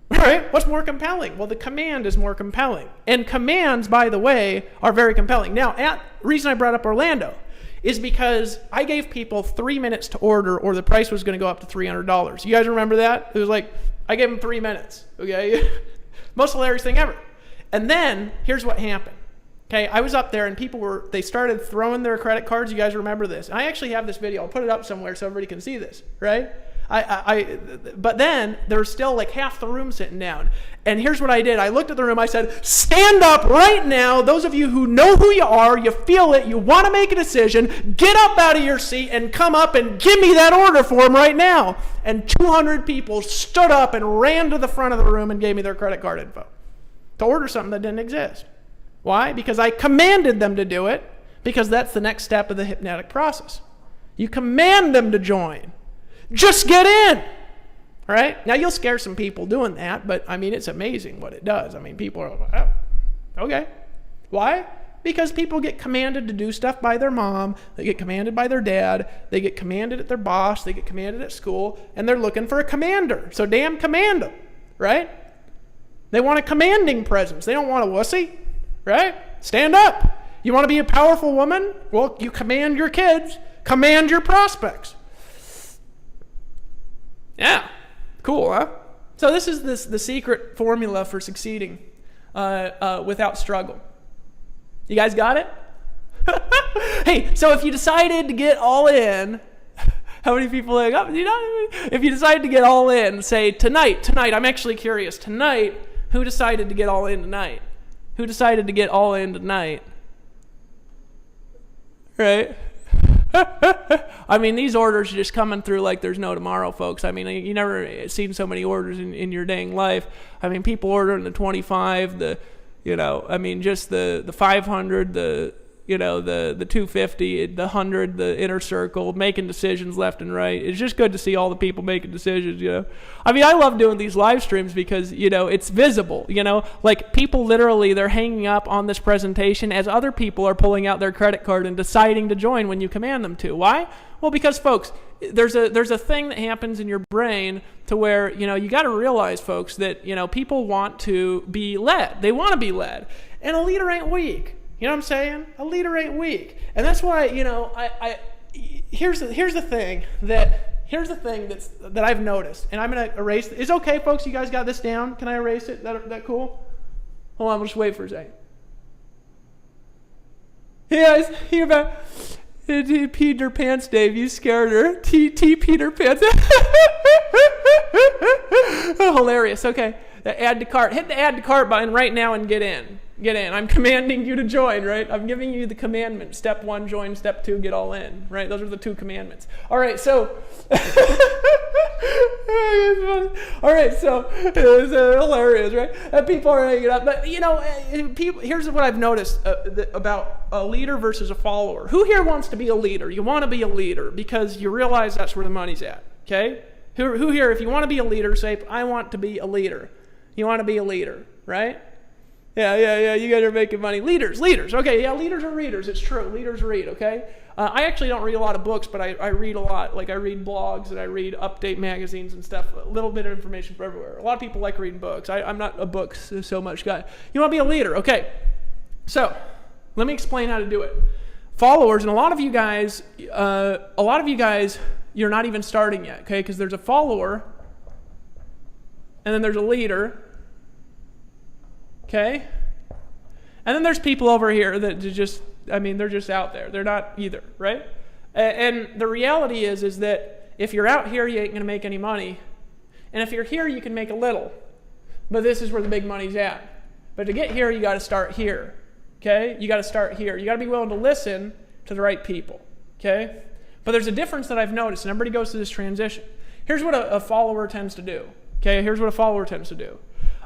Right? What's more compelling? Well, the command is more compelling. And commands, by the way, are very compelling. Now, the reason I brought up Orlando is because I gave people 3 minutes to order or the price was going to go up to $300. You guys remember that? It was like, I gave them 3 minutes. Okay? Most hilarious thing ever. And then, here's what happened. Okay, I was up there and they started throwing their credit cards. You guys remember this. And I actually have this video. I'll put it up somewhere so everybody can see this, right? But then there's still like half the room sitting down. And here's what I did. I looked at the room. I said, stand up right now. Those of you who know who you are, you feel it, you want to make a decision, get up out of your seat and come up and give me that order form right now. And 200 people stood up and ran to the front of the room and gave me their credit card info to order something that didn't exist. Why? Because I commanded them to do it, because that's the next step of the hypnotic process. You command them to join. Just get in. All right? Now, you'll scare some people doing that, but, I mean, it's amazing what it does. I mean, people are like, oh, okay. Why? Because people get commanded to do stuff by their mom. They get commanded by their dad. They get commanded at their boss. They get commanded at school, and they're looking for a commander. So damn command them, right? They want a commanding presence. They don't want a wussy, right? Stand up. You want to be a powerful woman? Well, you command your kids. Command your prospects. Yeah, cool, huh? So this is the secret formula for succeeding without struggle. You guys got it? Hey, so if you decided to get all in, how many people like, oh, you know, if you decided to get all in, say tonight, I'm actually curious, tonight, who decided to get all in tonight? Who decided to get all in tonight? Right? I mean, these orders are just coming through like there's no tomorrow, folks. I mean, you never seen so many orders in your dang life. I mean, people ordering the 25, just the 500, the 250, the 100, the inner circle, making decisions left and right. It's just good to see all the people making decisions, I mean, I love doing these live streams because, it's visible, like people literally, they're hanging up on this presentation as other people are pulling out their credit card and deciding to join when you command them to. Why? Well, because folks, there's a thing that happens in your brain to where, you got to realize, folks, that, people want to be led. They want to be led. And a leader ain't weak. You know what I'm saying? A leader ain't weak. And that's why, here's the thing that I've noticed. And I'm going to erase it. Is it okay, folks? You guys got this down? Can I erase it? That cool? Hold on, we'll just wait for a second. Yeah, hear about Peter Pants, Dave. You scared her. Peter Pants. Oh, hilarious. Okay. Add to cart. Hit the add to cart button right now and get in. Get in. I'm commanding you to join, right? I'm giving you the commandment. Step 1, join. Step 2, get all in, right? Those are the 2 commandments. All right, so... All right, so it's hilarious, right? People are hanging up. But, people. Here's what I've noticed about a leader versus a follower. Who here wants to be a leader? You want to be a leader because you realize that's where the money's at, okay? Who here, if you want to be a leader, say, I want to be a leader. You want to be a leader, right? Yeah, you guys are making money. Leaders. Okay, yeah, leaders are readers. It's true. Leaders read, okay? I actually don't read a lot of books, but I read a lot. Like, I read blogs and I read update magazines and stuff. A little bit of information from everywhere. A lot of people like reading books. I'm not a books so much guy. You want to be a leader, okay? So, let me explain how to do it. Followers, and a lot of you guys, you're not even starting yet, okay? Because there's a follower, and then there's a leader, okay? And then there's people over here that they're just out there. They're not either, right? And the reality is that if you're out here, you ain't going to make any money. And if you're here, you can make a little. But this is where the big money's at. But to get here, you got to start here, okay? You got to start here. You got to be willing to listen to the right people, okay? But there's a difference that I've noticed, and everybody goes through this transition. Here's what a follower tends to do, okay? Here's what a follower tends to do.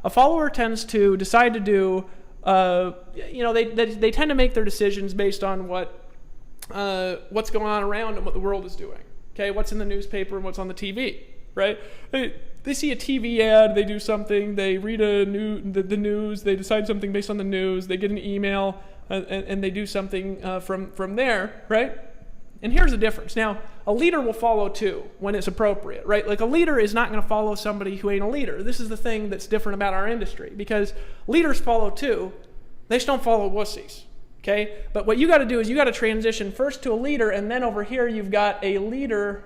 A follower tends to decide to do, they tend to make their decisions based on what's going on around and what the world is doing. Okay, what's in the newspaper and what's on the TV, right? They see a TV ad, they do something, they read the news, they decide something based on the news, they get an email, and they do something from there, right? And here's the difference. Now, a leader will follow too when it's appropriate, right? Like a leader is not going to follow somebody who ain't a leader. This is the thing that's different about our industry, because leaders follow too. They just don't follow wussies, okay? But what you got to do is you got to transition first to a leader, and then over here you've got a leader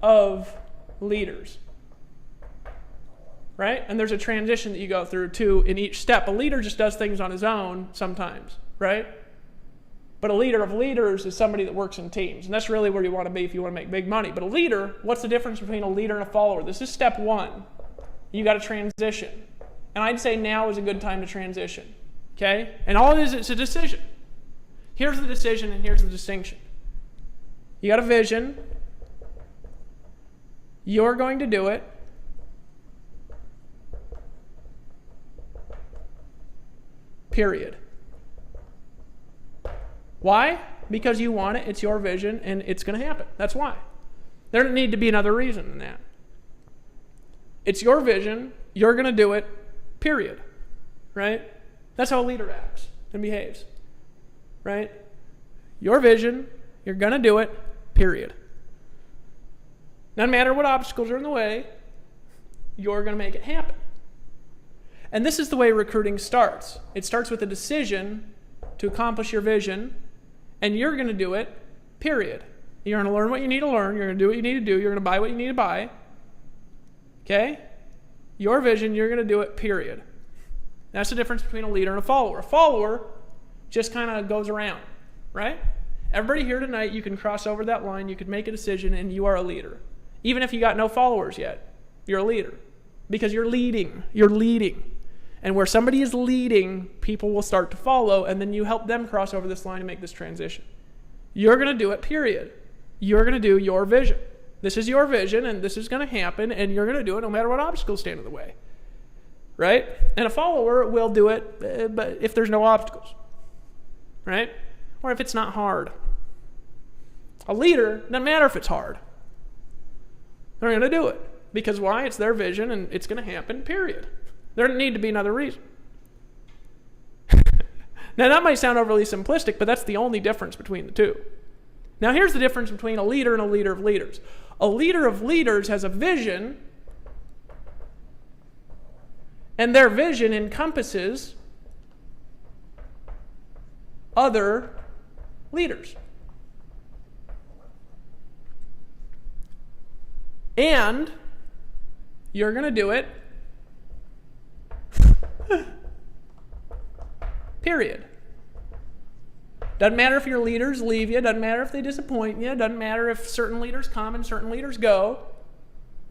of leaders, right? And there's a transition that you go through too in each step. A leader just does things on his own sometimes, right? But a leader of leaders is somebody that works in teams. And that's really where you want to be if you want to make big money. But a leader, what's the difference between a leader and a follower? This is step one. You got to transition. And I'd say now is a good time to transition. Okay? And all it is, it's a decision. Here's the decision and here's the distinction. You got a vision. You're going to do it. Period. Why? Because you want it, it's your vision, and it's going to happen. That's why. There doesn't need to be another reason than that. It's your vision, you're going to do it, period. Right? That's how a leader acts and behaves. Right? Your vision, you're going to do it, period. No matter what obstacles are in the way, you're going to make it happen. And this is the way recruiting starts. It starts with a decision to accomplish your vision, and you're going to do it, period. You're going to learn what you need to learn. You're going to do what you need to do. You're going to buy what you need to buy. Okay? Your vision, you're going to do it, period. That's the difference between a leader and a follower. A follower just kind of goes around, right? Everybody here tonight, you can cross over that line. You can make a decision, and you are a leader. Even if you got no followers yet, you're a leader. Because you're leading. You're leading. And where somebody is leading, people will start to follow, and then you help them cross over this line and make this transition. You're going to do it, period. You're going to do your vision. This is your vision, and this is going to happen, and you're going to do it no matter what obstacles stand in the way. Right? And a follower will do it but if there's no obstacles. Right? Or if it's not hard. A leader, doesn't matter if it's hard. They're going to do it. Because why? It's their vision, and it's going to happen, period. There doesn't need to be another reason. Now, that might sound overly simplistic, but that's the only difference between the two. Now, here's the difference between a leader and a leader of leaders. A leader of leaders has a vision, and their vision encompasses other leaders. And you're going to do it, period. Doesn't matter if your leaders leave you. Doesn't matter if they disappoint you. Doesn't matter if certain leaders come and certain leaders go.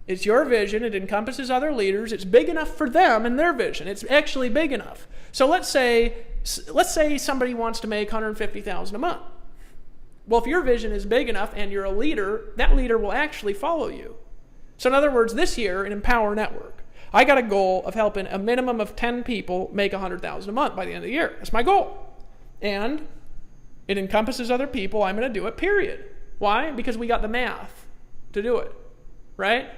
It's your vision. It encompasses other leaders. It's big enough for them and their vision. It's actually big enough. So let's say somebody wants to make $150,000 a month. Well, if your vision is big enough and you're a leader, that leader will actually follow you. So in other words, this year in Empower Network, I got a goal of helping a minimum of 10 people make $100,000 a month by the end of the year. That's my goal. And it encompasses other people. I'm going to do it, period. Why? Because we got the math to do it. Right?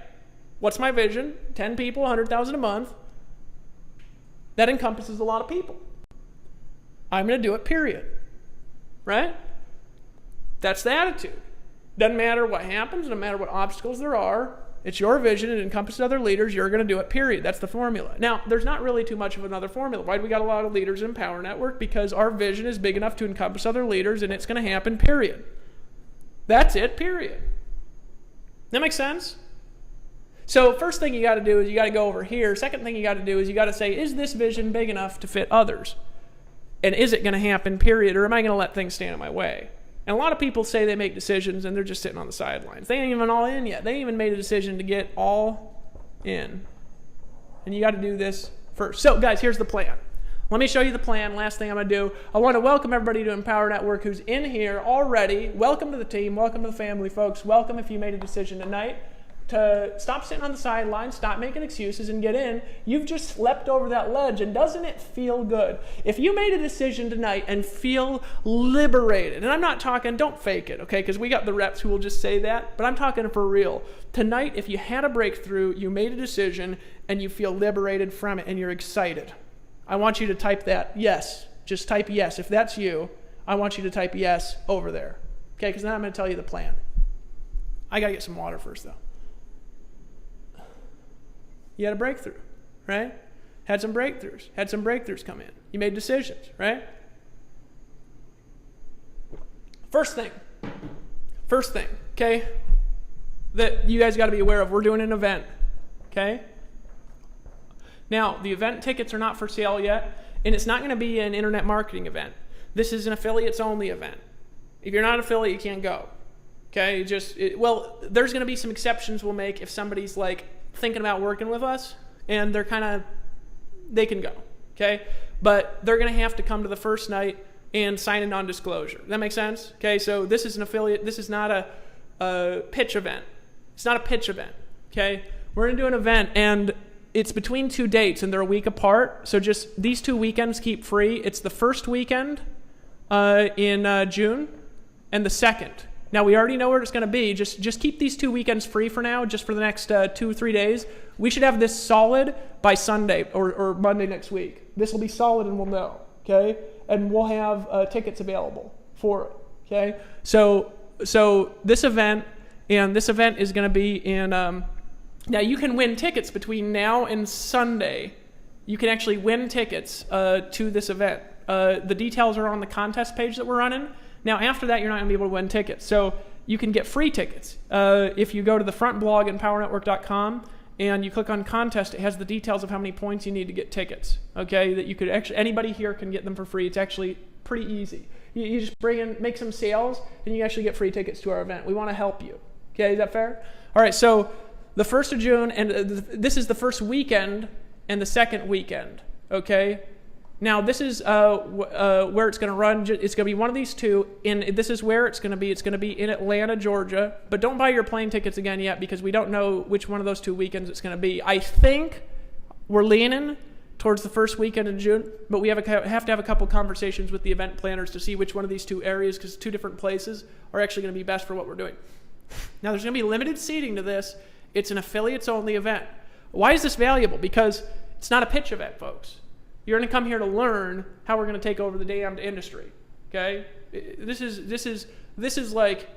What's my vision? 10 people, $100,000 a month. That encompasses a lot of people. I'm going to do it, period. Right? That's the attitude. Doesn't matter what happens, no matter what obstacles there are. It's your vision. It encompasses other leaders. You're going to do it, period. That's the formula. Now, there's not really too much of another formula. Why do we got a lot of leaders in Empower Network? Because our vision is big enough to encompass other leaders, and it's going to happen, period. That's it, period. That makes sense? So first thing you got to do is you got to go over here. Second thing you got to do is you got to say, is this vision big enough to fit others? And is it going to happen, period? Or am I going to let things stand in my way? And a lot of people say they make decisions and they're just sitting on the sidelines. They ain't even all in yet. They ain't even made a decision to get all in. And you got to do this first. So, guys, here's the plan. Let me show you the plan. Last thing I'm going to do, I want to welcome everybody to Empower Network who's in here already. Welcome to the team. Welcome to the family, folks. Welcome if you made a decision tonight to stop sitting on the sidelines, stop making excuses, and get in. You've just leapt over that ledge, and doesn't it feel good? If you made a decision tonight and feel liberated, and I'm not talking, don't fake it, okay, because we got the reps who will just say that, but I'm talking for real. Tonight, if you had a breakthrough, you made a decision, and you feel liberated from it, and you're excited, I want you to type that yes. Just type yes. If that's you, I want you to type yes over there. Okay, because now I'm going to tell you the plan. I got to get some water first, though. You had a breakthrough, right? Had some breakthroughs come in. You made decisions, right? First thing, okay, that you guys got to be aware of, we're doing an event, okay? Now, the event tickets are not for sale yet, and it's not going to be an internet marketing event. This is an affiliates-only event. If you're not an affiliate, you can't go, okay? There's going to be some exceptions we'll make if somebody's like thinking about working with us, and they can go, okay? But they're going to have to come to the first night and sign a non-disclosure. That makes sense? Okay, so this is an affiliate. This is not a pitch event. It's not a pitch event, okay? We're going to do an event, and it's between 2 dates, and they're a week apart. So just these 2 weekends keep free. It's the first weekend in June and the second. Now, we already know where it's going to be. Just keep these 2 weekends free for now, just for the next 2 or 3 days. We should have this solid by Sunday or Monday next week. This will be solid, and we'll know, okay? And we'll have tickets available for it, okay? So this event is going to be in, now you can win tickets between now and Sunday. You can actually win tickets to this event. The details are on the contest page that we're running. Now, after that, you're not going to be able to win tickets. So you can get free tickets. If you go to the front blog in powernetwork.com and you click on contest, it has the details of how many points you need to get tickets. Okay, that you could actually, anybody here can get them for free. It's actually pretty easy. You just make some sales, and you actually get free tickets to our event. We want to help you. Okay, is that fair? All right, so the 1st of June, and this is the first weekend and the second weekend. Okay. Now, this is where it's going to run. It's going to be one of these two, and this is where it's going to be. It's going to be in Atlanta, Georgia. But don't buy your plane tickets again yet, because we don't know which one of those 2 weekends it's going to be. I think we're leaning towards the first weekend in June, but we have to have a couple conversations with the event planners to see which one of these 2 areas, because 2 different places, are actually going to be best for what we're doing. Now, there's going to be limited seating to this. It's an affiliates-only event. Why is this valuable? Because it's not a pitch event, folks. You're going to come here to learn how we're going to take over the damned industry. Okay? This is like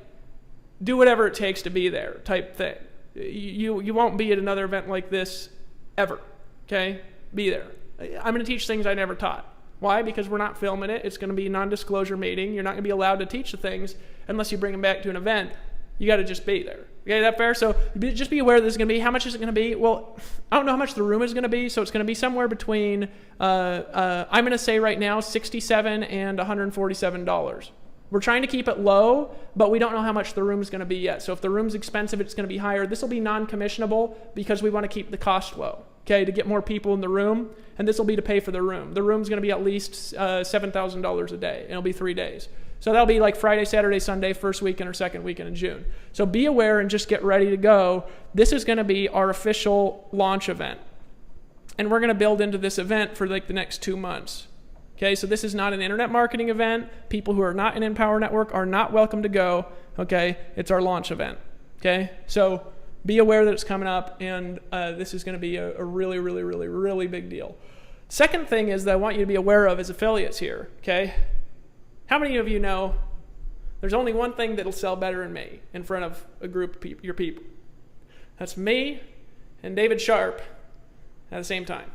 do whatever it takes to be there type thing. You won't be at another event like this ever. Okay? Be there. I'm going to teach things I never taught. Why? Because we're not filming it. It's going to be a non-disclosure meeting. You're not going to be allowed to teach the things unless you bring them back to an event. You got to just be there. Okay, is that fair? So just be aware this is going to be. How much is it going to be? Well, I don't know how much the room is going to be, so it's going to be somewhere between, I'm going to say right now, $67 and $147. We're trying to keep it low, but we don't know how much the room is going to be yet. So if the room's expensive, it's going to be higher. This will be non-commissionable because we want to keep the cost low, okay, to get more people in the room, and this will be to pay for the room. The room's going to be at least $7,000 a day, and it'll be 3 days. So that'll be like Friday, Saturday, Sunday, first weekend or second weekend in June. So be aware and just get ready to go. This is going to be our official launch event. And we're going to build into this event for like the next 2 months. Okay, so this is not an internet marketing event. People who are not in Empower Network are not welcome to go. Okay, it's our launch event. Okay, so be aware that it's coming up, and this is going to be a really, really, really, really big deal. Second thing is that I want you to be aware of is affiliates here. Okay. How many of you know there's only one thing that'll sell better than me in front of a group of people, your people? That's me and David Sharp at the same time.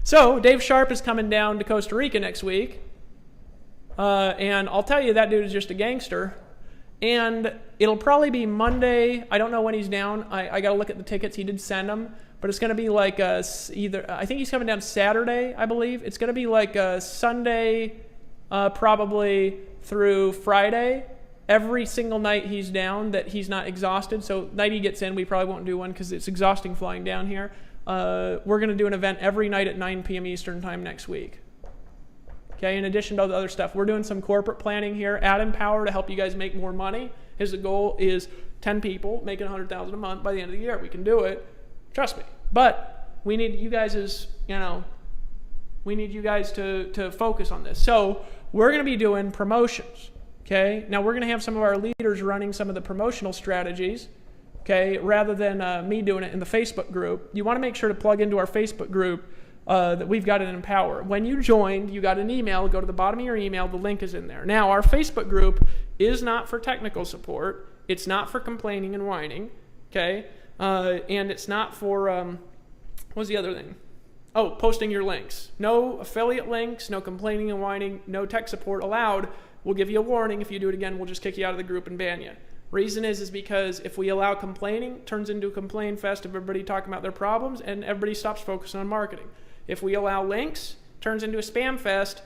So Dave Sharp is coming down to Costa Rica next week. And I'll tell you, that dude is just a gangster. And it'll probably be Monday. I don't know when he's down. I got to look at the tickets. He did send them. But it's going to be like either, I think he's coming down Saturday, I believe. It's going to be like Sunday, probably through Friday. Every single night he's down that he's not exhausted. So night he gets in, we probably won't do one because it's exhausting flying down here. We're going to do an event every night at 9 p.m. Eastern time next week. Okay, in addition to all the other stuff, we're doing some corporate planning here at Empower to help you guys make more money. His goal is 10 people making $100,000 a month by the end of the year. We can do it. Trust me. But we need you guys to focus on this. So we're going to be doing promotions. Okay. Now we're going to have some of our leaders running some of the promotional strategies. Okay. Rather than me doing it in the Facebook group. You want to make sure to plug into our Facebook group that we've got in Empower. When you joined, you got an email. Go to the bottom of your email. The link is in there. Now, our Facebook group is not for technical support. It's not for complaining and whining, okay? And it's not for, what's the other thing? Oh, posting your links. No affiliate links, no complaining and whining, no tech support allowed. We'll give you a warning. If you do it again, we'll just kick you out of the group and ban you. Reason is because if we allow complaining, it turns into a complain fest of everybody talking about their problems and everybody stops focusing on marketing. If we allow links, it turns into a spam fest,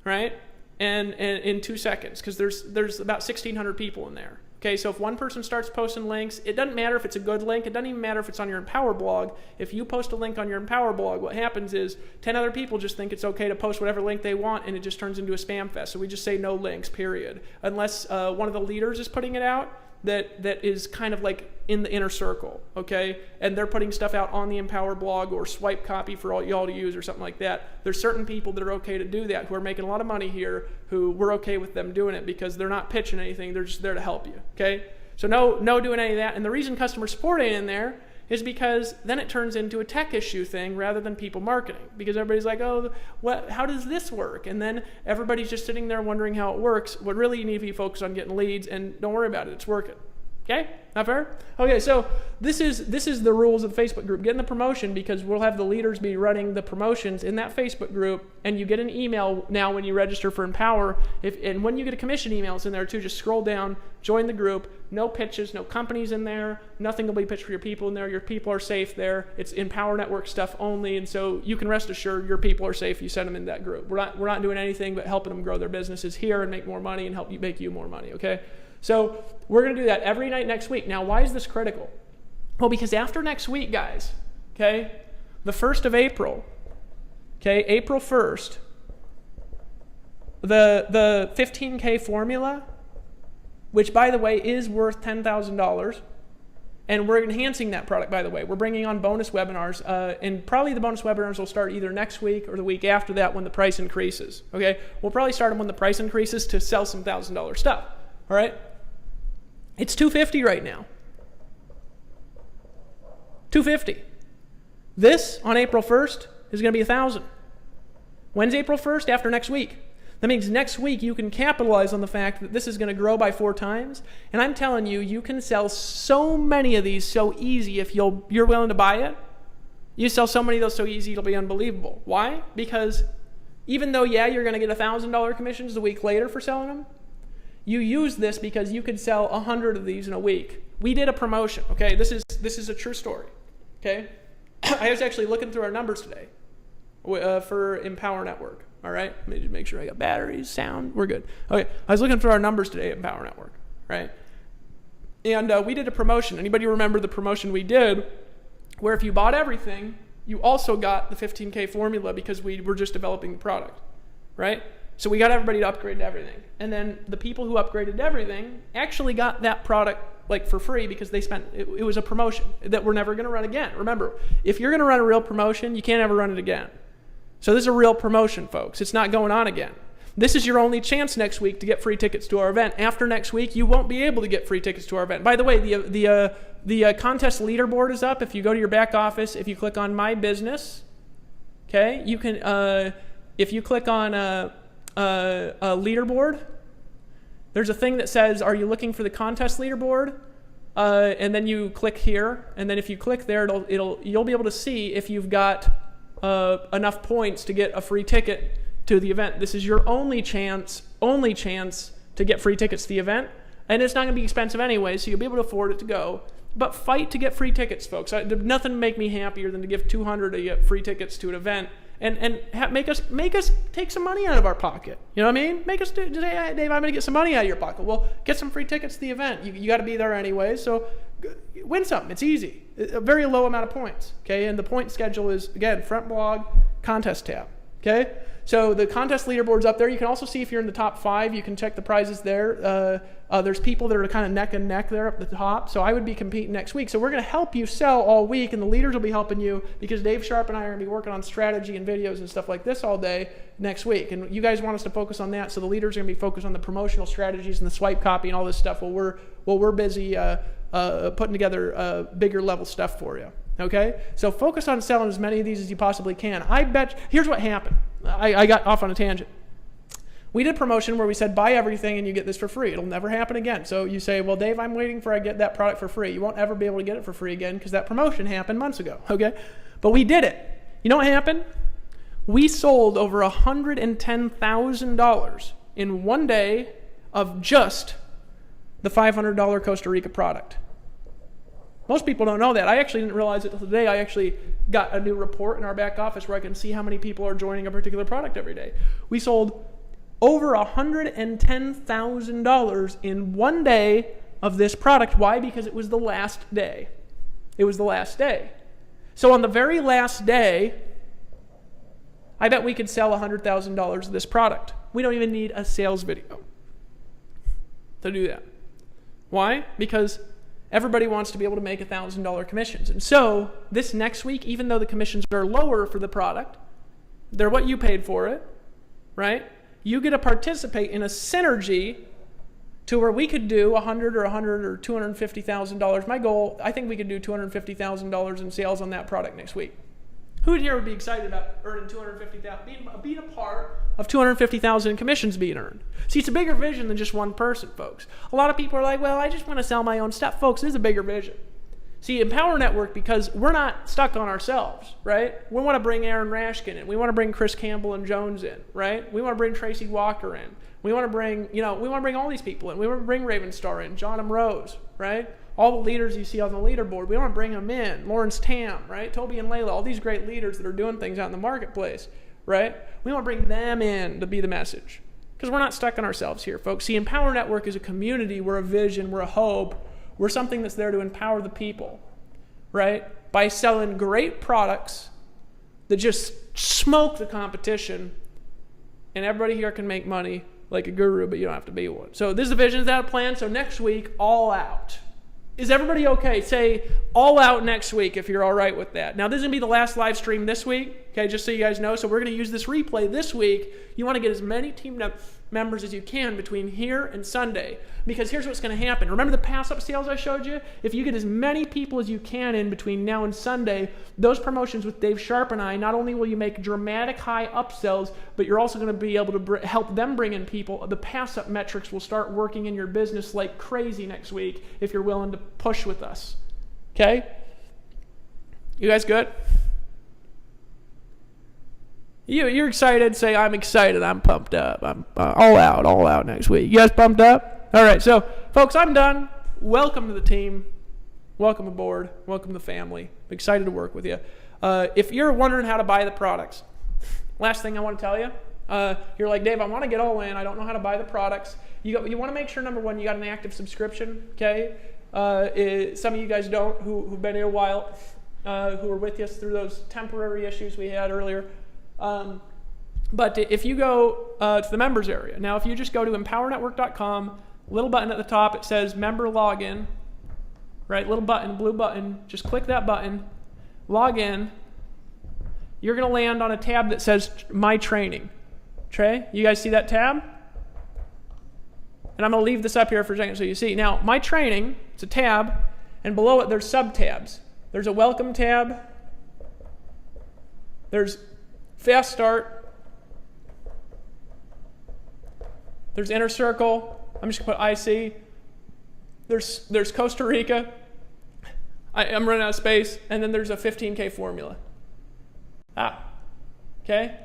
right? And in 2 seconds, because there's about 1,600 people in there. Okay, so if one person starts posting links, it doesn't matter if it's a good link. It doesn't even matter if it's on your Empower blog. If you post a link on your Empower blog, what happens is 10 other people just think it's okay to post whatever link they want, and it just turns into a spam fest. So we just say no links, period. Unless one of the leaders is putting it out that is kind of like in the inner circle, okay? And they're putting stuff out on the Empower blog or swipe copy for all y'all to use or something like that. There's certain people that are okay to do that who are making a lot of money here who we're okay with them doing it because they're not pitching anything. They're just there to help you, okay? So no doing any of that. And the reason customer support ain't in there is because then it turns into a tech issue thing rather than people marketing. Because everybody's like, oh, how does this work? And then everybody's just sitting there wondering how it works. What really you need to be focused on getting leads, and don't worry about it, it's working. Okay? Not fair? Okay, so this is the rules of the Facebook group. Get in the promotion because we'll have the leaders be running the promotions in that Facebook group, and you get an email now when you register for Empower. And when you get a commission email, it's in there too. Just scroll down, join the group. No pitches, no companies in there. Nothing will be pitched for your people in there. Your people are safe there. It's Empower Network stuff only, and so you can rest assured your people are safe. You send them in that group. We're not doing anything but helping them grow their businesses here and make more money and help you make you more money, okay? So we're going to do that every night next week. Now, why is this critical? Well, because after next week, guys, okay, the 1st of April, okay, April 1st, the 15K formula, which, by the way, is worth $10,000, and we're enhancing that product, by the way. We're bringing on bonus webinars, and probably the bonus webinars will start either next week or the week after that when the price increases, okay? We'll probably start them when the price increases to sell some $1,000 stuff, all right? It's $250 right now. $250. This, on April 1st, is going to be $1,000. When's April 1st? After next week. That means next week you can capitalize on the fact that this is going to grow by 4 times. And I'm telling you, you can sell so many of these so easy if you're willing to buy it. You sell so many of those so easy, it'll be unbelievable. Why? Because even though, yeah, you're going to get $1,000 commissions a week later for selling them, you use this because you could sell 100 of these in a week. We did a promotion, okay? This is a true story, okay? I was actually looking through our numbers today for Empower Network, all right? Let me just make sure I got batteries, sound, we're good. Okay, I was looking through our numbers today at Empower Network, right? And we did a promotion. Anybody remember the promotion we did where if you bought everything, you also got the 15K formula because we were just developing the product, right? So we got everybody to upgrade to everything. And then the people who upgraded to everything actually got that product like for free because they spent, it was a promotion that we're never gonna run again. Remember, if you're gonna run a real promotion, you can't ever run it again. So this is a real promotion, folks. It's not going on again. This is your only chance next week to get free tickets to our event. After next week, you won't be able to get free tickets to our event. By the way, the contest leaderboard is up. If you go to your back office, if you click on My Business, okay, you can, if you click on a leaderboard, there's a thing that says, are you looking for the contest leaderboard? And then you click here, and then if you click there, you'll be able to see if you've got enough points to get a free ticket to the event. This is your only chance to get free tickets to the event, and it's not going to be expensive anyway, so you'll be able to afford it to go. But fight to get free tickets, folks. There's nothing make me happier than to give $200 to get free tickets to an event. And make us take some money out of our pocket. You know what I mean? Make us say, hey, Dave, I'm going to get some money out of your pocket. Well, get some free tickets to the event. You got to be there anyway, so win something. It's easy. A very low amount of points, okay? And the point schedule is, again, front blog, contest tab, okay? So the contest leaderboard's up there. You can also see if you're in the top 5. You can check the prizes there. There's people that are kind of neck and neck there up the top. So I would be competing next week. So we're going to help you sell all week, and the leaders will be helping you because Dave Sharp and I are going to be working on strategy and videos and stuff like this all day next week. And you guys want us to focus on that. So the leaders are going to be focused on the promotional strategies and the swipe copy and all this stuff while we're busy putting together bigger level stuff for you. Okay? So focus on selling as many of these as you possibly can. I bet, here's what happened. I got off on a tangent. We did a promotion where we said, buy everything and you get this for free. It'll never happen again. So you say, well, Dave, I'm waiting for I get that product for free. You won't ever be able to get it for free again because that promotion happened months ago. Okay? But we did it. You know what happened? We sold over $110,000 in one day of just the $500 Costa Rica product. Most people don't know that. I actually didn't realize it until today. I actually got a new report in our back office where I can see how many people are joining a particular product every day. We sold over $110,000 in one day of this product. Why? Because it was the last day. It was the last day. So on the very last day, I bet we could sell $100,000 of this product. We don't even need a sales video to do that. Why? Because everybody wants to be able to make $1,000 commissions. And so this next week, even though the commissions are lower for the product, they're what you paid for it, right? You get to participate in a synergy to where we could do $100,000 or $250,000. My goal, I think we could do $250,000 in sales on that product next week. Who in here would be excited about earning $250,000, being a part of $250,000 in commissions being earned? See, it's a bigger vision than just one person, folks. A lot of people are like, well, I just want to sell my own stuff. Folks, this is a bigger vision. See, Empower Network, because we're not stuck on ourselves, right? We want to bring Aaron Rashkin in. We want to bring Chris Campbell and Jones in, right? We want to bring Tracy Walker in. We want to bring, we want to bring all these people in. We want to bring Raven Star in, John M. Rose, right? All the leaders you see on the leaderboard, we want to bring them in. Lawrence Tam, right? Toby and Layla, all these great leaders that are doing things out in the marketplace, right? We want to bring them in to be the message. Because we're not stuck on ourselves here, folks. See, Empower Network is a community. We're a vision. We're a hope. We're something that's there to empower the people, right? By selling great products that just smoke the competition, and everybody here can make money like a guru, but you don't have to be one. So this is the vision, is that a plan? So next week, all out. Is everybody okay? Say all out next week if you're all right with that. Now, this is going to be the last live stream this week, okay, just so you guys know. So we're going to use this replay this week. You want to get as many team members as you can between here and Sunday, because here's what's going to happen. Remember the pass-up sales I showed you? If you get as many people as you can in between now and Sunday, those promotions with Dave Sharp and I, not only will you make dramatic high upsells, but you're also going to be able to help them bring in people. The pass-up metrics will start working in your business like crazy next week if you're willing to push with us. Okay? You guys good? You're excited? Say, I'm excited. I'm pumped up. I'm all out next week. You guys pumped up? All right, so, folks, I'm done. Welcome to the team. Welcome aboard. Welcome to the family. I'm excited to work with you. If you're wondering how to buy the products, last thing I want to tell you, you're like, Dave, I want to get all in. I don't know how to buy the products. You want to make sure, number one, you got an active subscription, okay? Some of you guys don't, who've been here a while, who were with us through those temporary issues we had earlier. But if you go to the members area, now if you just go to empowernetwork.com, little button at the top, it says member login, right? Little button, blue button, just click that button, log in. You're going to land on a tab that says my training. Trey, you guys see that tab? And I'm going to leave this up here for a second so you see. Now, my training, it's a tab, and below it there's sub-tabs. There's a welcome tab. There's fast start. There's inner circle. I'm just going to put IC. There's Costa Rica. I'm running out of space. And then there's a 15K formula. Okay?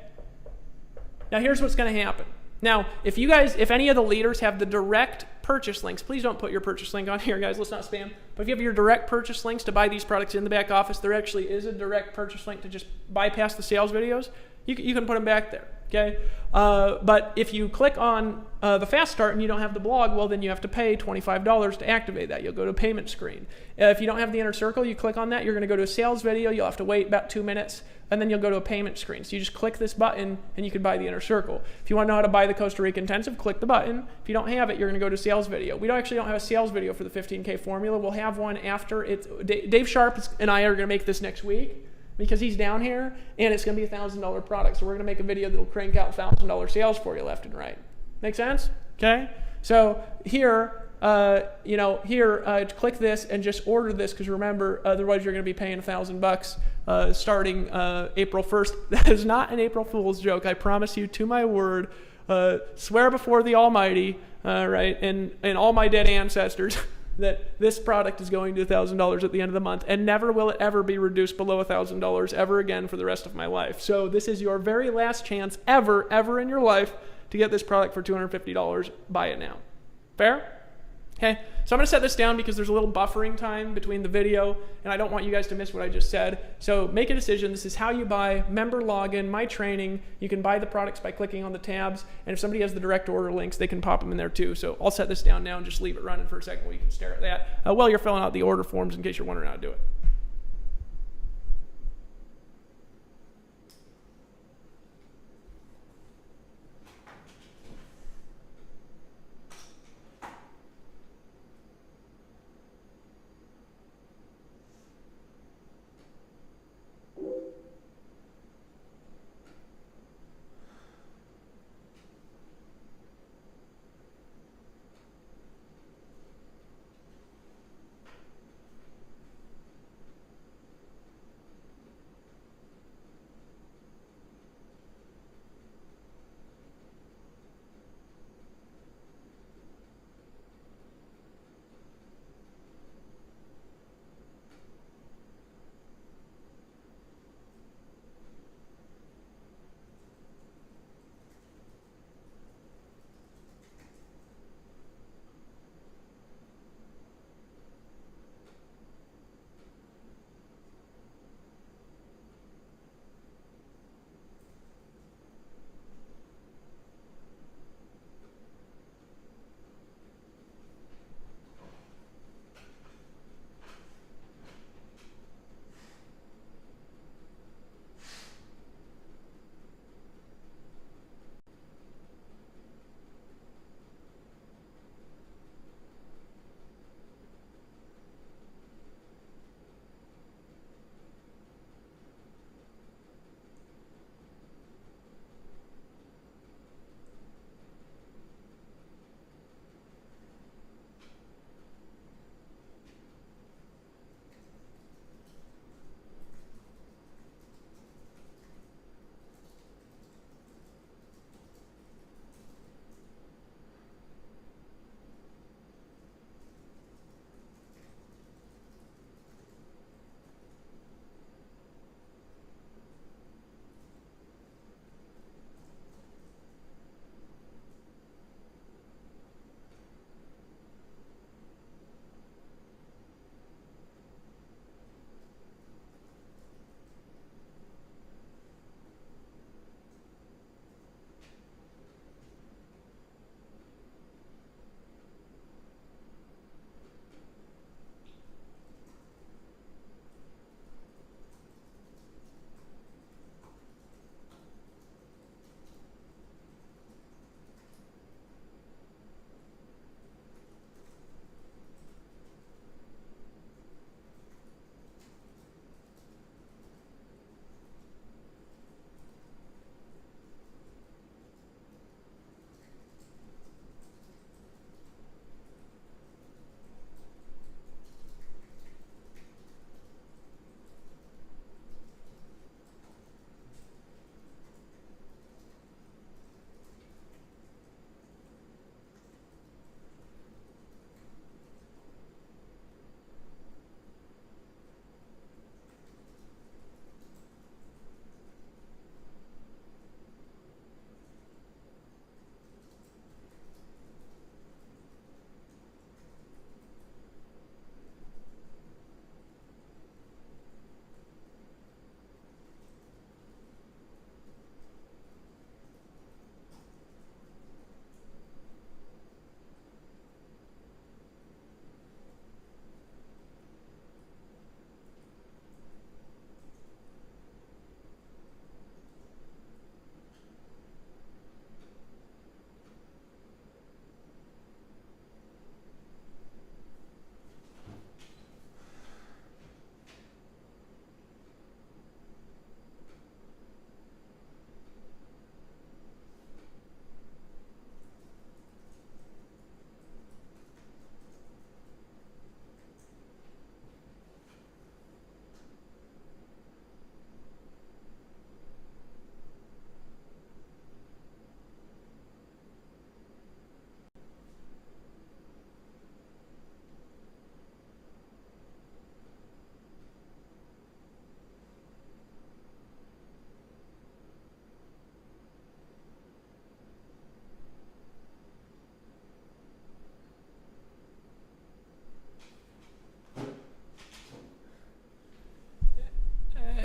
Now here's what's going to happen. Now, if any of the leaders have the direct purchase links, please don't put your purchase link on here, guys. Let's not spam. But if you have your direct purchase links to buy these products in the back office, there actually is a direct purchase link to just bypass the sales videos. You can put them back there, okay? But if you click on the fast start and you don't have the blog, well, then you have to pay $25 to activate that. You'll go to a payment screen. If you don't have the inner circle, you click on that. You're going to go to a sales video. You'll have to wait about 2 minutes, and then you'll go to a payment screen. So you just click this button, and you can buy the inner circle. If you want to know how to buy the Costa Rica Intensive, click the button. If you don't have it, you're going to go to sales video. We don't have a sales video for the 15K formula. We'll have one after it's. Dave Sharp and I are going to make this next week, because he's down here, and it's going to be a $1,000 product. So we're going to make a video that will crank out $1,000 sales for you left and right. Make sense? Okay? So here, here, click this and just order this, because remember, otherwise you're going to be paying $1,000 starting April 1st. That is not an April Fool's joke. I promise you, to my word, swear before the Almighty, right, and all my dead ancestors, that this product is going to $1,000 at the end of the month, and never will it ever be reduced below $1,000 ever again for the rest of my life. So this is your very last chance ever in your life to get this product for $250. Buy it now. Fair? Okay, so I'm going to set this down because there's a little buffering time between the video, and I don't want you guys to miss what I just said. So make a decision. This is how you buy member login, my training. You can buy the products by clicking on the tabs, and if somebody has the direct order links, they can pop them in there too. So I'll set this down now and just leave it running for a second while you can stare at that while you're filling out the order forms in case you're wondering how to do it.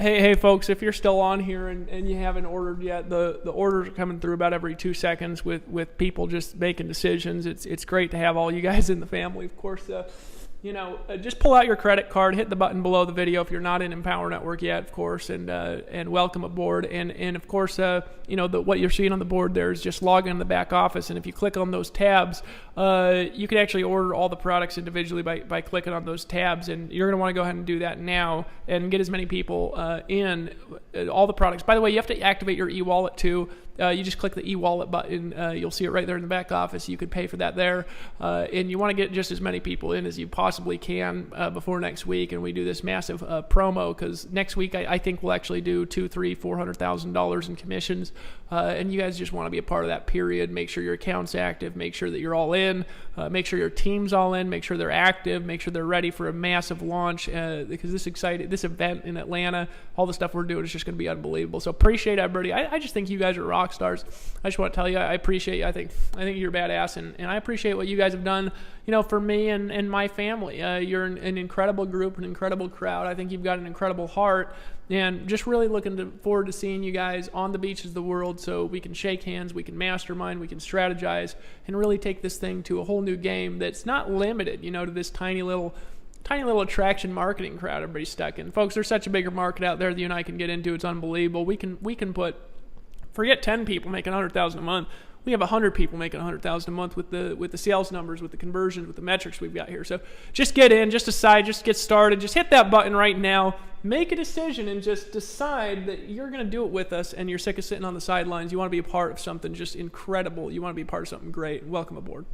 Hey, folks, if you're still on here and you haven't ordered yet, the orders are coming through about every 2 seconds with people just making decisions. It's great to have all you guys in the family, of course. Just pull out your credit card, hit the button below the video if you're not in Empower Network yet, of course, and welcome aboard. And of course, what you're seeing on the board there is just log in the back office. And if you click on those tabs, you can actually order all the products individually by clicking on those tabs. And you're going to want to go ahead and do that now and get as many people in all the products. By the way, you have to activate your e-wallet too. You just click the e-wallet button. You'll see it right there in the back office. You could pay for that there. And you want to get just as many people in as you possibly can before next week. And we do this massive promo because next week I think we'll actually do $400,000 in commissions. And you guys just want to be a part of that period. Make sure your account's active. Make sure that you're all in. Make sure your team's all in. Make sure they're active. Make sure they're ready for a massive launch because this event in Atlanta, all the stuff we're doing is just going to be unbelievable. So appreciate everybody. I just think you guys are rock stars. I just want to tell you, I appreciate you. I think you're badass, and I appreciate what you guys have done, for me and my family. You're an incredible group, an incredible crowd. I think you've got an incredible heart, and just really looking forward to seeing you guys on the beaches of the world so we can shake hands, we can mastermind, we can strategize, and really take this thing to a whole new game that's not limited, to this tiny little attraction marketing crowd everybody's stuck in. Folks, there's such a bigger market out there that you and I can get into. It's unbelievable. We can put, forget 10 people making $100,000 a month. We have 100 people making $100,000 a month with the sales numbers, with the conversions, with the metrics we've got here. So just get in, just decide, just get started. Just hit that button right now. Make a decision and just decide that you're going to do it with us, and you're sick of sitting on the sidelines. You want to be a part of something just incredible. You want to be a part of something great. Welcome aboard.